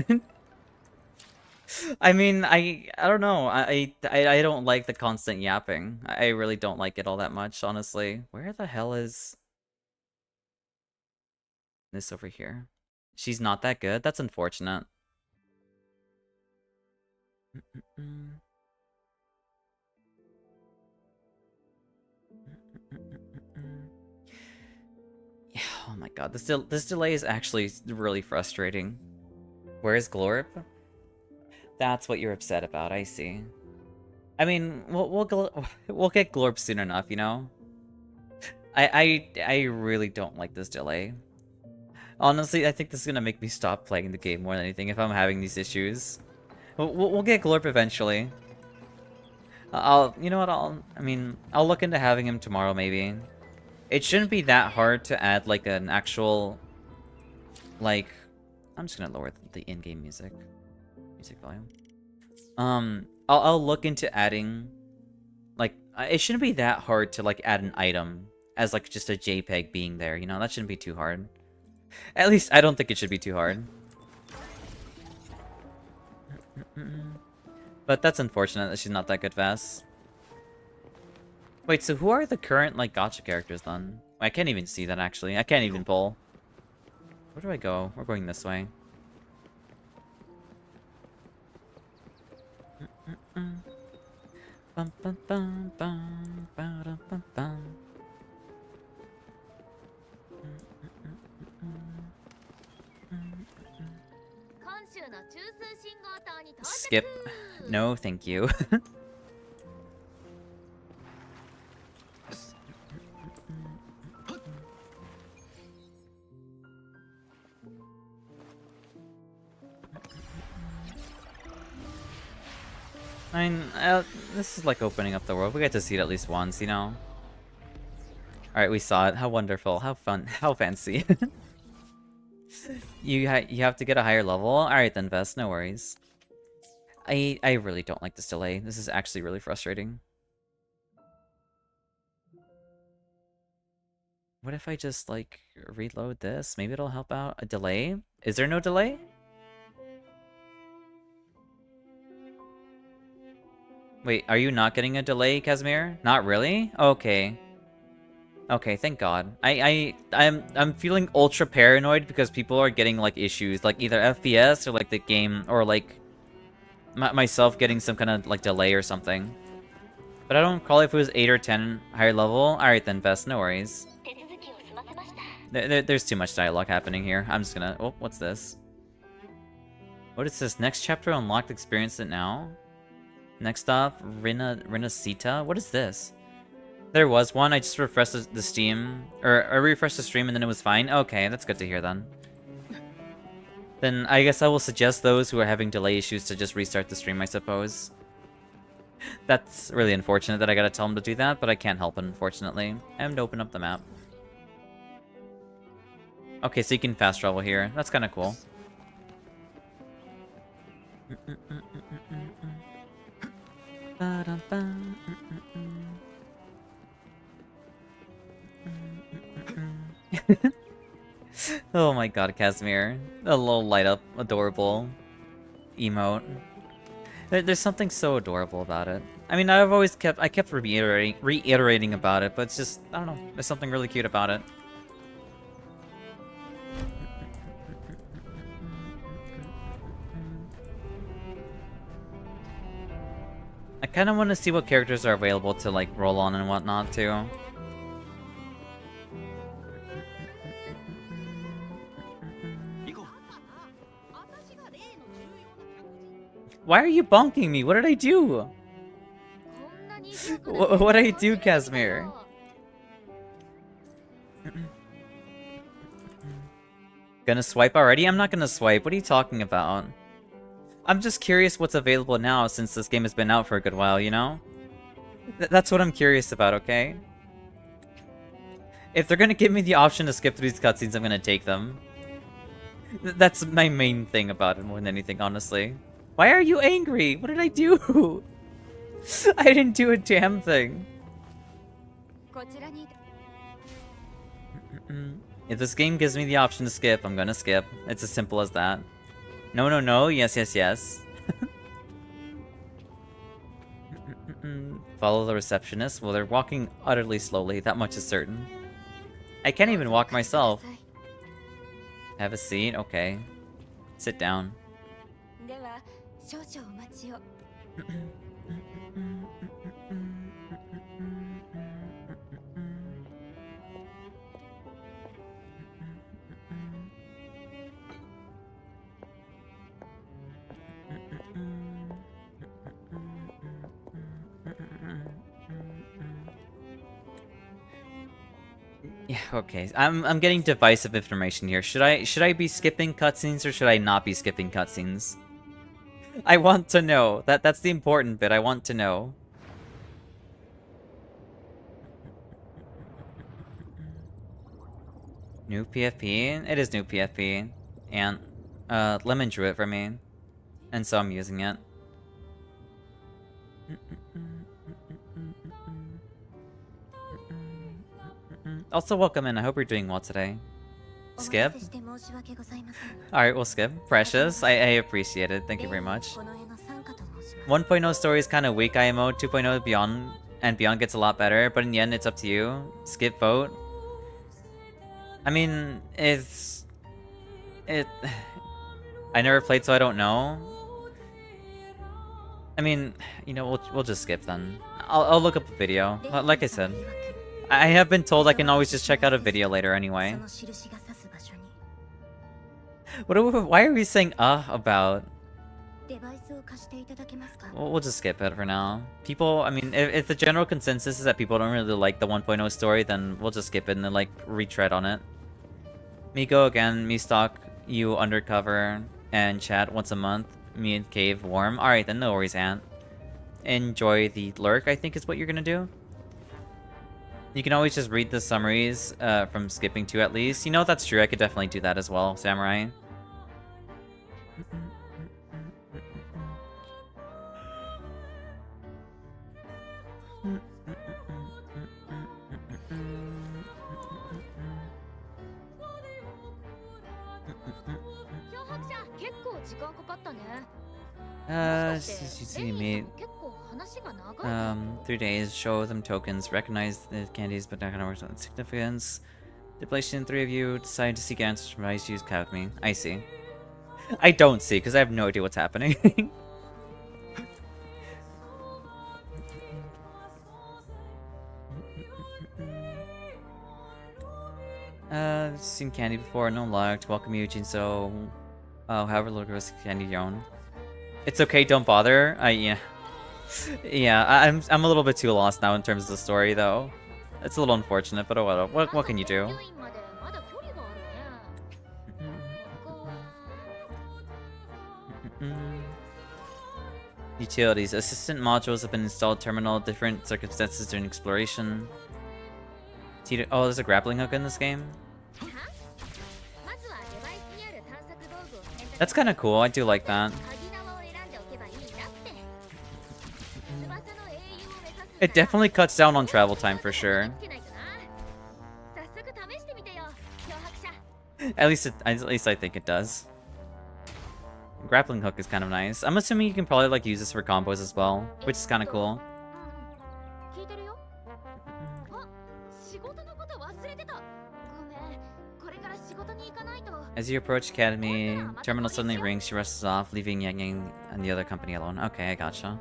[SPEAKER 1] I mean, I don't know. I don't like the constant yapping. I really don't like it all that much, honestly. Where the hell is this over here? She's not that good? That's unfortunate. Yeah, oh my god, this delay is actually really frustrating. Where's Glorp? That's what you're upset about, I see. I mean, we'll get Glorp soon enough, you know? I really don't like this delay. Honestly, I think this is gonna make me stop playing the game more than anything if I'm having these issues. We'll get Glorp eventually. You know what, I'll look into having him tomorrow, maybe. It shouldn't be that hard to add, like, an actual, like... I'm just gonna lower the in-game music volume. I'll look into adding, like, it shouldn't be that hard to, like, add an item as, like, just a JPEG being there, you know? That shouldn't be too hard. At least, I don't think it should be too hard. But that's unfortunate that she's not that good fast. Wait, so who are the current, like, gacha characters, then? I can't even see that, actually. I can't even pull. Where do I go? We're going this way. Bum, bum, bum, bum, ba-dum, bum, bum. Skip. No, thank you. I mean, this is like opening up the world. We get to see it at least once, you know? Alright, we saw it. How wonderful. How fun. How fancy. You have to get a higher level? Alright then, Vest. No worries. I really don't like this delay. This is actually really frustrating. What if I just, like, reload this? Maybe it'll help out. A delay? Is there no delay? Wait, are you not getting a delay, Casimir? Not really? Okay. Okay, thank God. I'm feeling ultra paranoid because people are getting, like, issues, like either FPS or like the game, or like myself getting some kind of like delay or something. But I don't recall if it was 8 or 10 higher level. Alright then, Vest, no worries. There's too much dialogue happening here. I'm just gonna... Oh, what's this? What is this? Next chapter unlocked, experience it now? Next up, Rinasita? What is this? There was one, I just refreshed the Steam, or I refreshed the stream and then it was fine. Okay, that's good to hear then. Then I guess I will suggest those who are having delay issues to just restart the stream, I suppose. That's really unfortunate that I gotta tell them to do that, but I can't help it, unfortunately. I have to open up the map. Okay, so you can fast travel here. That's kind of cool. Oh my god, Casimir. A little light up, adorable emote. There's something so adorable about it. I mean, I kept reiterating about it, but it's just, I don't know, there's something really cute about it. I kind of want to see what characters are available to, like, roll on and whatnot, too. Why are you bonking me? What did I do? What did I do, Casimir? Gonna swipe already? I'm not gonna swipe. What are you talking about? I'm just curious what's available now since this game has been out for a good while, you know? That's what I'm curious about, okay? If they're gonna give me the option to skip through these cutscenes, I'm gonna take them. That's my main thing about it more than anything, honestly. Why are you angry? What did I do? I didn't do a damn thing. If this game gives me the option to skip, I'm gonna skip. It's as simple as that. No, no, no. Yes, yes, yes. Follow the receptionist. Well, they're walking utterly slowly. That much is certain. I can't even walk myself. Have a seat? Okay. Sit down. Yeah, okay. I'm getting divisive information here. Should I be skipping cutscenes or should I not be skipping cutscenes? I want to know. That's the important bit. I want to know. New PFP? It is new PFP. And Lemon drew it for me. And so I'm using it. Also, welcome in. I hope you're doing well today. Skip? Alright, we'll skip. Precious. I appreciate it. Thank you very much. 1.0 story is kind of weak, IMO. 2.0 beyond and beyond gets a lot better, but in the end, it's up to you. Skip vote. I mean, I never played, so I don't know. I mean, you know, we'll just skip then. I'll look up a video. Like I said. I have been told I can always just check out a video later anyway. Why are we saying about? We'll just skip it for now. People, I mean, if the general consensus is that people don't really like the 1.0 story, then we'll just skip it and then like retread on it. Me go again, me stalk you undercover and chat once a month. Me and Cave warm. Alright then, no worries, Ant. Enjoy the lurk, I think is what you're gonna do. You can always just read the summaries from skipping to at least. You know, that's true. I could definitely do that as well, Samurai. Meet. 3 days, show them tokens, recognize the candies, but not gonna work on significance. Depletion, 3 of you decide to seek answers from advice, use cat with me. I see. I don't see, because I have no idea what's happening. Seen candy before, no luck. Welcome you, Jinso. Oh, however little candy you own. It's okay, don't bother. Yeah. Yeah, I'm a little bit too lost now in terms of the story, though. It's a little unfortunate, but oh well. What can you do? Utilities. Assistant modules have been installed. Terminal. Different circumstances during exploration. Oh, there's a grappling hook in this game? That's kind of cool. I do like that. It definitely cuts down on travel time for sure. At least I think it does. Grappling hook is kind of nice. I'm assuming you can probably like use this for combos as well, which is kind of cool. As you approach Academy, terminal suddenly rings. She rushes off, leaving Yang Yang and the other company alone. Okay, I gotcha.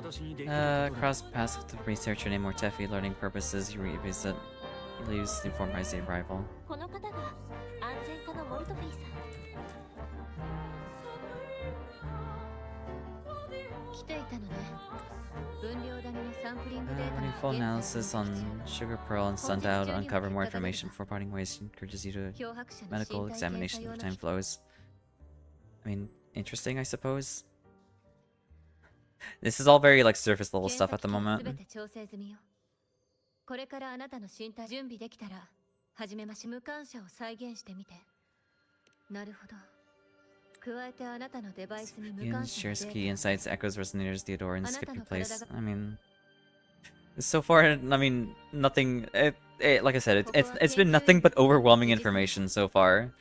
[SPEAKER 1] Cross paths with the researcher named Mortefi. Learning purposes. You revisit. He leaves informed by the arrival.
[SPEAKER 2] この方が安全課のモルトフィーさん。来ていたのね。分量ダメのサンプリングデータ
[SPEAKER 1] Running full analysis on sugar pearl and sundial to uncover more information before parting ways. Encourages you to medical examination if time flows. I mean, interesting, I suppose. This is all very like surface level stuff at the moment.
[SPEAKER 2] これからあなたの身体準備できたら、はじめまし無感謝を再現してみて。なるほど。加えてあなたのデバイスに無感謝
[SPEAKER 1] shares key insights, echoes, resonators, Theodore, and skipping place. I mean, so far, I mean, nothing. Like I said, it's been nothing but overwhelming information so far.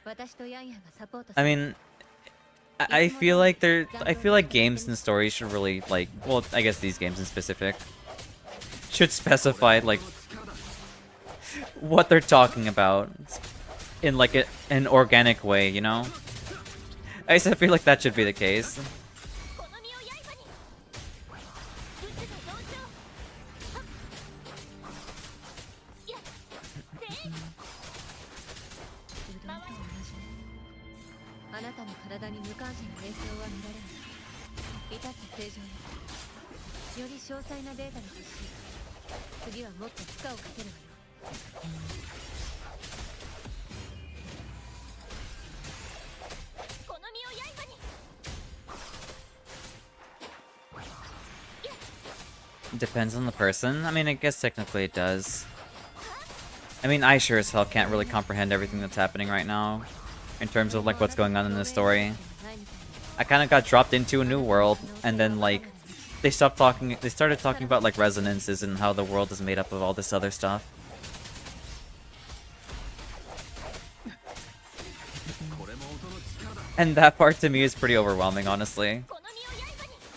[SPEAKER 1] I mean, I feel like games and stories should really like, well, I guess these games in specific should specify like what they're talking about in like an organic way, you know? I just feel like that should be the case. Depends on the person. I mean, I guess technically it does. I mean, I sure as hell can't really comprehend everything that's happening right now in terms of like what's going on in the story. I kind of got dropped into a new world, and then like they started talking about like resonances and how the world is made up of all this other stuff. And that part to me is pretty overwhelming, honestly.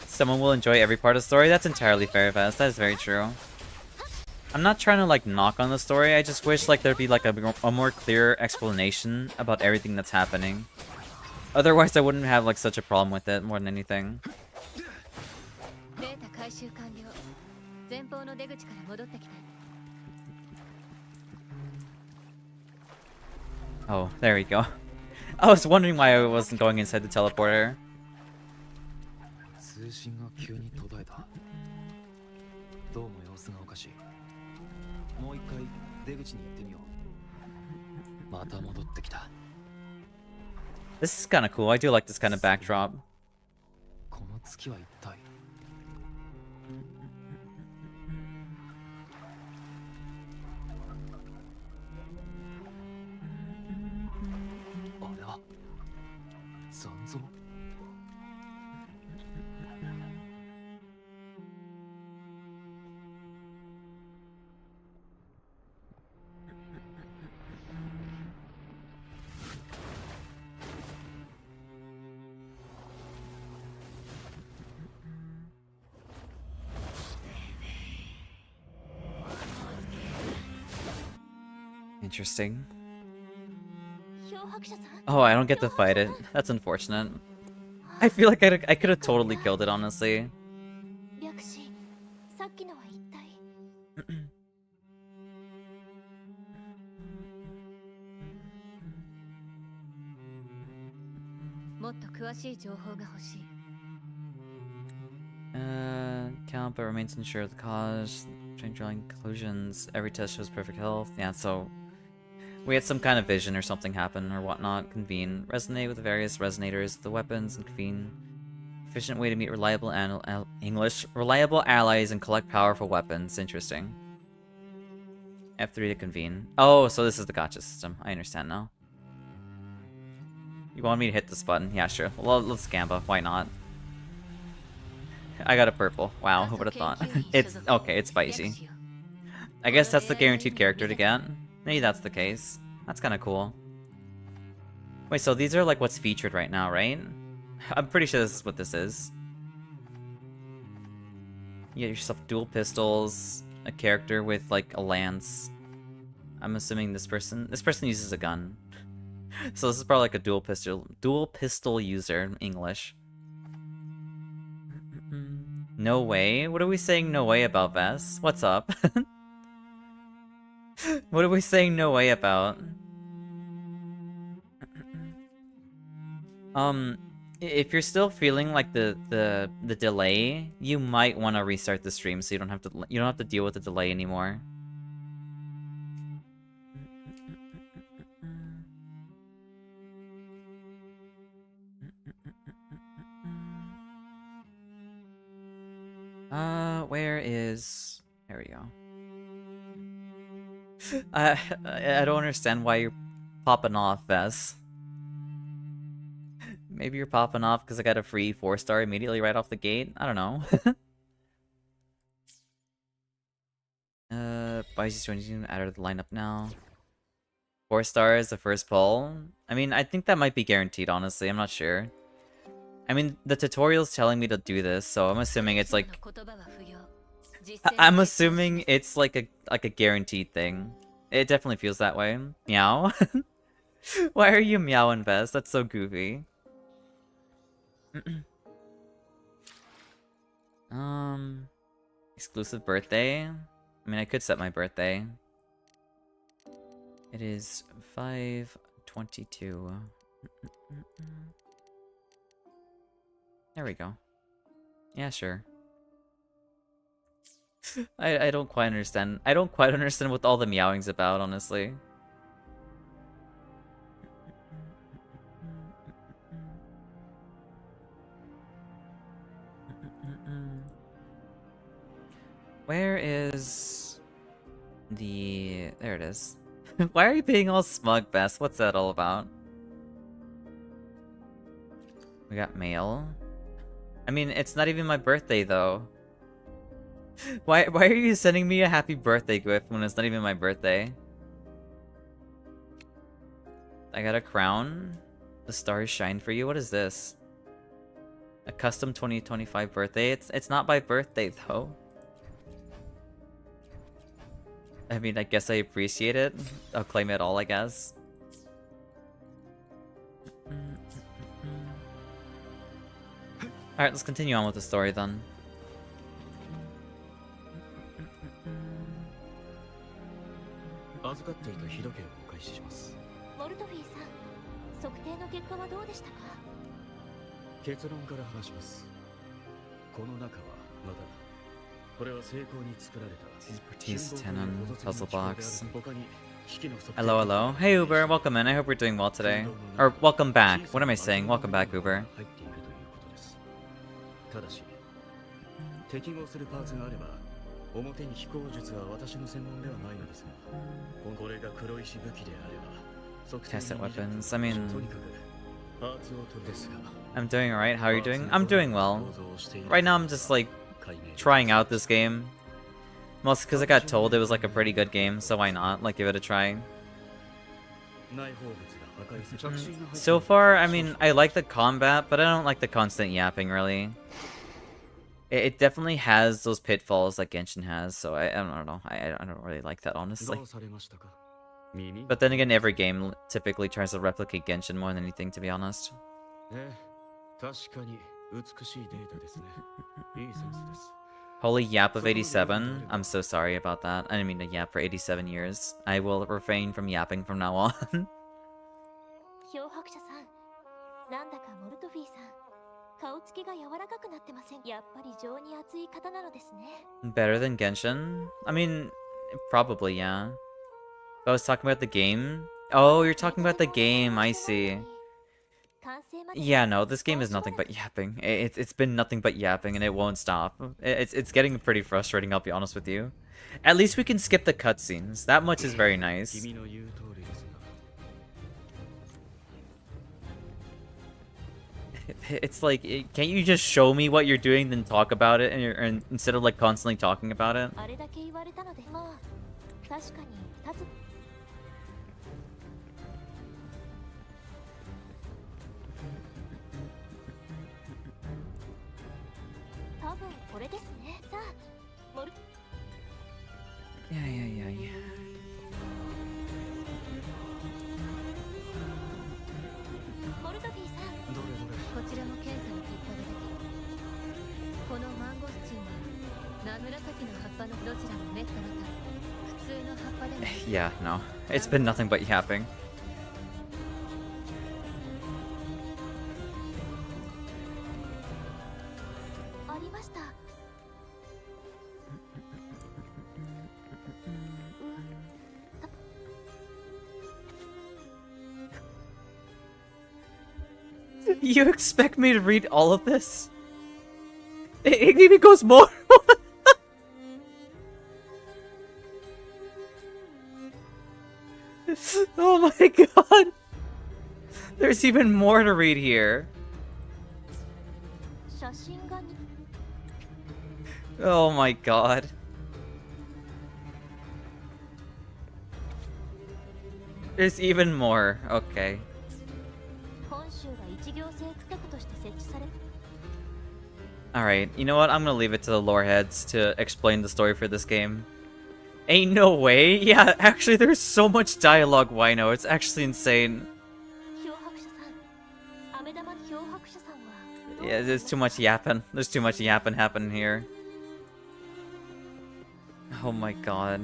[SPEAKER 1] Someone will enjoy every part of the story. That's entirely fair, Vest. That is very true. I'm not trying to like knock on the story. I just wish like there'd be like a more clear explanation about everything that's happening. Otherwise, I wouldn't have like such a problem with it more than anything. Oh, there we go. I was wondering why I wasn't going inside the teleporter.
[SPEAKER 3] 通信が急に途絶えた。どうも様子がおかしい。もう一回出口に行ってみよう。また戻ってきた。
[SPEAKER 1] This is kind of cool. I do like this kind of backdrop.
[SPEAKER 3] この月は一体。あれは残像。
[SPEAKER 1] Interesting. Oh, I don't get to fight it. That's unfortunate. I feel like I could have totally killed it, honestly. Count, but remains unsure of the cause. Trying drawing conclusions. Every test shows perfect health. Yeah, so we had some kind of vision or something happen or whatnot. Convene. Resonate with the various resonators, the weapons, and convene. Efficient way to meet reliable reliable allies and collect powerful weapons. Interesting. F3 to convene. Oh, so this is the gacha system. I understand now. You want me to hit this button? Yeah, sure. Well, let's Gamba. Why not? I got a purple. Wow, who would have thought? It's okay, it's spicy. I guess that's the guaranteed character to get. Maybe that's the case. That's kind of cool. Wait, so these are like what's featured right now, right? I'm pretty sure this is what this is. You get yourself dual pistols, a character with like a lance. I'm assuming this person uses a gun. So this is probably like a dual pistol user in English. No way? What are we saying no way about, Vess? What's up? What are we saying no way about? If you're still feeling like the delay, you might want to restart the stream so you don't have to deal with the delay anymore. Where is... There we go. I don't understand why you're popping off, Vess. Maybe you're popping off because I got a free 4-star immediately right off the gate? I don't know. Bice's joining out of the lineup now. 4 stars, the first pull. I mean, I think that might be guaranteed, honestly. I'm not sure. I mean, the tutorial's telling me to do this, so I'm assuming it's like... I'm assuming it's like a guaranteed thing. It definitely feels that way. Meow? Why are you meowing, Vess? That's so goofy. Exclusive birthday? I mean, I could set my birthday. It is 5/22. There we go. Yeah, sure. I don't quite understand. I don't quite understand what all the meowing's about, honestly. Where is the... There it is. Why are you being all smug, Bess? What's that all about? We got mail. I mean, it's not even my birthday, though. Why are you sending me a happy birthday gift when it's not even my birthday? I got a crown. The stars shine for you. What is this? A custom 2025 birthday? It's not my birthday, though. I mean, I guess I appreciate it. I'll claim it all, I guess. Alright, let's continue on with the story then. Puzzle box. Hello, hello. Hey, Uber. Welcome in. I hope we're doing well today. Or, welcome back. What am I saying? Welcome back, Uber. Test weapons. I mean... I'm doing alright. How are you doing? I'm doing well. Right now I'm just like trying out this game. Mostly because I got told it was like a pretty good game, so why not? Like give it a try. So far, I mean, I like the combat, but I don't like the constant yapping really. It definitely has those pitfalls like Genshin has, so I don't know. I don't really like that, honestly. But then again, every game typically tries to replicate Genshin more than anything, to be honest. Holy yap of 87. I'm so sorry about that. I didn't mean to yap for 87 years. I will refrain from yapping from now on. Better than Genshin? I mean, probably, yeah. I was talking about the game. Oh, you're talking about the game. I see. Yeah, no, this game is nothing but yapping. It's been nothing but yapping, and it won't stop. It's getting pretty frustrating, I'll be honest with you. At least we can skip the cutscenes. That much is very nice. It's like, can't you just show me what you're doing, then talk about it, and instead of like constantly talking about it? Yeah. Yeah, no. It's been nothing but yapping. You expect me to read all of this? It even goes more. Oh my god. There's even more to read here. Oh my god. There's even more. Okay. Alright, you know what? I'm gonna leave it to the lore heads to explain the story for this game. Ain't no way! Yeah, actually there's so much dialogue, Wino. It's actually insane. Yeah, there's too much yapping. There's too much yapping happening here. Oh my god.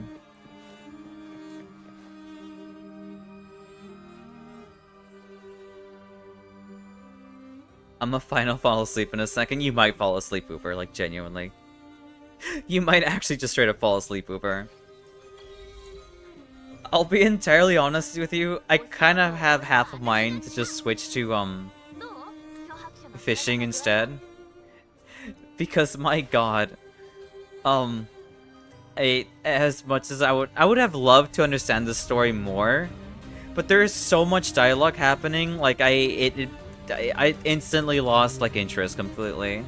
[SPEAKER 1] I'm gonna fall asleep in a second. You might fall asleep, Uber, like genuinely. You might actually just straight up fall asleep, Uber. I'll be entirely honest with you, I kind of have half of mine to just switch to, fishing instead. Because, my god, as much as I would have loved to understand this story more, but there is so much dialogue happening, like, I instantly lost, like, interest completely.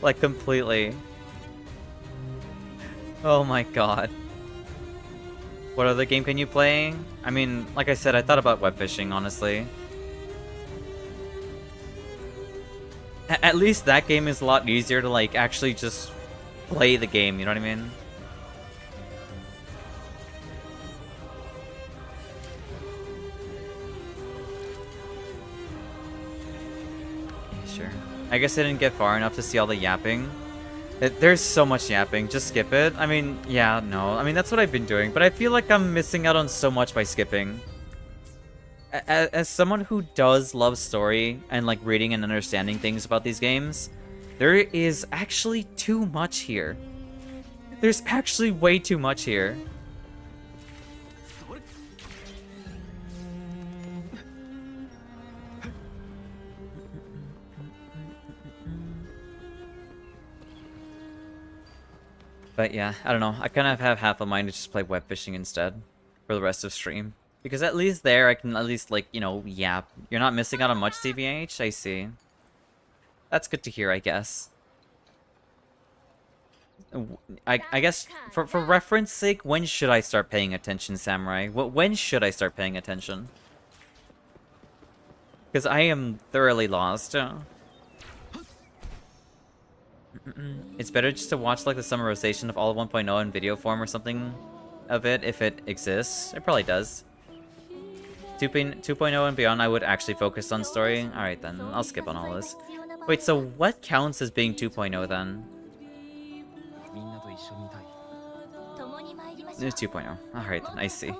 [SPEAKER 1] Like, completely. Oh my god. What other game can you play? I mean, like I said, I thought about web fishing, honestly. At least that game is a lot easier to, like, actually just play the game, you know what I mean? Sure. I guess I didn't get far enough to see all the yapping. There's so much yapping, just skip it. I mean, yeah, no. I mean, that's what I've been doing, but I feel like I'm missing out on so much by skipping. As someone who does love story and like reading and understanding things about these games, there is actually too much here. There's actually way too much here. But yeah, I don't know. I kind of have half a mind to just play web fishing instead for the rest of stream. Because at least there, I can at least, like, you know, yap. You're not missing out on much, CVH? I see. That's good to hear, I guess. I guess, for reference sake, when should I start paying attention, Samurai? When should I start paying attention? Because I am thoroughly lost. It's better just to watch, like, the summarization of all of 1.0 in video form or something of it, if it exists. It probably does. 2.0 and beyond, I would actually focus on story. Alright then, I'll skip on all this. Wait, so what counts as being 2.0 then? It's 2.0. Alright then, I see.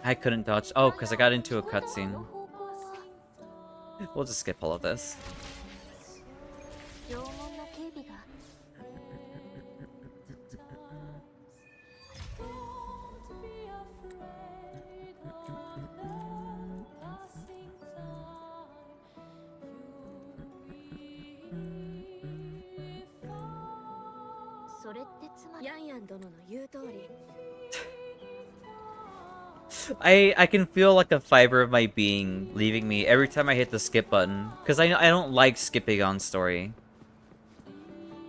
[SPEAKER 1] I couldn't dodge. Oh, because I got into a cutscene. We'll just skip all of this. I can feel like a fiber of my being leaving me every time I hit the skip button, because I don't like skipping on story.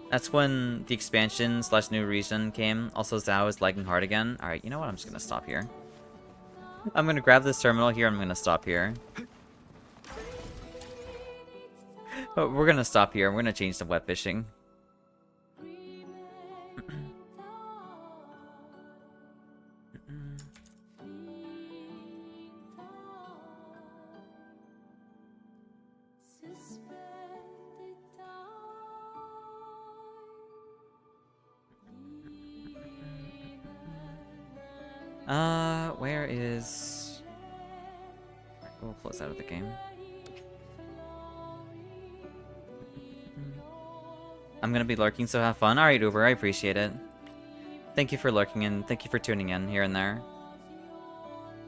[SPEAKER 1] That's when the expansion / new reason came. Also, Xao is lagging hard again. Alright, you know what? I'm just gonna stop here. I'm gonna grab this terminal here, I'm gonna stop here. But we're gonna stop here, we're gonna change to web fishing. Where is... We'll close out of the game. I'm gonna be lurking, so have fun. Alright, Uber, I appreciate it. Thank you for lurking and thank you for tuning in here and there.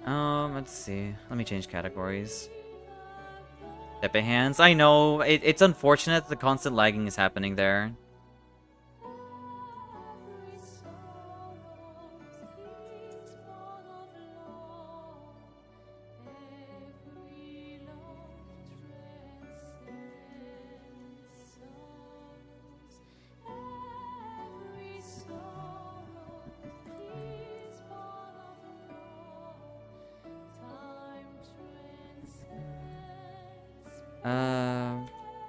[SPEAKER 1] Let's see. Let me change categories. Pepe hands. I know, it's unfortunate that the constant lagging is happening there.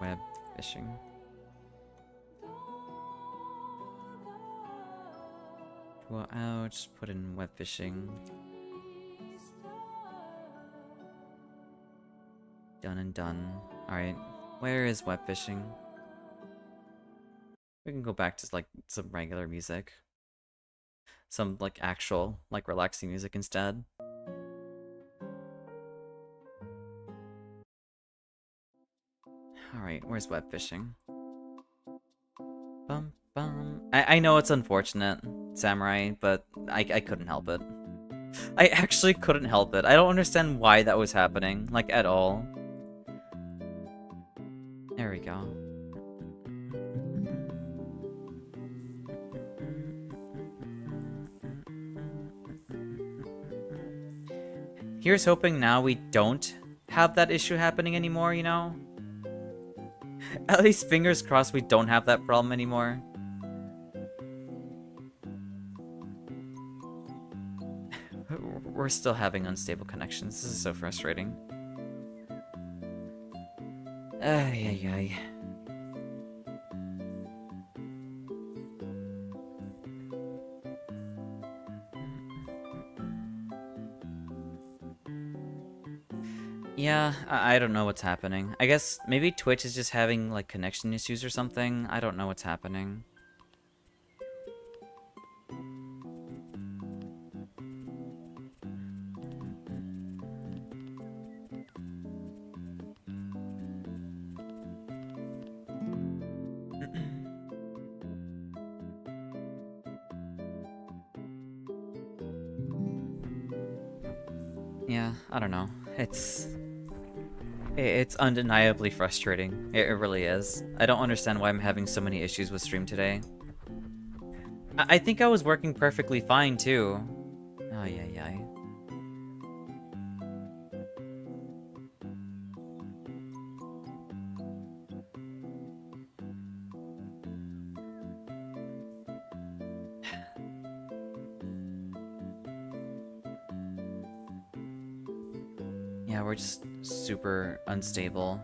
[SPEAKER 1] Web fishing. Well, I'll just put in web fishing. Done and done. Alright, where is web fishing? We can go back to like some regular music. Some like actual, like relaxing music instead. Alright, where's web fishing? Bum bum. I know it's unfortunate, Samurai, but I couldn't help it. I actually couldn't help it. I don't understand why that was happening, like at all. There we go. Here's hoping now we don't have that issue happening anymore, you know? At least fingers crossed we don't have that problem anymore. We're still having unstable connections. This is so frustrating. Ay, ay, ay. Yeah, I don't know what's happening. I guess maybe Twitch is just having like connection issues or something. I don't know what's happening. Yeah, I don't know. It's undeniably frustrating. It really is. I don't understand why I'm having so many issues with stream today. I think I was working perfectly fine too. Oh yeah, yeah. Yeah, we're just super unstable.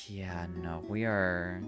[SPEAKER 1] Yeah, no, we are